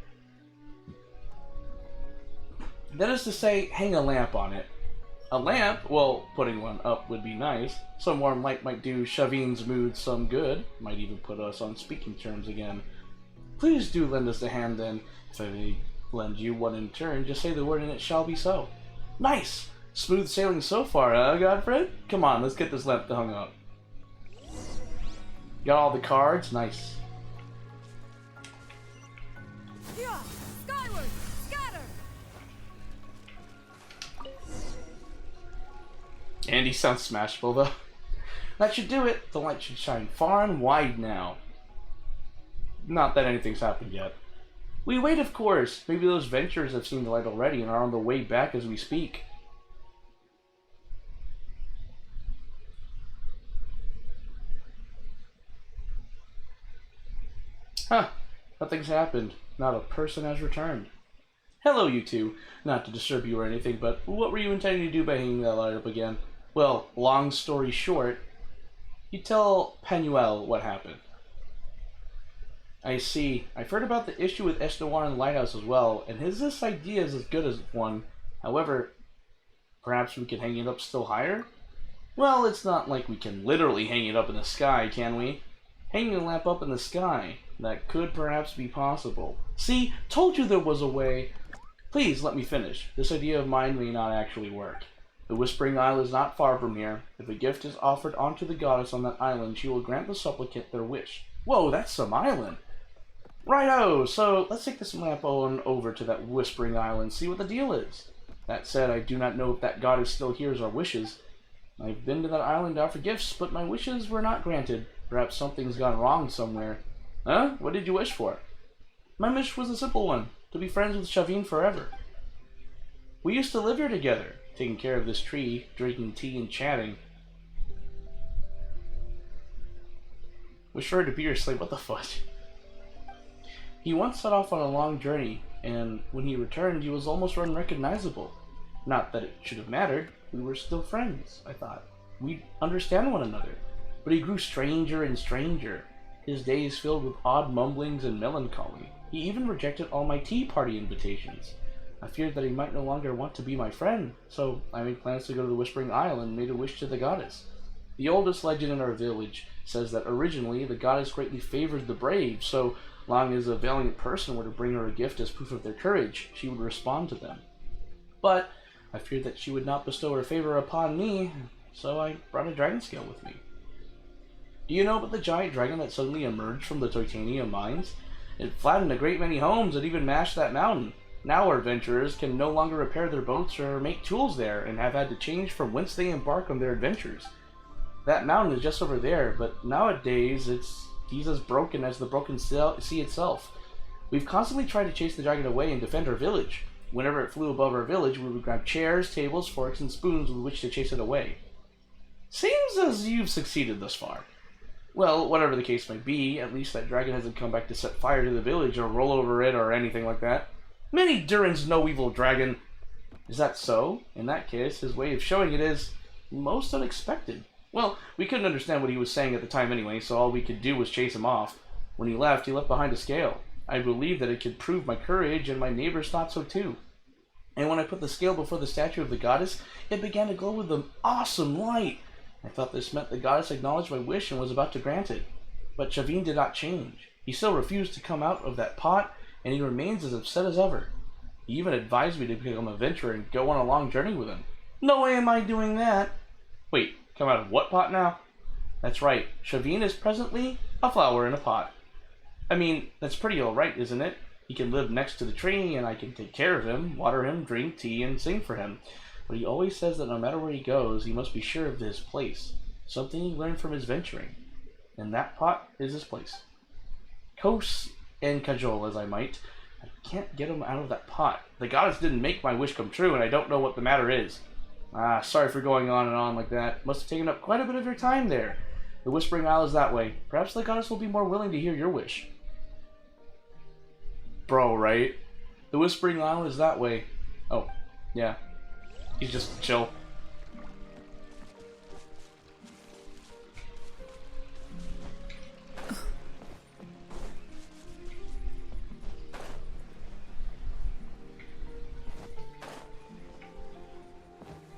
Speaker 1: That is to say, hang a lamp on it. A lamp? Well, putting one up would be nice. Some warm light might do Shavine's mood some good. Might even put us on speaking terms again. Please do lend us a hand then. If I may lend you one in turn, just say the word and it shall be so. Nice! Smooth sailing so far, huh, Godfred? Come on, let's get this lamp hung up. Got all the cards? Nice.
Speaker 12: Yeah, skyward, scatter.
Speaker 1: Andy sounds smashable though. That should do it. The light should shine far and wide now. Not that anything's happened yet. We wait, of course. Maybe those ventures have seen the light already and are on the way back as we speak. Huh. Nothing's happened. Not a person has returned. Hello, you two. Not to disturb you or anything, but what were you intending to do by hanging that light up again? Well, long story short, you tell Penuel what happened. I see. I've heard about the issue with Estewan and Lighthouse as well, and this idea is as good as one. However, perhaps we can hang it up still higher? Well, it's not like we can literally hang it up in the sky, can we? Hanging a lamp up in the sky. That could perhaps be possible. See, told you there was a way. Please, let me finish. This idea of mine may not actually work. The Whispering Isle is not far from here. If a gift is offered onto the goddess on that island, she will grant the supplicant their wish. Whoa, that's some island! Righto, so let's take this lamp on over to that Whispering Isle and see what the deal is. That said, I do not know if that goddess still hears our wishes. I've been to that island to offer gifts, but my wishes were not granted. Perhaps something's gone wrong somewhere. Huh? What did you wish for? My wish was a simple one. To be friends with Shavine forever. We used to live here together, taking care of this tree, drinking tea and chatting. Wish for her to be your slave? What the fudge? He once set off on a long journey, and when he returned, he was almost unrecognizable. Not that it should have mattered. We were still friends, I thought. We'd understand one another. But he grew stranger and stranger. His days filled with odd mumblings and melancholy. He even rejected all my tea party invitations. I feared that he might no longer want to be my friend, so I made plans to go to the Whispering Isle and made a wish to the goddess. The oldest legend in our village says that originally the goddess greatly favored the brave, so long as a valiant person were to bring her a gift as proof of their courage, she would respond to them. But I feared that she would not bestow her favor upon me, so I brought a dragon scale with me. Do you know about the giant dragon that suddenly emerged from the titanium mines? It flattened a great many homes and even mashed that mountain. Now our adventurers can no longer repair their boats or make tools there and have had to change from whence they embark on their adventures. That mountain is just over there, but nowadays he's as broken as the broken sea itself. We've constantly tried to chase the dragon away and defend our village. Whenever it flew above our village, we would grab chairs, tables, forks, and spoons with which to chase it away. Seems as you've succeeded thus far. Well, whatever the case may be, at least that dragon hasn't come back to set fire to the village or roll over it or anything like that. Many Durans know evil dragon. Is that so? In that case, his way of showing it is most unexpected. Well, we couldn't understand what he was saying at the time anyway, so all we could do was chase him off. When he left behind a scale. I believed that it could prove my courage, and my neighbors thought so too. And when I put the scale before the statue of the goddess, it began to glow with an awesome light. I thought this meant the goddess acknowledged my wish and was about to grant it. But Shavin did not change. He still refused to come out of that pot, and he remains as upset as ever. He even advised me to become a venturer and go on a long journey with him. No way am I doing that! Wait, come out of what pot now? That's right, Shavin is presently a flower in a pot. I mean, that's pretty alright, isn't it? He can live next to the tree, and I can take care of him, water him, drink tea, and sing for him. But he always says that no matter where he goes, he must be sure of his place. Something he learned from his venturing. And that pot is his place. Coax and cajole as I might, I can't get him out of that pot. The goddess didn't make my wish come true, and I don't know what the matter is. Sorry for going on and on like that. Must have taken up quite a bit of your time there. The Whispering Isle is that way. Perhaps the goddess will be more willing to hear your wish. Bro, right? The Whispering Isle is that way. Oh, yeah. He's just chill.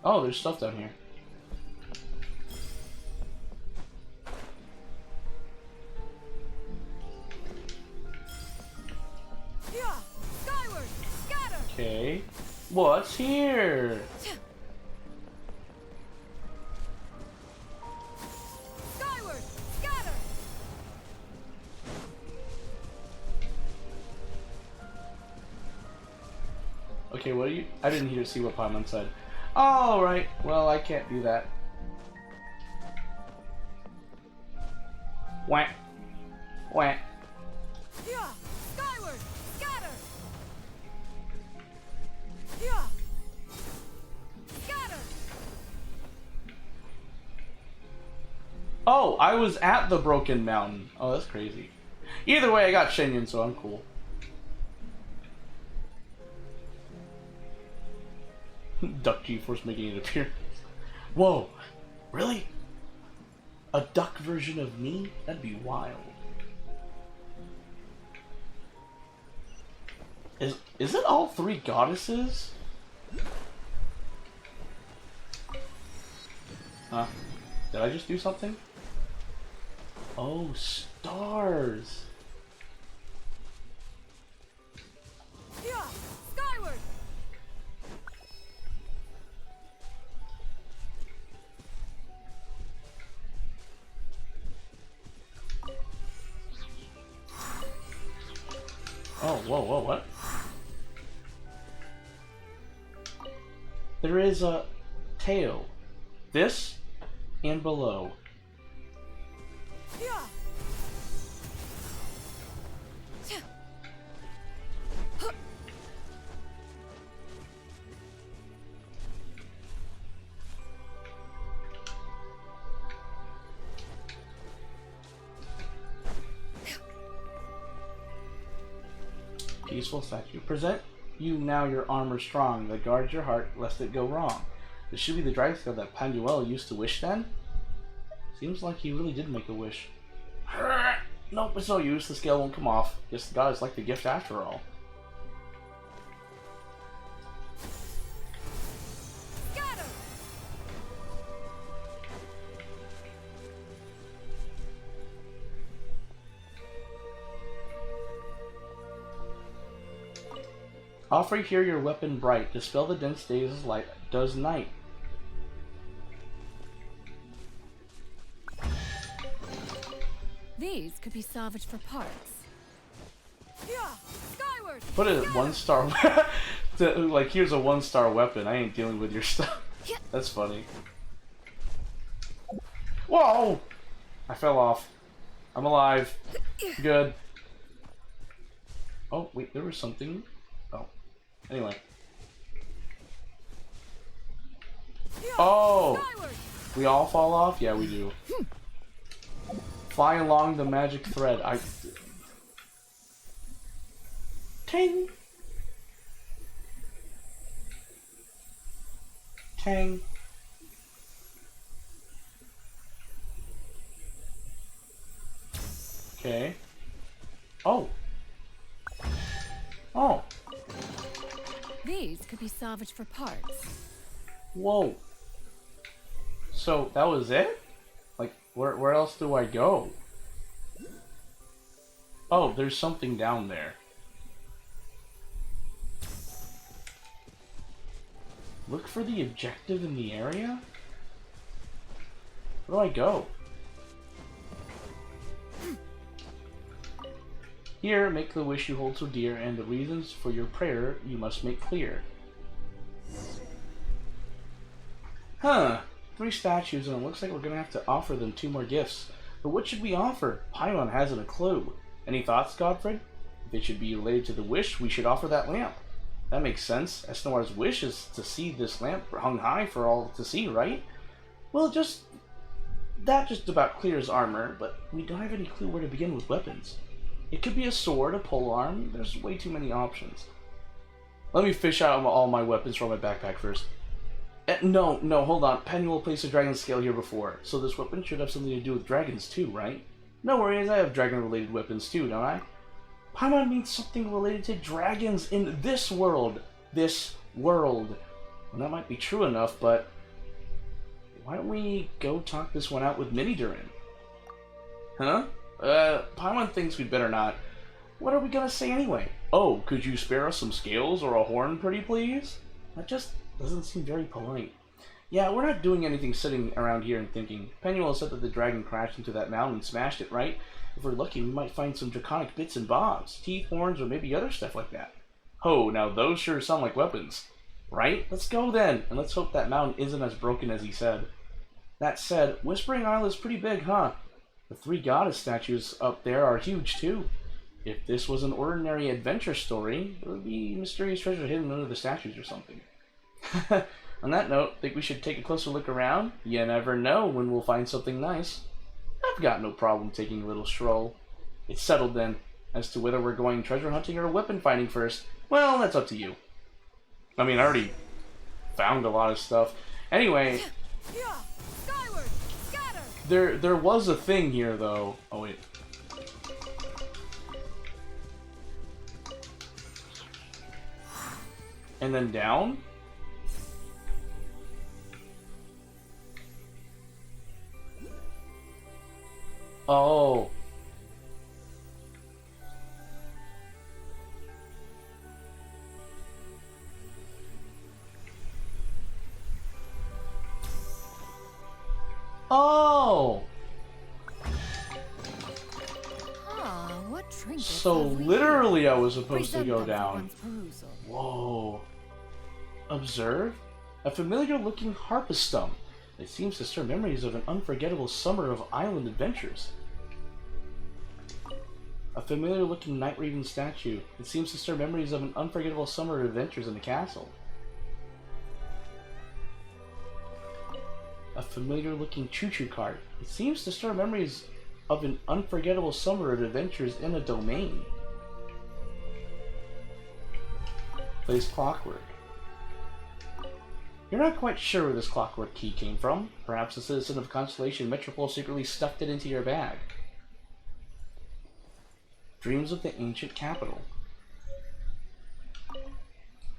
Speaker 1: Oh, there's stuff down here. Okay. What's here?
Speaker 8: Skyward, scatter.
Speaker 1: Okay, what are you? I didn't hear see what Paimon said. Alright, well, I can't do that. Whack. Whack.
Speaker 8: Skyward, scatter. Scatter.
Speaker 1: Oh, I was at the Broken Mountain. Oh, that's crazy. Either way, I got Shenyan, so I'm cool. Duck G-Force making an appearance. Whoa, really? A duck version of me? That'd be wild. Is it all three goddesses? Huh? Did I just do something? Oh, stars!
Speaker 8: Skyward.
Speaker 1: Oh, whoa, whoa, what? There is a tail. This and below. Peaceful statue. Present you now your armor strong that guards your heart lest it go wrong. This should be the dragon scale that Panuel used to wish then? Seems like he really did make a wish. Nope, it's no use. The scale won't come off. Guess the goddess liked the gift after all.
Speaker 8: Scatter.
Speaker 1: Offer here your weapon bright. Dispel the dense days as light does night.
Speaker 12: These could be salvaged for parts.
Speaker 8: Skyward.
Speaker 1: Put it at 1 star. Like, here's a 1-star weapon. I ain't dealing with your stuff. That's funny. Whoa! I fell off. I'm alive. Good. Oh, wait, there was something. Oh. Anyway. Oh! We all fall off? Yeah, we do. Fly along the magic thread. Ting! Tang. Okay. Oh. Oh.
Speaker 12: These could be salvaged for parts.
Speaker 1: Whoa. So, that was it? Like, where else do I go? Oh, there's something down there. Look for the objective in the area? Where do I go? Here, make the wish you hold so dear, and the reasons for your prayer you must make clear. Huh. 3 statues, and it looks like we're gonna have to offer them 2 more gifts. But what should we offer? Paimon hasn't a clue. Any thoughts, Godfred? If it should be related to the wish, we should offer that lamp. That makes sense. Esnoir's wish is to see this lamp hung high for all to see, right? Well, that just about clears armor, but we don't have any clue where to begin with weapons. It could be a sword, a polearm. There's way too many options. Let me fish out all my weapons from my backpack first. No, hold on. Penuel placed a dragon scale here before, so this weapon should have something to do with dragons too, right? No worries, I have dragon-related weapons too, don't I? Paimon means something related to dragons in this world. This world. Well, that might be true enough, but why don't we go talk this one out with Mini-Durin? Huh? Paimon thinks we'd better not. What are we gonna say anyway? Oh, could you spare us some scales or a horn, pretty please? That just doesn't seem very polite. Yeah, we're not doing anything sitting around here and thinking. Penuel said that the dragon crashed into that mountain and smashed it, right? If we're lucky, we might find some draconic bits and bobs, teeth, horns, or maybe other stuff like that. Oh, now those sure sound like weapons. Right? Let's go then, and let's hope that mountain isn't as broken as he said. That said, Whispering Isle is pretty big, huh? The 3 goddess statues up there are huge, too. If this was an ordinary adventure story, there would be mysterious treasure hidden under the statues or something. On that note, think we should take a closer look around? You never know when we'll find something nice. I've got no problem taking a little stroll. It's settled then. As to whether we're going treasure hunting or weapon finding first, well, that's up to you. I mean, I already found a lot of stuff. Anyway, there was a thing here, though. Oh, wait. And then down? Oh. Oh.
Speaker 12: What trinkets
Speaker 1: so
Speaker 12: have we
Speaker 1: literally
Speaker 12: here?
Speaker 1: I was supposed to
Speaker 12: Present
Speaker 1: go
Speaker 12: them for
Speaker 1: down.
Speaker 12: one's perusal.
Speaker 1: Whoa. Observe? A familiar looking harpistone. It seems to stir memories of an unforgettable summer of island adventures. A familiar looking night raven statue. It seems to stir memories of an unforgettable summer of adventures in the castle. A familiar looking choo-choo cart. It seems to stir memories of an unforgettable summer of adventures in a domain. Plays clockwork. You're not quite sure where this clockwork key came from. Perhaps a citizen of Constellation Metropole secretly stuffed it into your bag. Dreams of the ancient capital.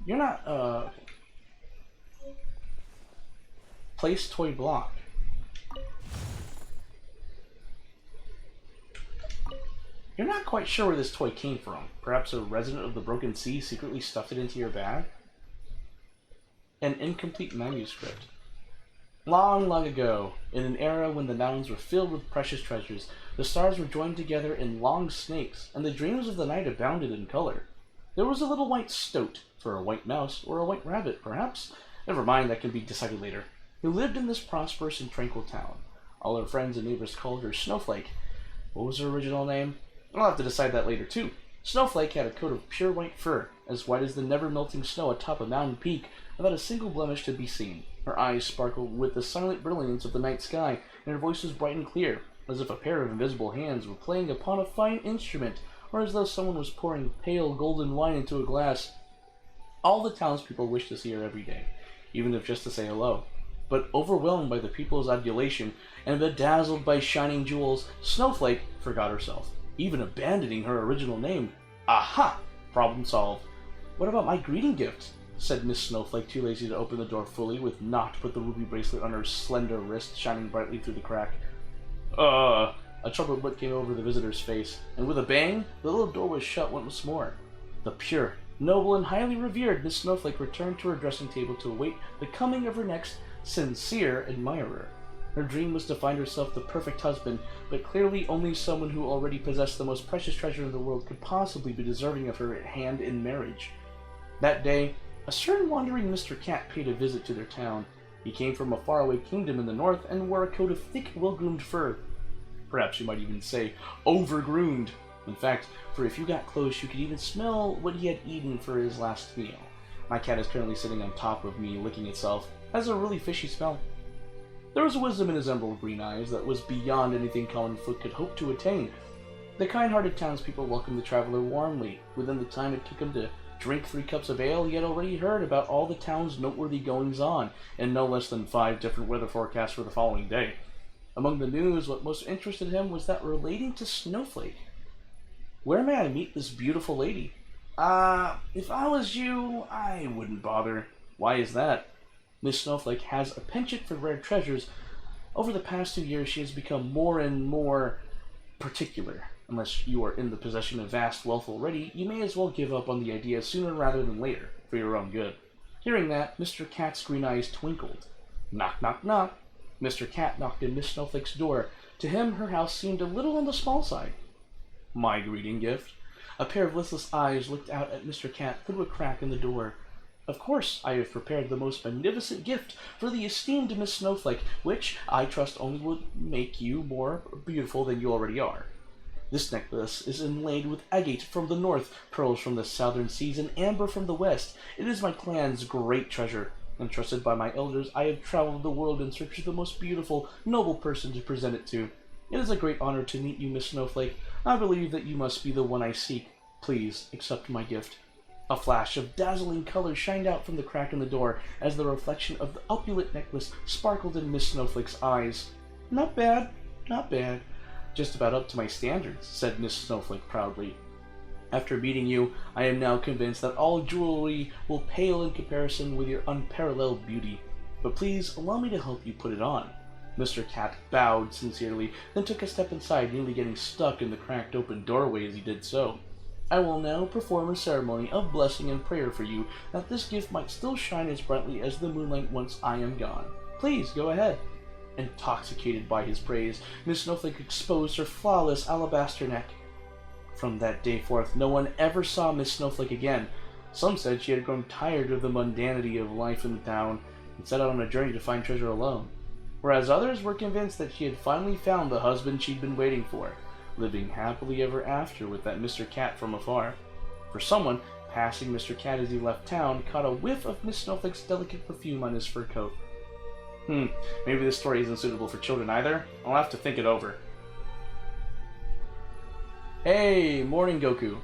Speaker 1: You're not, Place toy block. You're not quite sure where this toy came from. Perhaps a resident of the Broken Sea secretly stuffed it into your bag? An incomplete manuscript. Long, long ago, in an era when the mountains were filled with precious treasures, the stars were joined together in long snakes, and the dreams of the night abounded in color. There was a little white stoat, for a white mouse, or a white rabbit, perhaps. Never mind, that can be decided later. Who lived in this prosperous and tranquil town. All her friends and neighbors called her Snowflake. What was her original name? I'll have to decide that later, too. Snowflake had a coat of pure white fur, as white as the never-melting snow atop a mountain peak, without a single blemish to be seen. Her eyes sparkled with the silent brilliance of the night sky, and her voice was bright and clear, as if a pair of invisible hands were playing upon a fine instrument, or as though someone was pouring pale golden wine into a glass. All the townspeople wished to see her every day, even if just to say hello. But overwhelmed by the people's adulation and bedazzled by shining jewels, Snowflake forgot herself, even abandoning her original name. Aha! Problem solved. What about my greeting gift? Said Miss Snowflake, too lazy to open the door fully, with naught but the ruby bracelet on her slender wrist shining brightly through the crack. A troubled look came over the visitor's face, and with a bang, the little door was shut once more. The pure, noble, and highly revered Miss Snowflake returned to her dressing table to await the coming of her next sincere admirer. Her dream was to find herself the perfect husband, but clearly only someone who already possessed the most precious treasure in the world could possibly be deserving of her hand in marriage. That day, a certain wandering Mr. Cat paid a visit to their town. He came from a faraway kingdom in the north and wore a coat of thick, well-groomed fur. Perhaps you might even say, overgroomed. In fact, for if you got close, you could even smell what he had eaten for his last meal. My cat is currently sitting on top of me, licking itself. It has a really fishy smell. There was wisdom in his emerald green eyes that was beyond anything common foot could hope to attain. The kind-hearted townspeople welcomed the traveler warmly. Within the time it took him to drink 3 cups of ale, he had already heard about all the town's noteworthy goings-on, and no less than 5 different weather forecasts for the following day. Among the news, what most interested him was that relating to Snowflake. Where may I meet this beautiful lady? If I was you, I wouldn't bother. Why is that? Miss Snowflake has a penchant for rare treasures. Over the past 2 years, she has become more and more particular. Unless you are in the possession of vast wealth already, you may as well give up on the idea sooner rather than later, for your own good. Hearing that, Mr. Cat's green eyes twinkled. Knock, knock, knock. Mr. Cat knocked at Miss Snowflake's door. To him, her house seemed a little on the small side. My greeting gift? A pair of listless eyes looked out at Mr. Cat through a crack in the door. Of course, I have prepared the most magnificent gift for the esteemed Miss Snowflake, which I trust only will make you more beautiful than you already are. This necklace is inlaid with agate from the north, pearls from the southern seas, and amber from the west. It is my clan's great treasure. Entrusted by my elders, I have traveled the world in search of the most beautiful, noble person to present it to. It is a great honor to meet you, Miss Snowflake. I believe that you must be the one I seek. Please accept my gift. A flash of dazzling color shined out from the crack in the door as the reflection of the opulent necklace sparkled in Miss Snowflake's eyes. Not bad, not bad. Just about up to my standards, said Miss Snowflake proudly. After meeting you, I am now convinced that all jewelry will pale in comparison with your unparalleled beauty. But please allow me to help you put it on. Mr. Cat bowed sincerely, then took a step inside, nearly getting stuck in the cracked open doorway as he did so. I will now perform a ceremony of blessing and prayer for you, that this gift might still shine as brightly as the moonlight once I am gone. Please, go ahead. Intoxicated by his praise, Miss Snowflake exposed her flawless alabaster neck. From that day forth, no one ever saw Miss Snowflake again. Some said she had grown tired of the mundanity of life in the town, and set out on a journey to find treasure alone. Whereas others were convinced that she had finally found the husband she'd been waiting for, living happily ever after with that Mr. Cat from afar. For someone, passing Mr. Cat as he left town, caught a whiff of Miss Snowflake's delicate perfume on his fur coat. Maybe this story isn't suitable for children either. I'll have to think it over. Hey, morning Goku.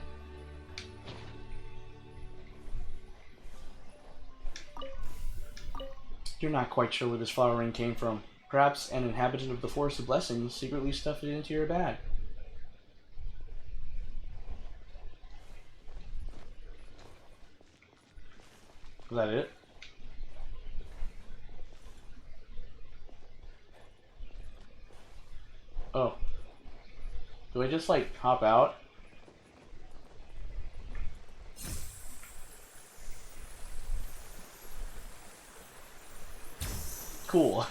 Speaker 1: You're not quite sure where this flower ring came from. Perhaps an inhabitant of the Forest of Blessings secretly stuffed it into your bag. Was that it? Oh. Do I just, like, hop out? Cool.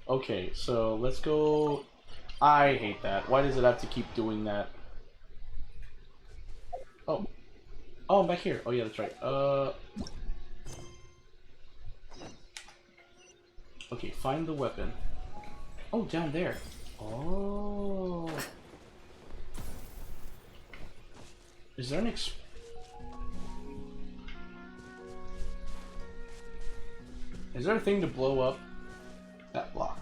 Speaker 1: Okay, so let's go... I hate that. Why does it have to keep doing that? Oh. Oh, I'm back here. Oh, yeah, that's right. Okay, find the weapon. Oh, down there. Oh. Is there an Is there a thing to blow up that block?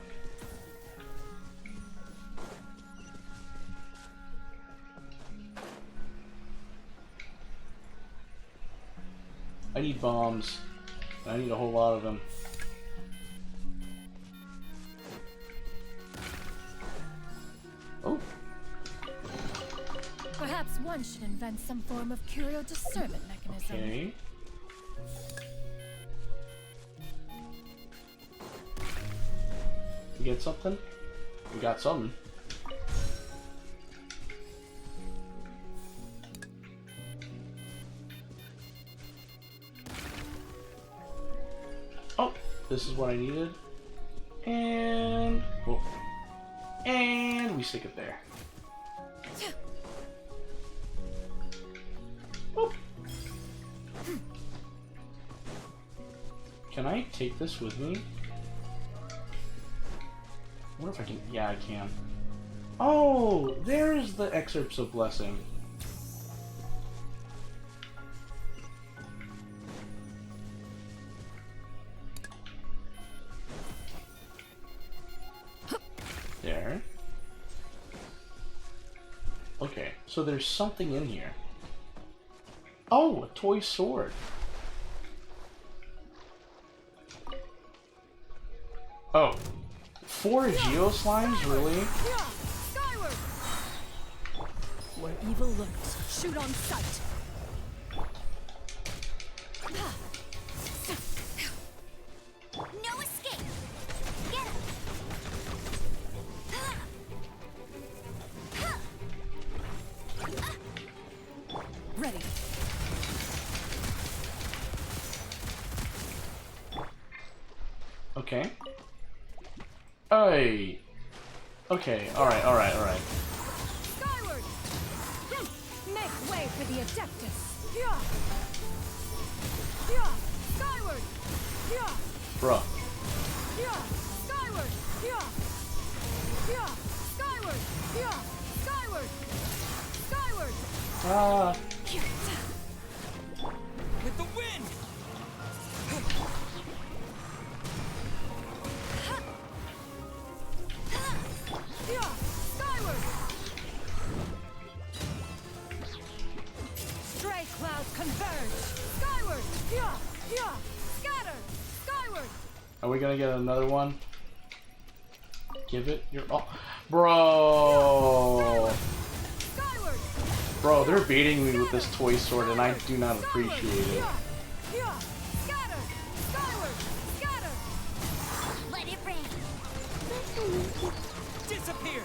Speaker 1: I need bombs. I need a whole lot of them. Oh.
Speaker 12: Perhaps one should invent some form of curio discernment mechanism.
Speaker 1: Okay. We get something? We got something. Oh, this is what I needed. And oh, and we stick it there. Oh. Can I take this with me? I wonder if I can. Yeah, I can. Oh, there's the excerpts of Blessing. There. Okay, so there's something in here. Oh, a toy sword. Oh. 4 Geo Slimes, really?
Speaker 12: Skyward! Where evil lurks, shoot on sight.
Speaker 3: No escape! Get him!
Speaker 12: Ready.
Speaker 1: Okay. Hey. Okay, alright.
Speaker 12: Skyward! Make way for the Adeptus! Skyward!
Speaker 1: Bruh.
Speaker 12: Skyward! Skyward! Skyward! Skyward!
Speaker 1: Ah.
Speaker 4: With the wind!
Speaker 12: Skyward! Stray clouds converge! Skyward! Scatter! Skyward!
Speaker 1: Are we gonna get another one? Give it your all. Bro!
Speaker 12: Skyward!
Speaker 1: Bro, they're beating me with this toy sword and I do not appreciate it.
Speaker 12: Scatter! Skyward! Scatter!
Speaker 3: Let it rain!
Speaker 4: Disappear!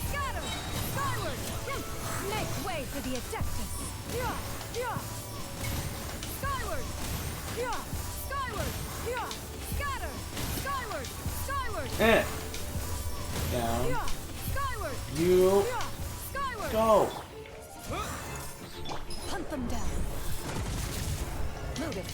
Speaker 12: Scatter! Skyward! Make way for the Adeptus! Skyward! Skyward! Scatter! Skyward! Skyward!
Speaker 1: Down.
Speaker 12: Skyward!
Speaker 1: You
Speaker 12: Skyward!
Speaker 1: go.
Speaker 12: Hunt them down. Move it.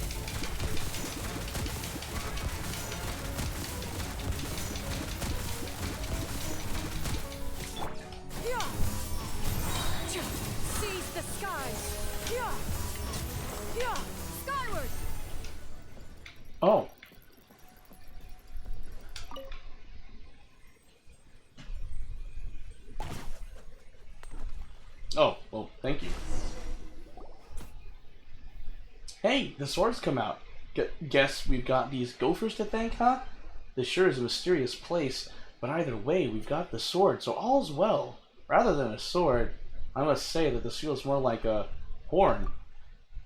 Speaker 12: Seize the skies. Skyward.
Speaker 1: Oh. Oh, well, thank you. Hey, the swords come out. Guess we've got these gophers to thank, huh? This sure is a mysterious place, but either way, we've got the sword, so all's well. Rather than a sword, I must say that this feels more like a horn.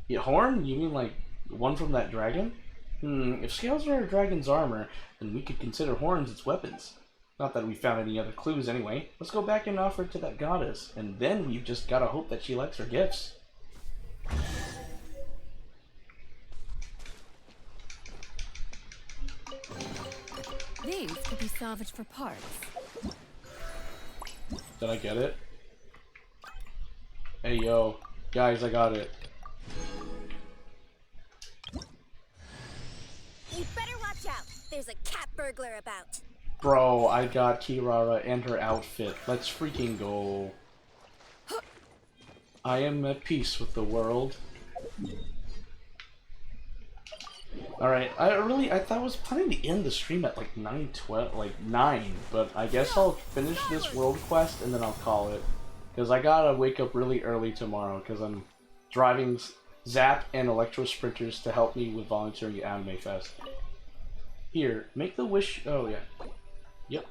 Speaker 1: Yeah, horn? You mean like one from that dragon? If scales are a dragon's armor, then we could consider horns its weapons. Not that we found any other clues anyway. Let's go back and offer it to that goddess, and then we've just gotta hope that she likes her gifts.
Speaker 12: These could be salvaged for parts.
Speaker 1: Did I get it? Hey yo, guys, I got it.
Speaker 3: You better
Speaker 8: there's a cat burglar about.
Speaker 1: Bro, I got Kirara and her outfit. Let's freaking go. I am at peace with the world. Alright, I thought I was planning to end the stream at like 9, but I guess I'll finish this world quest and then I'll call it. Because I gotta wake up really early tomorrow, because I'm driving Zap and Electro Sprinters to help me with volunteering at Anime Fest. Here, make the wish. Oh, yeah. Yep.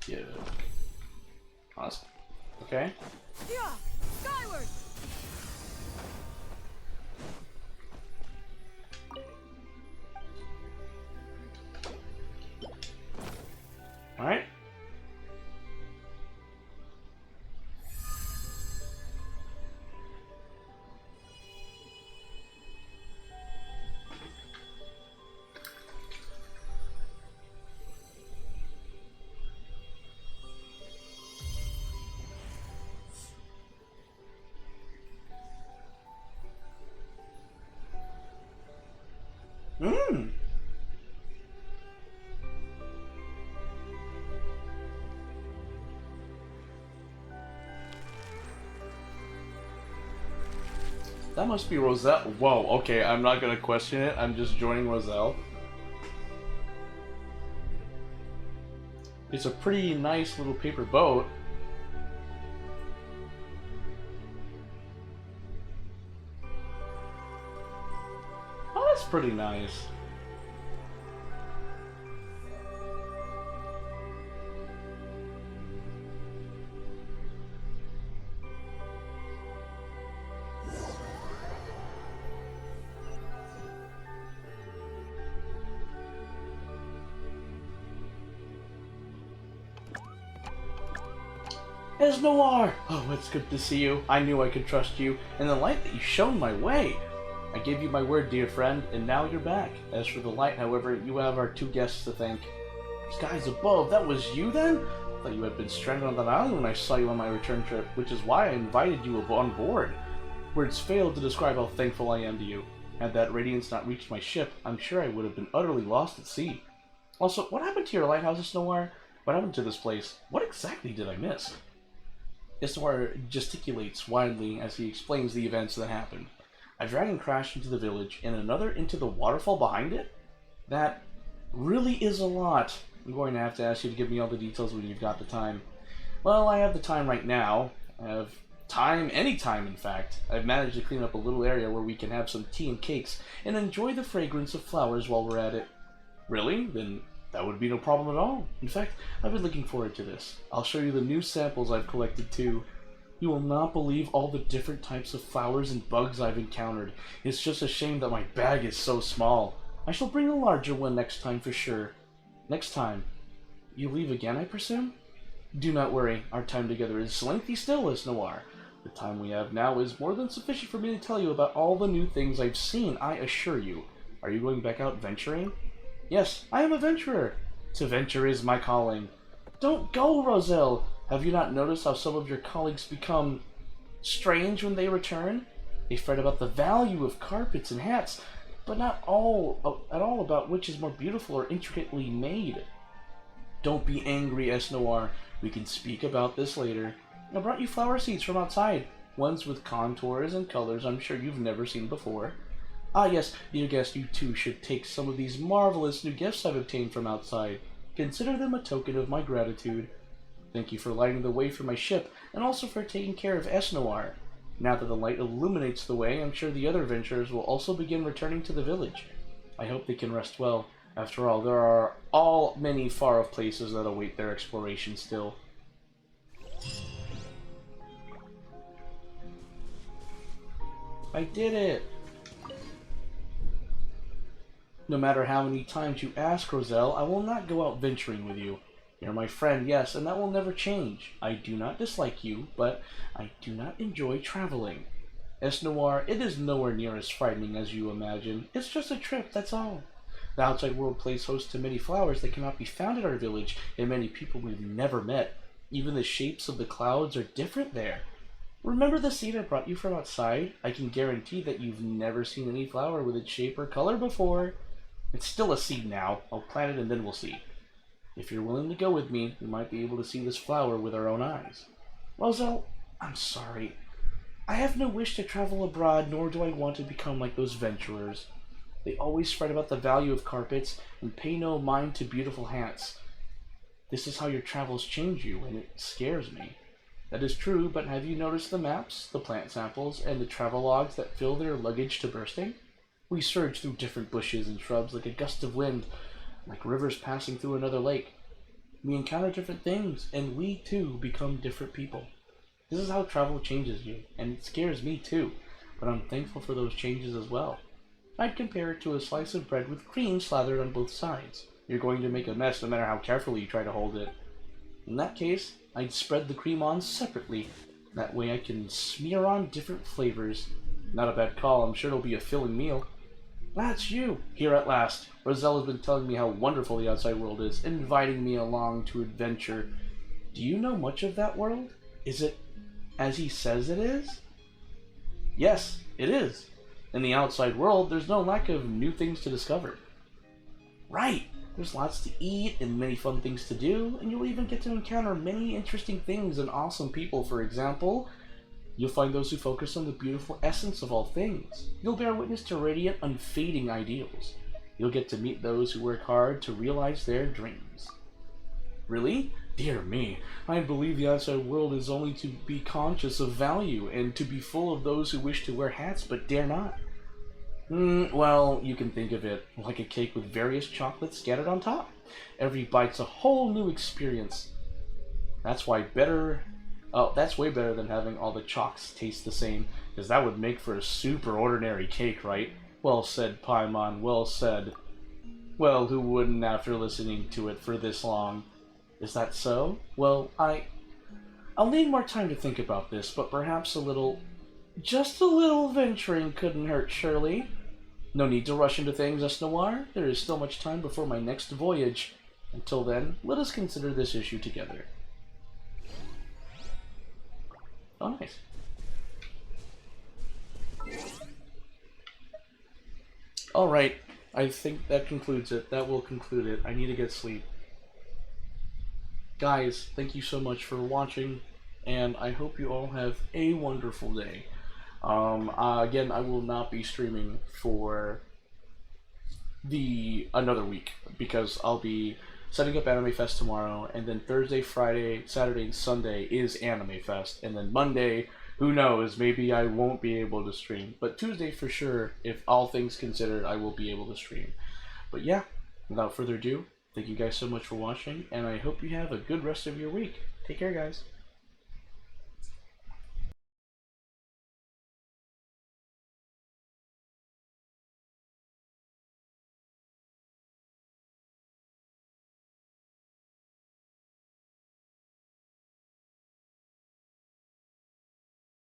Speaker 1: Yeah. Awesome. Okay.
Speaker 12: Yeah, skyward.
Speaker 1: Alright. Mmm. That must be Roselle. Whoa, okay, I'm not gonna question it. I'm just joining Roselle. It's a pretty nice little paper boat. Oh, that's pretty nice. Esnoir! Oh, it's good to see you. I knew I could trust you, and the light that you shone my way. I gave you my word, dear friend, and now you're back. As for the light, however, you have our 2 guests to thank. Skies above, that was you then? I thought you had been stranded on that island when I saw you on my return trip, which is why I invited you on board. Words fail to describe how thankful I am to you. Had that radiance not reached my ship, I'm sure I would have been utterly lost at sea. Also, what happened to your lighthouse, Esnoir? What happened to this place? What exactly did I miss? Esnoir gesticulates widely as he explains the events that happened. A dragon crashed into the village, and another into the waterfall behind it? That really is a lot. I'm going to have to ask you to give me all the details when you've got the time. Well, I have the time right now. I have time, any time in fact. I've managed to clean up a little area where we can have some tea and cakes, and enjoy the fragrance of flowers while we're at it. Really? Then that would be no problem at all. In fact, I've been looking forward to this. I'll show you the new samples I've collected too. You will not believe all the different types of flowers and bugs I've encountered. It's just a shame that my bag is so small. I shall bring a larger one next time for sure. Next time. You leave again, I presume? Do not worry. Our time together is lengthy still, Esnoir. The time we have now is more than sufficient for me to tell you about all the new things I've seen, I assure you. Are you going back out venturing? Yes, I am a venturer. To venture is my calling. Don't go, Roselle! Have you not noticed how some of your colleagues become strange when they return? They fret about the value of carpets and hats, but not at all about which is more beautiful or intricately made. Don't be angry, Esnoir. We can speak about this later. I brought you flower seeds from outside, ones with contours and colors I'm sure you've never seen before. Ah yes, dear guest, you too should take some of these marvelous new gifts I've obtained from outside. Consider them a token of my gratitude. Thank you for lighting the way for my ship, and also for taking care of Esnoir. Now that the light illuminates the way, I'm sure the other adventurers will also begin returning to the village. I hope they can rest well. After all, there are many far-off places that await their exploration still. I did it! No matter how many times you ask, Roselle, I will not go out venturing with you. You're my friend, yes, and that will never change. I do not dislike you, but I do not enjoy traveling. Esnoir, it is nowhere near as frightening as you imagine. It's just a trip, that's all. The outside world plays host to many flowers that cannot be found at our village, and many people we've never met. Even the shapes of the clouds are different there. Remember the seed I brought you from outside? I can guarantee that you've never seen any flower with its shape or color before. It's still a seed now. I'll plant it and then we'll see. If you're willing to go with me, we might be able to see this flower with our own eyes. Roselle, I'm sorry. I have no wish to travel abroad, nor do I want to become like those venturers. They always fret about the value of carpets and pay no mind to beautiful hats. This is how your travels change you, and it scares me. That is true, but have you noticed the maps, the plant samples, and the travelogues that fill their luggage to bursting? We surge through different bushes and shrubs like a gust of wind, like rivers passing through another lake. We encounter different things, and we, too, become different people. This is how travel changes you, and it scares me, too, but I'm thankful for those changes as well. I'd compare it to a slice of bread with cream slathered on both sides. You're going to make a mess no matter how carefully you try to hold it. In that case, I'd spread the cream on separately. That way I can smear on different flavors. Not a bad call, I'm sure it'll be a filling meal. That's you! Here at last. Roselle has been telling me how wonderful the outside world is, inviting me along to adventure. Do you know much of that world? Is it as he says it is? Yes, it is. In the outside world, there's no lack of new things to discover. Right! There's lots to eat and many fun things to do, and you'll even get to encounter many interesting things and awesome people. For example, you'll find those who focus on the beautiful essence of all things. You'll bear witness to radiant, unfading ideals. You'll get to meet those who work hard to realize their dreams. Really? Dear me, I believe the outside world is only to be conscious of value and to be full of those who wish to wear hats but dare not. Well, you can think of it like a cake with various chocolates scattered on top. Every bite's a whole new experience. That's way better than having all the chalks taste the same, because that would make for a super ordinary cake, right? Well said, Paimon, well said. Well, who wouldn't after listening to it for this long? Is that so? Well, I'll need more time to think about this, but perhaps just a little venturing couldn't hurt, surely. No need to rush into things, S. Noir. There is still much time before my next voyage. Until then, let us consider this issue together. Oh, nice. Alright, I think that concludes it. That will conclude it. I need to get sleep. Guys, thank you so much for watching, and I hope you all have a wonderful day. Again, I will not be streaming for another week, because I'll be setting up Anime Fest tomorrow, and then Thursday, Friday, Saturday, and Sunday is Anime Fest, and then Monday, who knows, maybe I won't be able to stream, but Tuesday for sure, if all things considered, I will be able to stream. But yeah, without further ado, thank you guys so much for watching, and I hope you have a good rest of your week. Take care, guys.